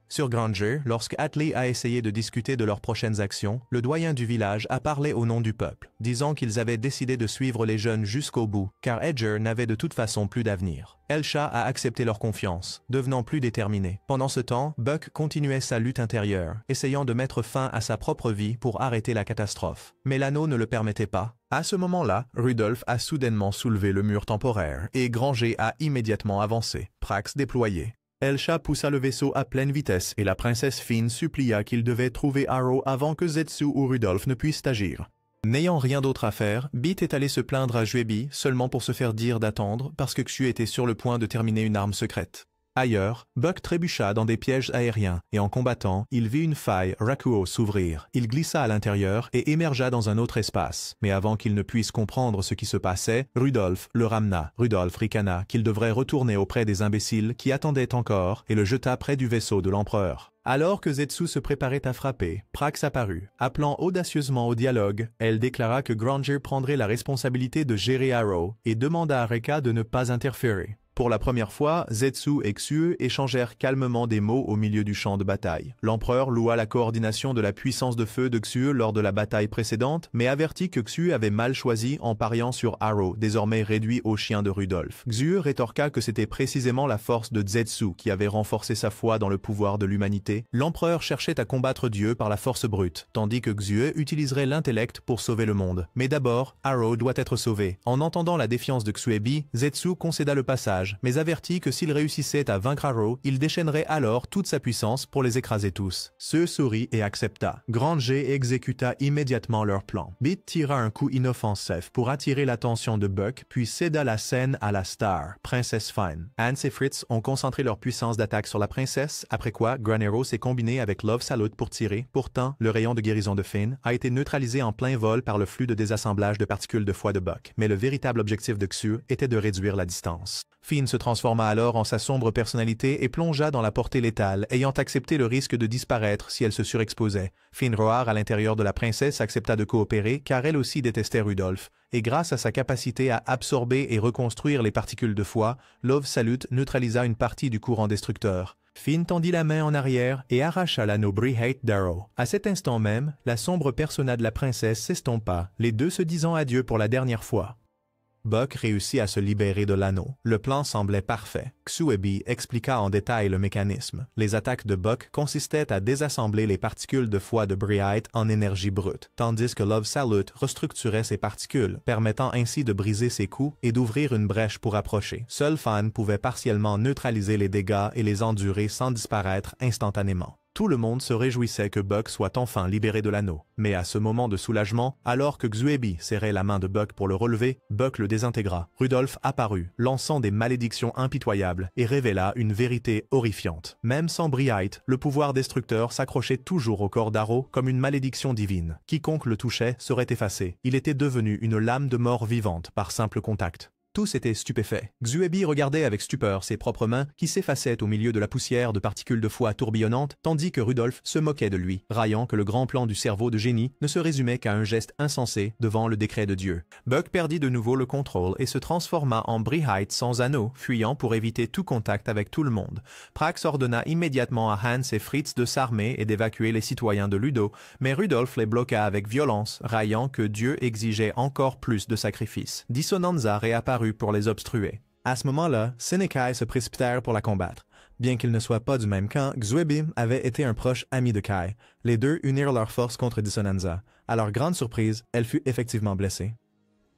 Sur Granger, lorsque Atli a essayé de discuter de leurs prochaines actions, le doyen du village a parlé au nom du peuple, disant qu'ils avaient décidé de suivre les jeunes jusqu'au bout, car Edger n'avait de toute façon plus d'avenir. Elsha a accepté leur confiance, devenant plus déterminé. Pendant ce temps, Buck continuait sa lutte intérieure, essayant de mettre fin à sa propre vie pour arrêter la catastrophe. Mais l'anneau ne le permettait pas. À ce moment-là, Rudolf a soudainement soulevé le mur temporaire, et Granger a immédiatement avancé, Prax déployé. Elsha poussa le vaisseau à pleine vitesse et la princesse Finn supplia qu'il devait trouver Arrow avant que Zetsu ou Rudolph ne puissent agir. N'ayant rien d'autre à faire, Beat est allé se plaindre à Juebi seulement pour se faire dire d'attendre parce que Xu était sur le point de terminer une arme secrète. Ailleurs, Buck trébucha dans des pièges aériens et en combattant, il vit une faille Rakuo s'ouvrir. Il glissa à l'intérieur et émergea dans un autre espace. Mais avant qu'il ne puisse comprendre ce qui se passait, Rudolph le ramena. Rudolph ricana qu'il devrait retourner auprès des imbéciles qui attendaient encore et le jeta près du vaisseau de l'empereur. Alors que Zetsu se préparait à frapper, Prax apparut. Appelant audacieusement au dialogue, elle déclara que Granger prendrait la responsabilité de gérer Arrow et demanda à Rekka de ne pas interférer. Pour la première fois, Zetsu et Xue échangèrent calmement des mots au milieu du champ de bataille. L'empereur loua la coordination de la puissance de feu de Xue lors de la bataille précédente, mais avertit que Xue avait mal choisi en pariant sur Arrow, désormais réduit au chien de Rudolph. Xue rétorqua que c'était précisément la force de Zetsu qui avait renforcé sa foi dans le pouvoir de l'humanité. L'empereur cherchait à combattre Dieu par la force brute, tandis que Xue utiliserait l'intellect pour sauver le monde. Mais d'abord, Arrow doit être sauvé. En entendant la défiance de Xuebi, Zetsu concéda le passage, mais avertit que s'il réussissait à vaincre Arrow, il déchaînerait alors toute sa puissance pour les écraser tous. Ce sourit et accepta. Granger exécuta immédiatement leur plan. Beat tira un coup inoffensif pour attirer l'attention de Buck, puis céda la scène à la star, Princess Finn. Hans et Fritz ont concentré leur puissance d'attaque sur la princesse, après quoi Granero s'est combiné avec Love Salute pour tirer. Pourtant, le rayon de guérison de Finn a été neutralisé en plein vol par le flux de désassemblage de particules de foi de Buck. Mais le véritable objectif de Xu était de réduire la distance. Finn se transforma alors en sa sombre personnalité et plongea dans la portée létale, ayant accepté le risque de disparaître si elle se surexposait. Finroar, à l'intérieur de la princesse, accepta de coopérer car elle aussi détestait Rudolph, et grâce à sa capacité à absorber et reconstruire les particules de foi, Love Salute neutralisa une partie du courant destructeur. Finn tendit la main en arrière et arracha l'anneau Brihate d'Arrow. À cet instant même, la sombre persona de la princesse s'estompa, les deux se disant adieu pour la dernière fois. Buck réussit à se libérer de l'anneau. Le plan semblait parfait. Xuebi expliqua en détail le mécanisme. Les attaques de Buck consistaient à désassembler les particules de foi de Brihate en énergie brute, tandis que Love Salute restructurait ces particules, permettant ainsi de briser ses coups et d'ouvrir une brèche pour approcher. Seul Fan pouvait partiellement neutraliser les dégâts et les endurer sans disparaître instantanément. Tout le monde se réjouissait que Buck soit enfin libéré de l'anneau. Mais à ce moment de soulagement, alors que Xuebi serrait la main de Buck pour le relever, Buck le désintégra. Rudolph apparut, lançant des malédictions impitoyables et révéla une vérité horrifiante. Même sans Brihate, le pouvoir destructeur s'accrochait toujours au corps d'Arrow comme une malédiction divine. Quiconque le touchait serait effacé. Il était devenu une lame de mort vivante par simple contact. Tous étaient stupéfaits. Xuebi regardait avec stupeur ses propres mains qui s'effaçaient au milieu de la poussière de particules de foi tourbillonnantes, tandis que Rudolph se moquait de lui, raillant que le grand plan du cerveau de génie ne se résumait qu'à un geste insensé devant le décret de Dieu. Buck perdit de nouveau le contrôle et se transforma en Brihate sans anneau, fuyant pour éviter tout contact avec tout le monde. Prax ordonna immédiatement à Hans et Fritz de s'armer et d'évacuer les citoyens de Ludo, mais Rudolph les bloqua avec violence, raillant que Dieu exigeait encore plus de sacrifices. Dissonanza réapparut pour les obstruer. À ce moment-là, Sin et Kai se précipitèrent pour la combattre. Bien qu'ils ne soient pas du même camp, Xuebi avait été un proche ami de Kai. Les deux unirent leurs forces contre Dissonanza. À leur grande surprise, elle fut effectivement blessée.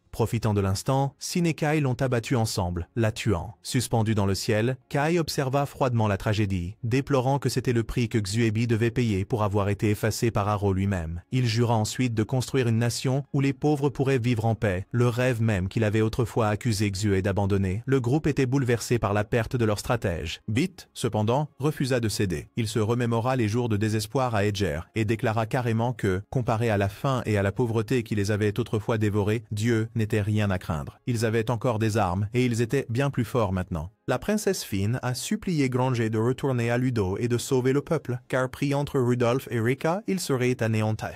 Profitant de l'instant, Sin et Kai l'ont abattue ensemble, la tuant. Suspendu dans le ciel, Kai observa froidement la tragédie, déplorant que c'était le prix que Xuebi devait payer pour avoir été effacé par Arrow lui-même. Il jura ensuite de construire une nation où les pauvres pourraient vivre en paix, le rêve même qu'il avait autrefois accusé Xue d'abandonner. Le groupe était bouleversé par la perte de leur stratège. Beat, cependant, refusa de céder. Il se remémora les jours de désespoir à Edger et déclara carrément que, comparé à la faim et à la pauvreté qui les avait autrefois dévorés, Dieu n'était rien à craindre. Ils avaient encore des armes et ils étaient bien plus forts maintenant. La princesse Finn a supplié Granger de retourner à Ludo et de sauver le peuple, car pris entre Rudolph et Rekka, il serait anéanti.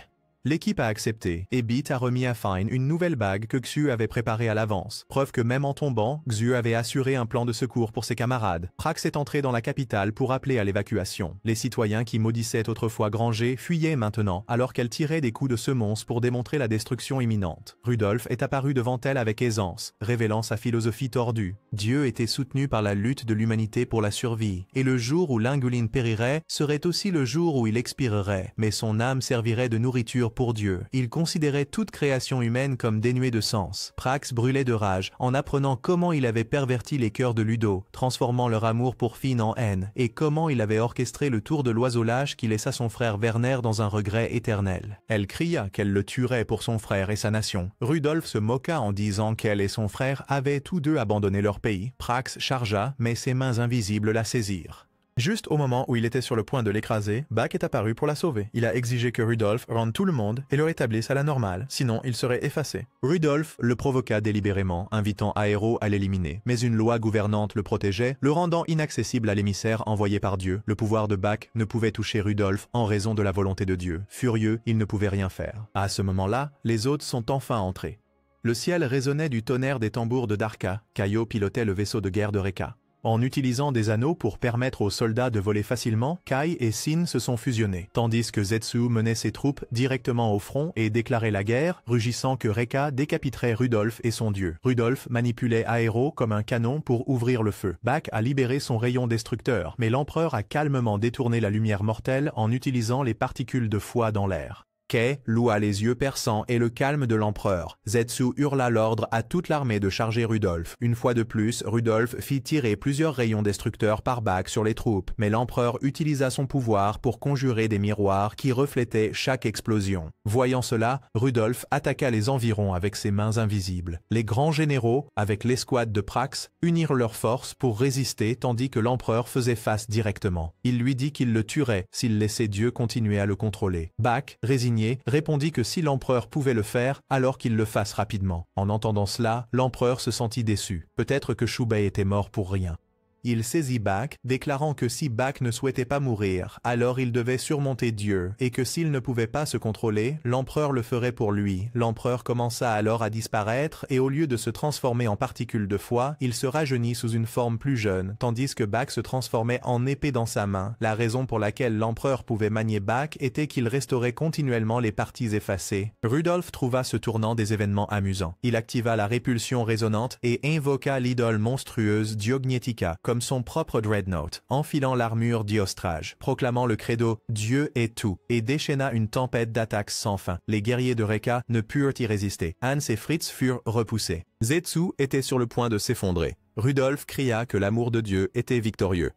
L'équipe a accepté, et Beat a remis à Fine une nouvelle bague que Xu avait préparée à l'avance, preuve que même en tombant, Xu avait assuré un plan de secours pour ses camarades. Prax est entré dans la capitale pour appeler à l'évacuation. Les citoyens qui maudissaient autrefois Granger fuyaient maintenant, alors qu'elle tirait des coups de semonce pour démontrer la destruction imminente. Rudolph est apparu devant elle avec aisance, révélant sa philosophie tordue. Dieu était soutenu par la lutte de l'humanité pour la survie, et le jour où Linguline périrait serait aussi le jour où il expirerait, mais son âme servirait de nourriture impur pour Dieu. Il considérait toute création humaine comme dénuée de sens. Prax brûlait de rage en apprenant comment il avait perverti les cœurs de Ludo, transformant leur amour pour Finn en haine, et comment il avait orchestré le tour de l'oiseau lâche qui laissa son frère Werner dans un regret éternel. Elle cria qu'elle le tuerait pour son frère et sa nation. Rudolf se moqua en disant qu'elle et son frère avaient tous deux abandonné leur pays. Prax chargea, mais ses mains invisibles la saisirent. Juste au moment où il était sur le point de l'écraser, Bak est apparu pour la sauver. Il a exigé que Rudolf rende tout le monde et le rétablisse à la normale, sinon il serait effacé. Rudolf le provoqua délibérément, invitant Aero à l'éliminer. Mais une loi gouvernante le protégeait, le rendant inaccessible à l'émissaire envoyé par Dieu. Le pouvoir de Bak ne pouvait toucher Rudolf en raison de la volonté de Dieu. Furieux, il ne pouvait rien faire. À ce moment-là, les hôtes sont enfin entrés. Le ciel résonnait du tonnerre des tambours de Darka. Kaio pilotait le vaisseau de guerre de Reka. En utilisant des anneaux pour permettre aux soldats de voler facilement, Kai et Sin se sont fusionnés, tandis que Zetsu menait ses troupes directement au front et déclarait la guerre, rugissant que Reka décapiterait Rudolf et son dieu. Rudolf manipulait Aero comme un canon pour ouvrir le feu. Bak a libéré son rayon destructeur, mais l'empereur a calmement détourné la lumière mortelle en utilisant les particules de foi dans l'air. Kei loua les yeux perçants et le calme de l'empereur. Zetsu hurla l'ordre à toute l'armée de charger Rudolf. Une fois de plus, Rudolf fit tirer plusieurs rayons destructeurs par Bak sur les troupes, mais l'empereur utilisa son pouvoir pour conjurer des miroirs qui reflétaient chaque explosion. Voyant cela, Rudolf attaqua les environs avec ses mains invisibles. Les grands généraux, avec l'escouade de Prax, unirent leurs forces pour résister tandis que l'empereur faisait face directement. Il lui dit qu'il le tuerait s'il laissait Dieu continuer à le contrôler. Bak, résigné, répondit que si l'empereur pouvait le faire, alors qu'il le fasse rapidement. En entendant cela, l'empereur se sentit déçu. Peut-être que Shubei était mort pour rien. Il saisit Bak, déclarant que si Bak ne souhaitait pas mourir, alors il devait surmonter Dieu, et que s'il ne pouvait pas se contrôler, l'empereur le ferait pour lui. L'empereur commença alors à disparaître, et au lieu de se transformer en particules de foi, il se rajeunit sous une forme plus jeune, tandis que Bak se transformait en épée dans sa main. La raison pour laquelle l'empereur pouvait manier Bak était qu'il restaurait continuellement les parties effacées. Rudolf trouva ce tournant des événements amusants. Il activa la répulsion résonante et invoqua l'idole monstrueuse Diognetica, comme son propre dreadnought, enfilant l'armure d'Iostrage, proclamant le credo « Dieu est tout » et déchaîna une tempête d'attaques sans fin. Les guerriers de Reka ne purent y résister. Hans et Fritz furent repoussés. Zetsu était sur le point de s'effondrer. Rudolf cria que l'amour de Dieu était victorieux.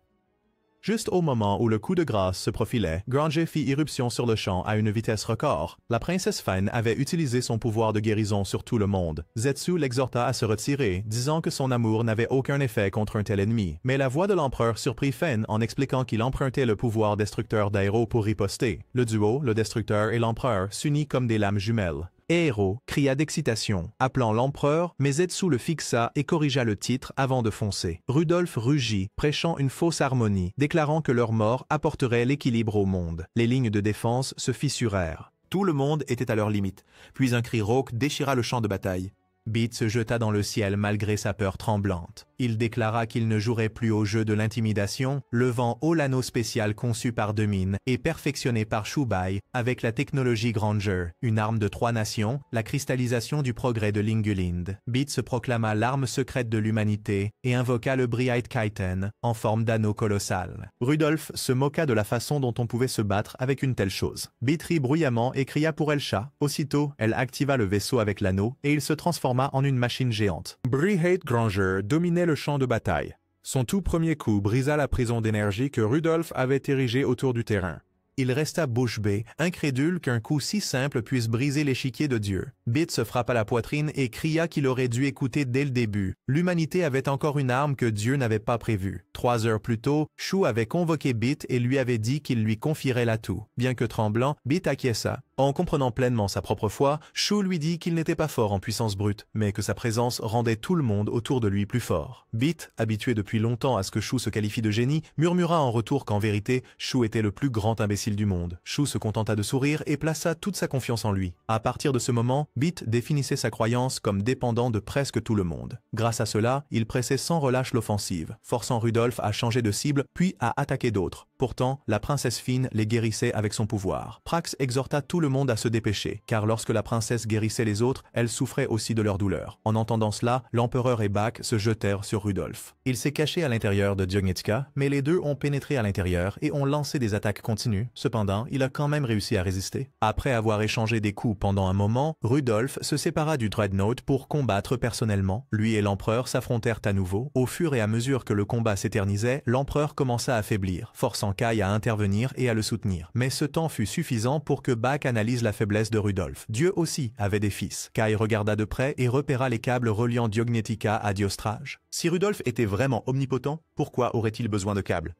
Juste au moment où le coup de grâce se profilait, Granger fit irruption sur le champ à une vitesse record. La princesse Fen avait utilisé son pouvoir de guérison sur tout le monde. Zetsu l'exhorta à se retirer, disant que son amour n'avait aucun effet contre un tel ennemi. Mais la voix de l'empereur surprit Fen en expliquant qu'il empruntait le pouvoir destructeur d'Aero pour riposter. Le duo, le destructeur et l'empereur, s'unit comme des lames jumelles. Aero cria d'excitation, appelant l'empereur, mais Zetsu le fixa et corrigea le titre avant de foncer. Rudolf rugit, prêchant une fausse harmonie, déclarant que leur mort apporterait l'équilibre au monde. Les lignes de défense se fissurèrent. Tout le monde était à leur limite, puis un cri rauque déchira le champ de bataille. Beat se jeta dans le ciel malgré sa peur tremblante. Il déclara qu'il ne jouerait plus au jeu de l'intimidation, levant haut l'anneau spécial conçu par Demine et perfectionné par Shubei avec la technologie Granger, une arme de 3 nations, la cristallisation du progrès de Lingulinde. Beat se proclama l'arme secrète de l'humanité et invoqua le Bright Kaiten en forme d'anneau colossal. Rudolf se moqua de la façon dont on pouvait se battre avec une telle chose. Beat rit bruyamment et cria pour Elsha. Aussitôt, elle activa le vaisseau avec l'anneau et il se transforma en une machine géante. Bright Granger dominait le champ de bataille. Son tout premier coup brisa la prison d'énergie que Rudolf avait érigée autour du terrain. Il resta bouche bée, incrédule qu'un coup si simple puisse briser l'échiquier de Dieu. Bit se frappa la poitrine et cria qu'il aurait dû écouter dès le début. L'humanité avait encore une arme que Dieu n'avait pas prévue. 3 heures plus tôt, Shu avait convoqué Bit et lui avait dit qu'il lui confierait l'atout. Bien que tremblant, Bit acquiesça. En comprenant pleinement sa propre foi, Shu lui dit qu'il n'était pas fort en puissance brute, mais que sa présence rendait tout le monde autour de lui plus fort. Bit, habitué depuis longtemps à ce que Shu se qualifie de génie, murmura en retour qu'en vérité, Shu était le plus grand imbécile du monde. Shu se contenta de sourire et plaça toute sa confiance en lui. À partir de ce moment, Bit définissait sa croyance comme dépendant de presque tout le monde. Grâce à cela, il pressait sans relâche l'offensive, forçant Rudolf à changer de cible puis à attaquer d'autres. Pourtant, la princesse Finn les guérissait avec son pouvoir. Prax exhorta tout le monde à se dépêcher, car lorsque la princesse guérissait les autres, elle souffrait aussi de leur douleur. En entendant cela, l'empereur et Bak se jetèrent sur Rudolf. Il s'est caché à l'intérieur de Diognetka, mais les deux ont pénétré à l'intérieur et ont lancé des attaques continues. Cependant, il a quand même réussi à résister. Après avoir échangé des coups pendant un moment, Rudolf se sépara du Dreadnought pour combattre personnellement. Lui et l'empereur s'affrontèrent à nouveau. Au fur et à mesure que le combat s'éternisait, l'empereur commença à faiblir, forçant Kai à intervenir et à le soutenir. Mais ce temps fut suffisant pour que Bak analyse la faiblesse de Rudolf. Dieu aussi avait des fils. Kai regarda de près et repéra les câbles reliant Diognetika à Diostrage. Si Rudolf était vraiment omnipotent, pourquoi aurait-il besoin de câbles?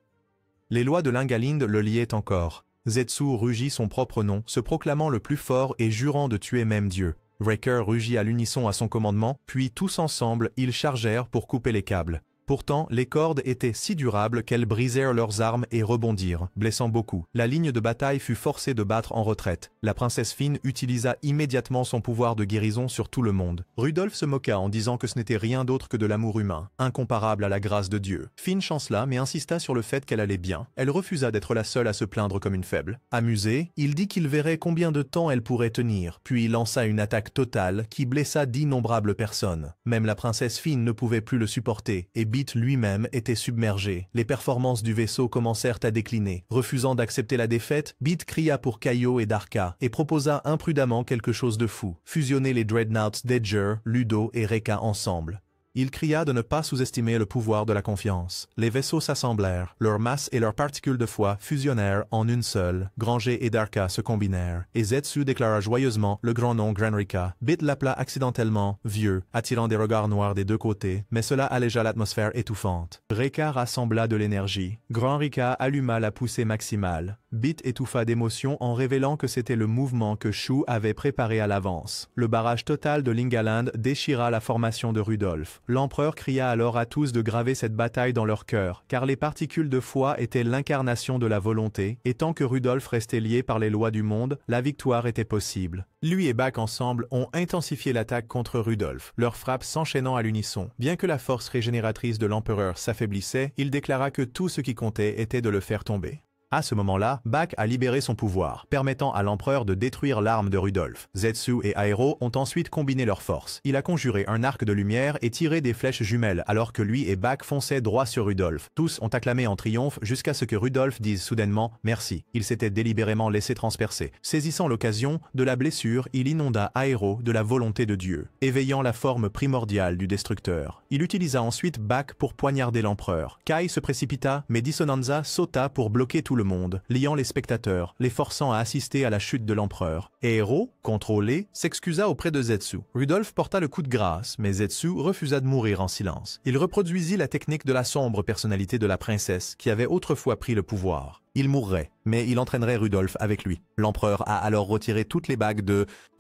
Les lois de Lingalind le liaient encore. Zetsu rugit son propre nom, se proclamant le plus fort et jurant de tuer même Dieu. Wrecker rugit à l'unisson à son commandement, puis tous ensemble, ils chargèrent pour couper les câbles. Pourtant, les cordes étaient si durables qu'elles brisèrent leurs armes et rebondirent, blessant beaucoup. La ligne de bataille fut forcée de battre en retraite. La princesse Finn utilisa immédiatement son pouvoir de guérison sur tout le monde. Rudolf se moqua en disant que ce n'était rien d'autre que de l'amour humain, incomparable à la grâce de Dieu. Finn chancela mais insista sur le fait qu'elle allait bien. Elle refusa d'être la seule à se plaindre comme une faible. Amusé, il dit qu'il verrait combien de temps elle pourrait tenir, puis lança une attaque totale qui blessa d'innombrables personnes. Même la princesse Finn ne pouvait plus le supporter, et Bit lui-même était submergé. Les performances du vaisseau commencèrent à décliner. Refusant d'accepter la défaite, Bit cria pour Kaio et Darka et proposa imprudemment quelque chose de fou, fusionner les Dreadnoughts d'Edger, Ludo et Reka ensemble. Il cria de ne pas sous-estimer le pouvoir de la confiance. Les vaisseaux s'assemblèrent, leur masse et leurs particules de foi fusionnèrent en une seule. Granger et Darka se combinèrent, et Zetsu déclara joyeusement le grand nom Granrika. Bit l'appela accidentellement « vieux », attirant des regards noirs des deux côtés, mais cela allégea l'atmosphère étouffante. Reka rassembla de l'énergie. Granrika alluma la poussée maximale. Bit étouffa d'émotion en révélant que c'était le mouvement que Shu avait préparé à l'avance. Le barrage total de Lingaland déchira la formation de Rudolf. L'empereur cria alors à tous de graver cette bataille dans leur cœur, car les particules de foi étaient l'incarnation de la volonté, et tant que Rudolf restait lié par les lois du monde, la victoire était possible. Lui et Bak ensemble ont intensifié l'attaque contre Rudolf, leurs frappes s'enchaînant à l'unisson. Bien que la force régénératrice de l'empereur s'affaiblissait, il déclara que tout ce qui comptait était de le faire tomber. À ce moment-là, Bak a libéré son pouvoir, permettant à l'empereur de détruire l'arme de Rudolf. Zetsu et Aero ont ensuite combiné leurs forces. Il a conjuré un arc de lumière et tiré des flèches jumelles, alors que lui et Bak fonçaient droit sur Rudolf. Tous ont acclamé en triomphe jusqu'à ce que Rudolf dise soudainement « merci ». Il s'était délibérément laissé transpercer. Saisissant l'occasion de la blessure, il inonda Aero de la volonté de Dieu, éveillant la forme primordiale du destructeur. Il utilisa ensuite Bak pour poignarder l'empereur. Kai se précipita, mais Dissonanza sauta pour bloquer tout le monde, liant les spectateurs, les forçant à assister à la chute de l'empereur. Aero, contrôlé, s'excusa auprès de Zetsu. Rudolf porta le coup de grâce, mais Zetsu refusa de mourir en silence. Il reproduisit la technique de la sombre personnalité de la princesse qui avait autrefois pris le pouvoir. Il mourrait, mais il entraînerait Rudolf avec lui. L'empereur a alors retiré toutes les bagues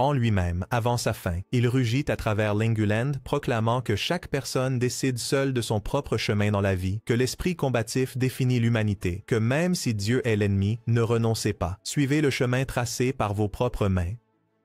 en lui-même avant sa fin. Il rugit à travers Linguland, proclamant que chaque personne décide seule de son propre chemin dans la vie, que l'esprit combatif définit l'humanité, que même si Dieu est l'ennemi, ne renoncez pas. Suivez le chemin tracé par vos propres mains.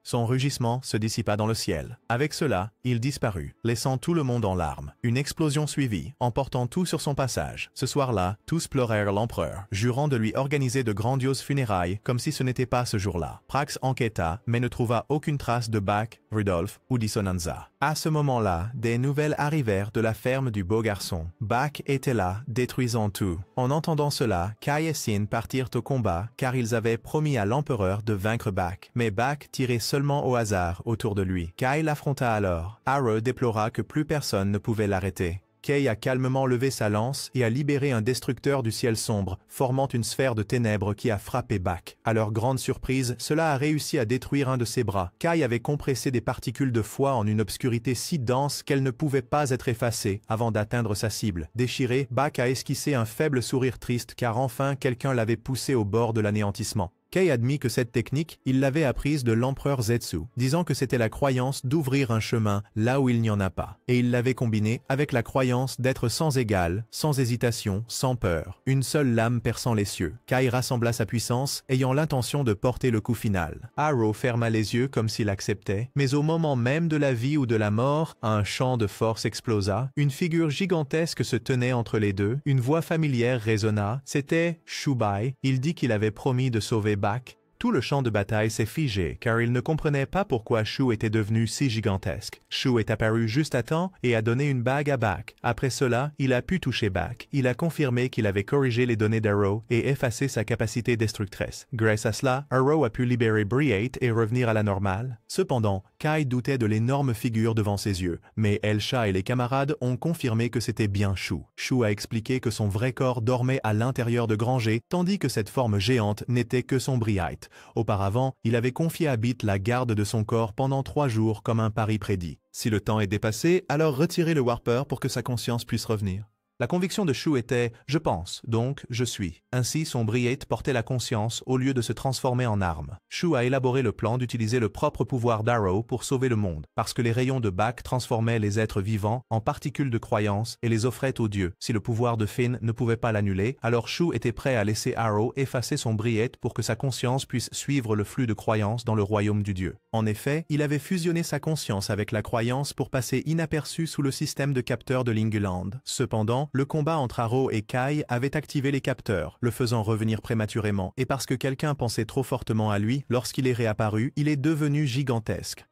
Son rugissement se dissipa dans le ciel. Avec cela, il disparut, laissant tout le monde en larmes. Une explosion suivit, emportant tout sur son passage. Ce soir-là, tous pleurèrent l'empereur, jurant de lui organiser de grandioses funérailles comme si ce n'était pas ce jour-là. Prax enquêta, mais ne trouva aucune trace de Bak, Rudolf ou Dissonanza. À ce moment-là, des nouvelles arrivèrent de la ferme du beau garçon. Bak était là, détruisant tout. En entendant cela, Kai et Sin partirent au combat, car ils avaient promis à l'empereur de vaincre Bak. Mais Bak tirait seulement au hasard autour de lui. Kai l'affronta alors. Arrow déplora que plus personne ne pouvait l'arrêter. Kay a calmement levé sa lance et a libéré un destructeur du ciel sombre, formant une sphère de ténèbres qui a frappé Bak. À leur grande surprise, cela a réussi à détruire un de ses bras. Kai avait compressé des particules de foi en une obscurité si dense qu'elles ne pouvaient pas être effacées avant d'atteindre sa cible. Déchiré, Bak a esquissé un faible sourire triste car enfin quelqu'un l'avait poussé au bord de l'anéantissement. Kay admit que cette technique, il l'avait apprise de l'empereur Zetsu, disant que c'était la croyance d'ouvrir un chemin là où il n'y en a pas. Et il l'avait combinée avec la croyance d'être sans égal, sans hésitation, sans peur. Une seule lame perçant les cieux. Kay rassembla sa puissance, ayant l'intention de porter le coup final. Arrow ferma les yeux comme s'il acceptait, mais au moment même de la vie ou de la mort, un champ de force explosa, une figure gigantesque se tenait entre les deux, une voix familière résonna, c'était Shubai. Il dit qu'il avait promis de sauver Bak, Tout le champ de bataille s'est figé car il ne comprenait pas pourquoi Shu était devenu si gigantesque. Shu est apparu juste à temps et a donné une bague à Bak. Après cela, il a pu toucher Bak. Il a confirmé qu'il avait corrigé les données d'Arrow et effacé sa capacité destructrice. Grâce à cela, Arrow a pu libérer Briate et revenir à la normale. Cependant, Kai doutait de l'énorme figure devant ses yeux, mais Elsha et les camarades ont confirmé que c'était bien Shu. Shu a expliqué que son vrai corps dormait à l'intérieur de Granger, tandis que cette forme géante n'était que son Briate. Auparavant, il avait confié à Beat la garde de son corps pendant 3 jours comme un pari prédit. Si le temps est dépassé, alors retirez le Warper pour que sa conscience puisse revenir. La conviction de Shu était « je pense, donc je suis ». Ainsi, son Briate portait la conscience au lieu de se transformer en arme. Shu a élaboré le plan d'utiliser le propre pouvoir d'Arrow pour sauver le monde, parce que les rayons de Bak transformaient les êtres vivants en particules de croyance et les offraient aux dieux. Si le pouvoir de Finn ne pouvait pas l'annuler, alors Shu était prêt à laisser Arrow effacer son Briate pour que sa conscience puisse suivre le flux de croyance dans le royaume du dieu. En effet, il avait fusionné sa conscience avec la croyance pour passer inaperçu sous le système de capteurs de Linguland. Cependant, le combat entre Arrow et Kai avait activé les capteurs, le faisant revenir prématurément, et parce que quelqu'un pensait trop fortement à lui, lorsqu'il est réapparu, il est devenu gigantesque.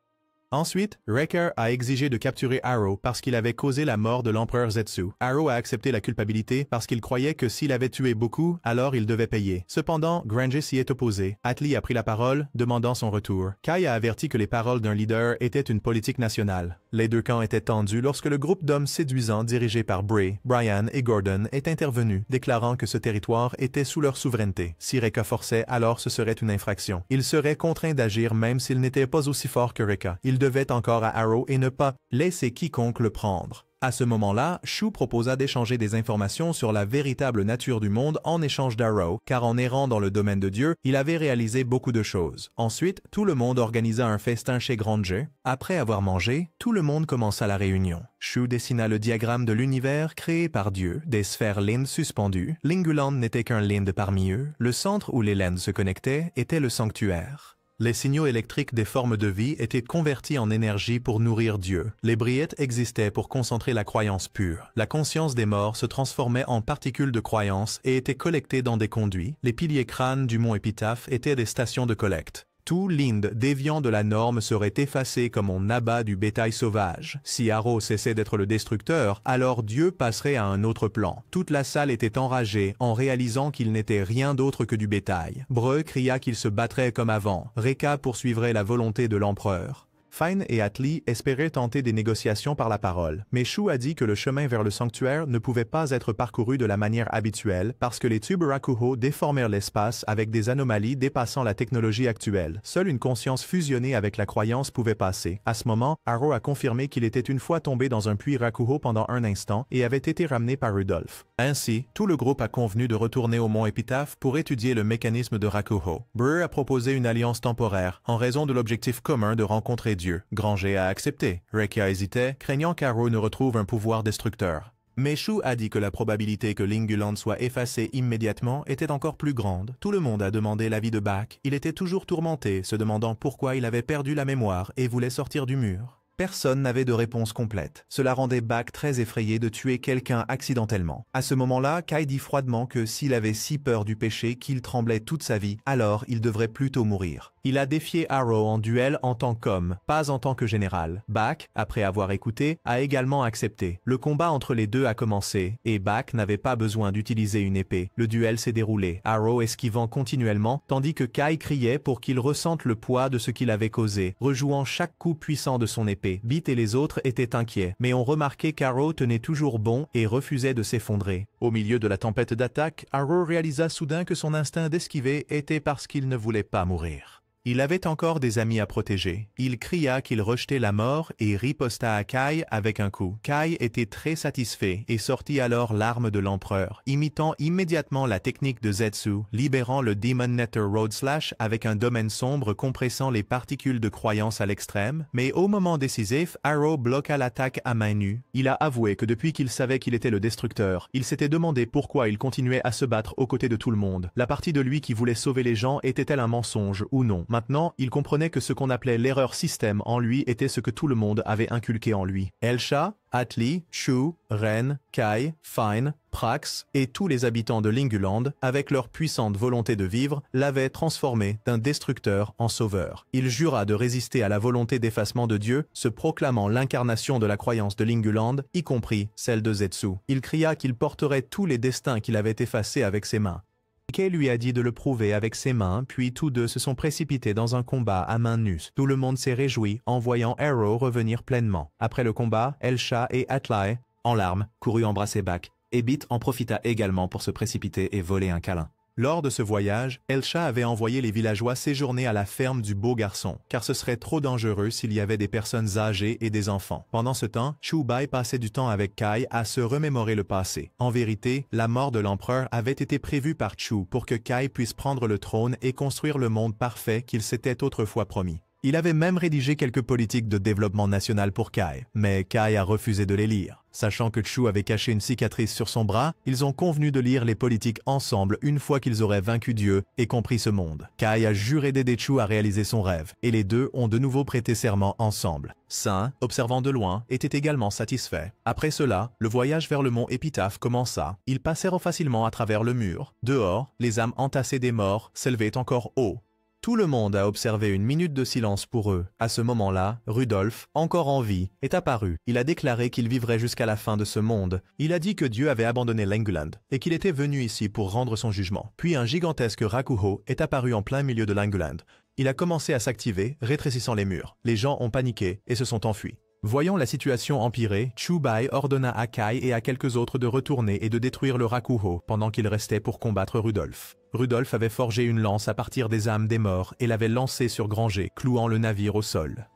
Ensuite, Wrecker a exigé de capturer Arrow parce qu'il avait causé la mort de l'empereur Zetsu. Arrow a accepté la culpabilité parce qu'il croyait que s'il avait tué beaucoup, alors il devait payer. Cependant, Granger s'y est opposé. Atlee a pris la parole, demandant son retour. Kai a averti que les paroles d'un leader étaient une politique nationale. Les deux camps étaient tendus lorsque le groupe d'hommes séduisants dirigé par Bray, Brian et Gordon est intervenu, déclarant que ce territoire était sous leur souveraineté. Si Rekka forçait, alors ce serait une infraction. Il serait contraint d'agir même s'il n'était pas aussi fort que Rekka. Il devait encore à Arrow et ne pas laisser quiconque le prendre. À ce moment-là, Shu proposa d'échanger des informations sur la véritable nature du monde en échange d'Arrow, car en errant dans le domaine de Dieu, il avait réalisé beaucoup de choses. Ensuite, tout le monde organisa un festin chez Granger. Après avoir mangé, tout le monde commença la réunion. Shu dessina le diagramme de l'univers créé par Dieu, des sphères Lind suspendues. Linguland n'était qu'un Lind parmi eux. Le centre où les Lends se connectaient était le sanctuaire. Les signaux électriques des formes de vie étaient convertis en énergie pour nourrir Dieu. Les Briates existaient pour concentrer la croyance pure. La conscience des morts se transformait en particules de croyance et était collectée dans des conduits. Les piliers crânes du mont Épitaphe étaient des stations de collecte. Tout Lind déviant de la norme serait effacé comme on abat du bétail sauvage. Si Arrow cessait d'être le destructeur, alors Dieu passerait à un autre plan. Toute la salle était enragée en réalisant qu'il n'était rien d'autre que du bétail. Breu cria qu'il se battrait comme avant. Rekka poursuivrait la volonté de l'empereur. Fine et Atlee espéraient tenter des négociations par la parole, mais Shu a dit que le chemin vers le sanctuaire ne pouvait pas être parcouru de la manière habituelle parce que les tubes Rakuho déformèrent l'espace avec des anomalies dépassant la technologie actuelle. Seule une conscience fusionnée avec la croyance pouvait passer. À ce moment, Arrow a confirmé qu'il était une fois tombé dans un puits Rakuho pendant un instant et avait été ramené par Rudolph. Ainsi, tout le groupe a convenu de retourner au mont Épitaphe pour étudier le mécanisme de Rakuho. Breu a proposé une alliance temporaire en raison de l'objectif commun de rencontrer Dieu. Granger a accepté. Rekka hésitait, craignant qu'Arrow ne retrouve un pouvoir destructeur. Mais Shu a dit que la probabilité que Linguland soit effacé immédiatement était encore plus grande. Tout le monde a demandé l'avis de Bak. Il était toujours tourmenté, se demandant pourquoi il avait perdu la mémoire et voulait sortir du mur. Personne n'avait de réponse complète. Cela rendait Bak très effrayé de tuer quelqu'un accidentellement. À ce moment-là, Kai dit froidement que s'il avait si peur du péché qu'il tremblait toute sa vie, alors il devrait plutôt mourir. Il a défié Arrow en duel en tant qu'homme, pas en tant que général. Bak, après avoir écouté, a également accepté. Le combat entre les deux a commencé, et Bak n'avait pas besoin d'utiliser une épée. Le duel s'est déroulé, Arrow esquivant continuellement, tandis que Kai criait pour qu'il ressente le poids de ce qu'il avait causé, rejouant chaque coup puissant de son épée. Beat et les autres étaient inquiets, mais ont remarqué qu'Arrow tenait toujours bon et refusait de s'effondrer. Au milieu de la tempête d'attaque, Arrow réalisa soudain que son instinct d'esquiver était parce qu'il ne voulait pas mourir. Il avait encore des amis à protéger. Il cria qu'il rejetait la mort et riposta à Kai avec un coup. Kai était très satisfait et sortit alors l'arme de l'empereur, imitant immédiatement la technique de Zetsu, libérant le Demon Nether Road Slash avec un domaine sombre compressant les particules de croyance à l'extrême, mais au moment décisif, Arrow bloqua l'attaque à main nue. Il a avoué que depuis qu'il savait qu'il était le destructeur, il s'était demandé pourquoi il continuait à se battre aux côtés de tout le monde. La partie de lui qui voulait sauver les gens était-elle un mensonge ou non? Maintenant, il comprenait que ce qu'on appelait l'erreur système en lui était ce que tout le monde avait inculqué en lui. Elsha, Atli, Shu, Ren, Kai, Fine, Prax et tous les habitants de Linguland, avec leur puissante volonté de vivre, l'avaient transformé d'un destructeur en sauveur. Il jura de résister à la volonté d'effacement de Dieu, se proclamant l'incarnation de la croyance de Linguland, y compris celle de Zetsu. Il cria qu'il porterait tous les destins qu'il avait effacés avec ses mains. Kay lui a dit de le prouver avec ses mains, puis tous deux se sont précipités dans un combat à main nue. Tout le monde s'est réjoui en voyant Arrow revenir pleinement. Après le combat, Elsha et Atli, en larmes, coururent embrasser Bak, et Bit en profita également pour se précipiter et voler un câlin. Lors de ce voyage, Elsha avait envoyé les villageois séjourner à la ferme du beau garçon, car ce serait trop dangereux s'il y avait des personnes âgées et des enfants. Pendant ce temps, Chu Bai passait du temps avec Kai à se remémorer le passé. En vérité, la mort de l'empereur avait été prévue par Chu pour que Kai puisse prendre le trône et construire le monde parfait qu'il s'était autrefois promis. Il avait même rédigé quelques politiques de développement national pour Kai, mais Kai a refusé de les lire. Sachant que Chu avait caché une cicatrice sur son bras, ils ont convenu de lire les politiques ensemble une fois qu'ils auraient vaincu Dieu et compris ce monde. Kai a juré d'aider Chu à réaliser son rêve, et les deux ont de nouveau prêté serment ensemble. Saint, observant de loin, était également satisfait. Après cela, le voyage vers le mont Épitaphe commença. Ils passèrent facilement à travers le mur. Dehors, les âmes entassées des morts s'élevaient encore haut. Tout le monde a observé une minute de silence pour eux. À ce moment-là, Rudolf, encore en vie, est apparu. Il a déclaré qu'il vivrait jusqu'à la fin de ce monde. Il a dit que Dieu avait abandonné Linguland et qu'il était venu ici pour rendre son jugement. Puis un gigantesque Rakuho est apparu en plein milieu de Linguland. Il a commencé à s'activer, rétrécissant les murs. Les gens ont paniqué et se sont enfuis. Voyant la situation empirer, Chu Bai ordonna à Kai et à quelques autres de retourner et de détruire le Rakuho pendant qu'ils restaient pour combattre Rudolf. Rudolf avait forgé une lance à partir des âmes des morts et l'avait lancée sur Granger, clouant le navire au sol.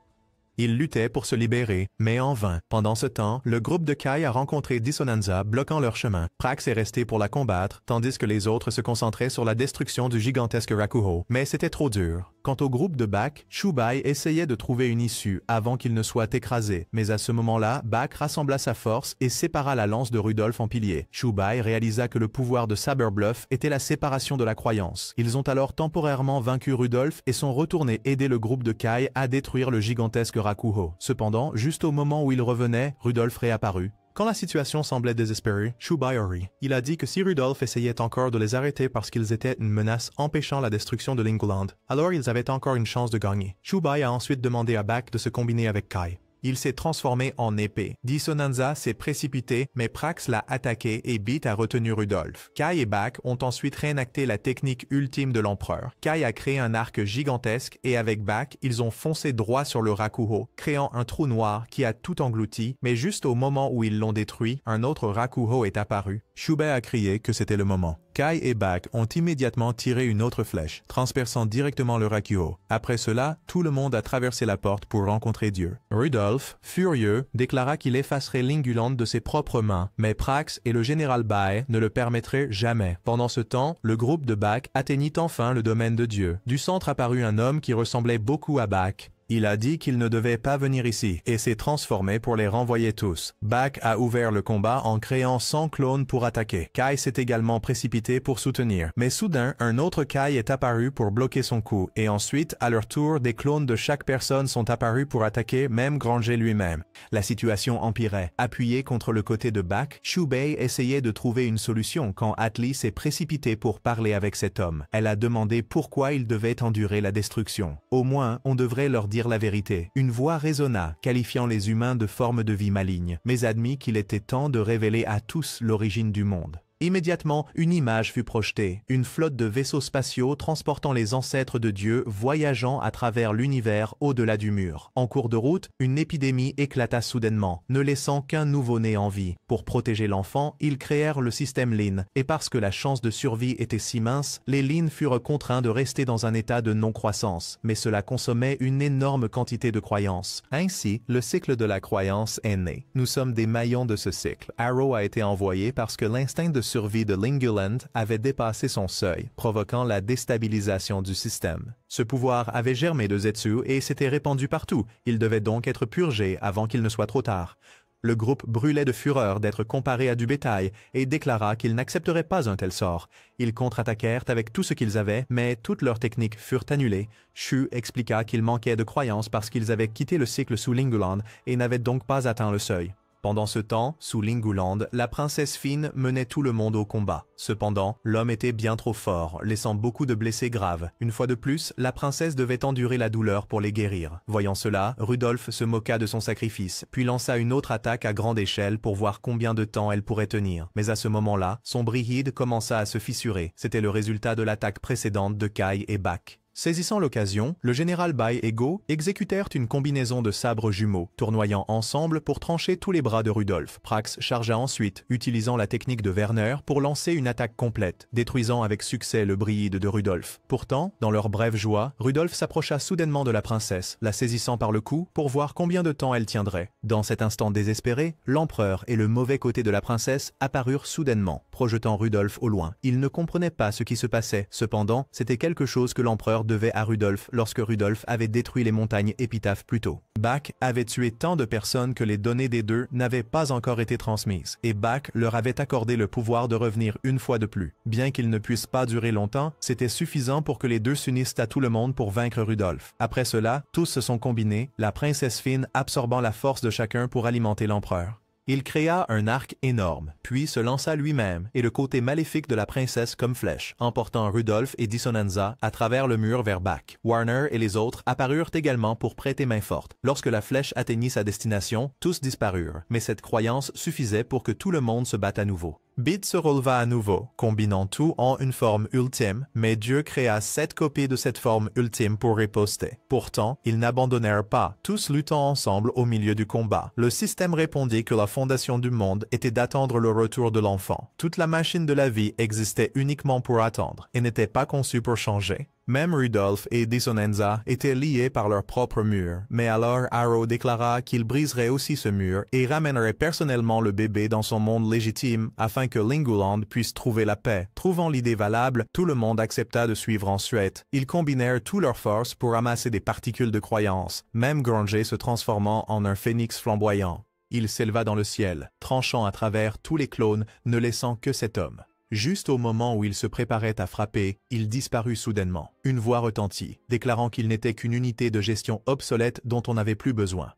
Il luttait pour se libérer, mais en vain. Pendant ce temps, le groupe de Kai a rencontré Dissonanza, bloquant leur chemin. Prax est resté pour la combattre, tandis que les autres se concentraient sur la destruction du gigantesque Rakuho. Mais c'était trop dur. Quant au groupe de Bak, Chu Bai essayait de trouver une issue avant qu'il ne soit écrasé. Mais à ce moment-là, Bak rassembla sa force et sépara la lance de Rudolf en piliers. Chu Bai réalisa que le pouvoir de Saberbluff était la séparation de la croyance. Ils ont alors temporairement vaincu Rudolf et sont retournés aider le groupe de Kai à détruire le gigantesque Rakuho. Cependant, juste au moment où ils revenaient, Rudolf réapparut. Quand la situation semblait désespérée, Chu Bai rit. Il a dit que si Rudolf essayait encore de les arrêter parce qu'ils étaient une menace empêchant la destruction de Linguland, alors ils avaient encore une chance de gagner. Chu Bai a ensuite demandé à Bak de se combiner avec Kai. Il s'est transformé en épée. Dissonanza s'est précipité, mais Prax l'a attaqué et Bit a retenu Rudolf. Kai et Bak ont ensuite réenacté la technique ultime de l'empereur. Kai a créé un arc gigantesque et avec Bak, ils ont foncé droit sur le Rakuho, créant un trou noir qui a tout englouti, mais juste au moment où ils l'ont détruit, un autre Rakuho est apparu. Chu Bai a crié que c'était le moment. Kai et Bak ont immédiatement tiré une autre flèche, transperçant directement le Rakuho. Après cela, tout le monde a traversé la porte pour rencontrer Dieu. Rudolf, furieux, déclara qu'il effacerait Linguland de ses propres mains, mais Prax et le général Bai ne le permettraient jamais. Pendant ce temps, le groupe de Bak atteignit enfin le domaine de Dieu. Du centre apparut un homme qui ressemblait beaucoup à Bak. Il a dit qu'il ne devait pas venir ici et s'est transformé pour les renvoyer tous. Bak a ouvert le combat en créant 100 clones pour attaquer. Kai s'est également précipité pour soutenir. Mais soudain, un autre Kai est apparu pour bloquer son coup et ensuite, à leur tour, des clones de chaque personne sont apparus pour attaquer même Granger lui-même. La situation empirait. Appuyé contre le côté de Bak, Chu Bai essayait de trouver une solution quand Atli s'est précipité pour parler avec cet homme. Elle a demandé pourquoi ils devaient endurer la destruction. Au moins, on devrait leur dire la vérité. Une voix résonna, qualifiant les humains de forme de vie maligne, mais admit qu'il était temps de révéler à tous l'origine du monde. Immédiatement, une image fut projetée, une flotte de vaisseaux spatiaux transportant les ancêtres de Dieu voyageant à travers l'univers au-delà du mur. En cours de route, une épidémie éclata soudainement, ne laissant qu'un nouveau-né en vie. Pour protéger l'enfant, ils créèrent le système Lin, et parce que la chance de survie était si mince, les Lin furent contraints de rester dans un état de non-croissance, mais cela consommait une énorme quantité de croyances. Ainsi, le cycle de la croyance est né. Nous sommes des maillons de ce cycle. Arrow a été envoyé parce que l'instinct de survie de Linguland avait dépassé son seuil, provoquant la déstabilisation du système. Ce pouvoir avait germé de Zetsu et s'était répandu partout. Il devait donc être purgé avant qu'il ne soit trop tard. Le groupe brûlait de fureur d'être comparé à du bétail et déclara qu'ils n'accepteraient pas un tel sort. Ils contre-attaquèrent avec tout ce qu'ils avaient, mais toutes leurs techniques furent annulées. Shu expliqua qu'ils manquaient de croyance parce qu'ils avaient quitté le cycle sous Linguland et n'avaient donc pas atteint le seuil. Pendant ce temps, sous Linguland, la princesse Fine menait tout le monde au combat. Cependant, l'homme était bien trop fort, laissant beaucoup de blessés graves. Une fois de plus, la princesse devait endurer la douleur pour les guérir. Voyant cela, Rudolf se moqua de son sacrifice, puis lança une autre attaque à grande échelle pour voir combien de temps elle pourrait tenir. Mais à ce moment-là, son brihide commença à se fissurer. C'était le résultat de l'attaque précédente de Kai et Bak. Saisissant l'occasion, le général Bai et Go exécutèrent une combinaison de sabres jumeaux, tournoyant ensemble pour trancher tous les bras de Rudolf. Prax chargea ensuite, utilisant la technique de Werner pour lancer une attaque complète, détruisant avec succès le brihide de Rudolf. Pourtant, dans leur brève joie, Rudolf s'approcha soudainement de la princesse, la saisissant par le cou pour voir combien de temps elle tiendrait. Dans cet instant désespéré, l'empereur et le mauvais côté de la princesse apparurent soudainement, projetant Rudolf au loin. Il ne comprenait pas ce qui se passait. Cependant, c'était quelque chose que l'empereur devait à Rudolf lorsque Rudolf avait détruit les montagnes Épitaphe plus tôt. Bak avait tué tant de personnes que les données des deux n'avaient pas encore été transmises, et Bak leur avait accordé le pouvoir de revenir une fois de plus. Bien qu'ils ne puissent pas durer longtemps, c'était suffisant pour que les deux s'unissent à tout le monde pour vaincre Rudolf. Après cela, tous se sont combinés, la princesse Fine absorbant la force de chacun pour alimenter l'empereur. Il créa un arc énorme, puis se lança lui-même et le côté maléfique de la princesse comme flèche, emportant Rudolf et Dissonanza à travers le mur vers Bak. Warner et les autres apparurent également pour prêter main forte. Lorsque la flèche atteignit sa destination, tous disparurent, mais cette croyance suffisait pour que tout le monde se batte à nouveau. Beat se releva à nouveau, combinant tout en une forme ultime, mais Dieu créa 7 copies de cette forme ultime pour riposter. Pourtant, ils n'abandonnèrent pas, tous luttant ensemble au milieu du combat. Le système répondit que la fondation du monde était d'attendre le retour de l'enfant. Toute la machine de la vie existait uniquement pour attendre et n'était pas conçue pour changer. Même Rudolf et Dissonanza étaient liés par leur propre mur, mais alors Arrow déclara qu'il briserait aussi ce mur et ramènerait personnellement le bébé dans son monde légitime afin que Linguland puisse trouver la paix. Trouvant l'idée valable, tout le monde accepta de suivre ensuite. Ils combinèrent toutes leurs forces pour amasser des particules de croyance, même Granger se transformant en un phénix flamboyant. Il s'éleva dans le ciel, tranchant à travers tous les clones, ne laissant que cet homme. Juste au moment où il se préparait à frapper, il disparut soudainement. Une voix retentit, déclarant qu'il n'était qu'une unité de gestion obsolète dont on n'avait plus besoin.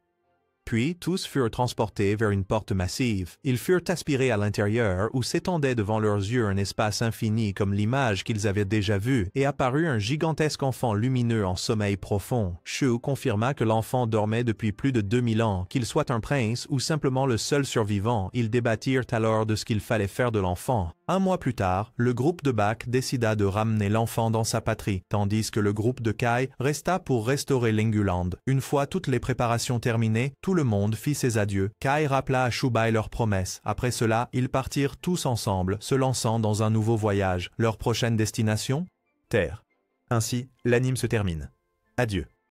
Puis, tous furent transportés vers une porte massive. Ils furent aspirés à l'intérieur où s'étendait devant leurs yeux un espace infini comme l'image qu'ils avaient déjà vue, et apparut un gigantesque enfant lumineux en sommeil profond. Shu confirma que l'enfant dormait depuis plus de 2000 ans, qu'il soit un prince ou simplement le seul survivant. Ils débattirent alors de ce qu'il fallait faire de l'enfant. Un mois plus tard, le groupe de Bak décida de ramener l'enfant dans sa patrie, tandis que le groupe de Kai resta pour restaurer Linguland. Une fois toutes les préparations terminées, tout le monde fit ses adieux. Kai rappela à Shubai leur promesse. Après cela, ils partirent tous ensemble, se lançant dans un nouveau voyage. Leur prochaine destination? Terre. Ainsi, l'anime se termine. Adieu.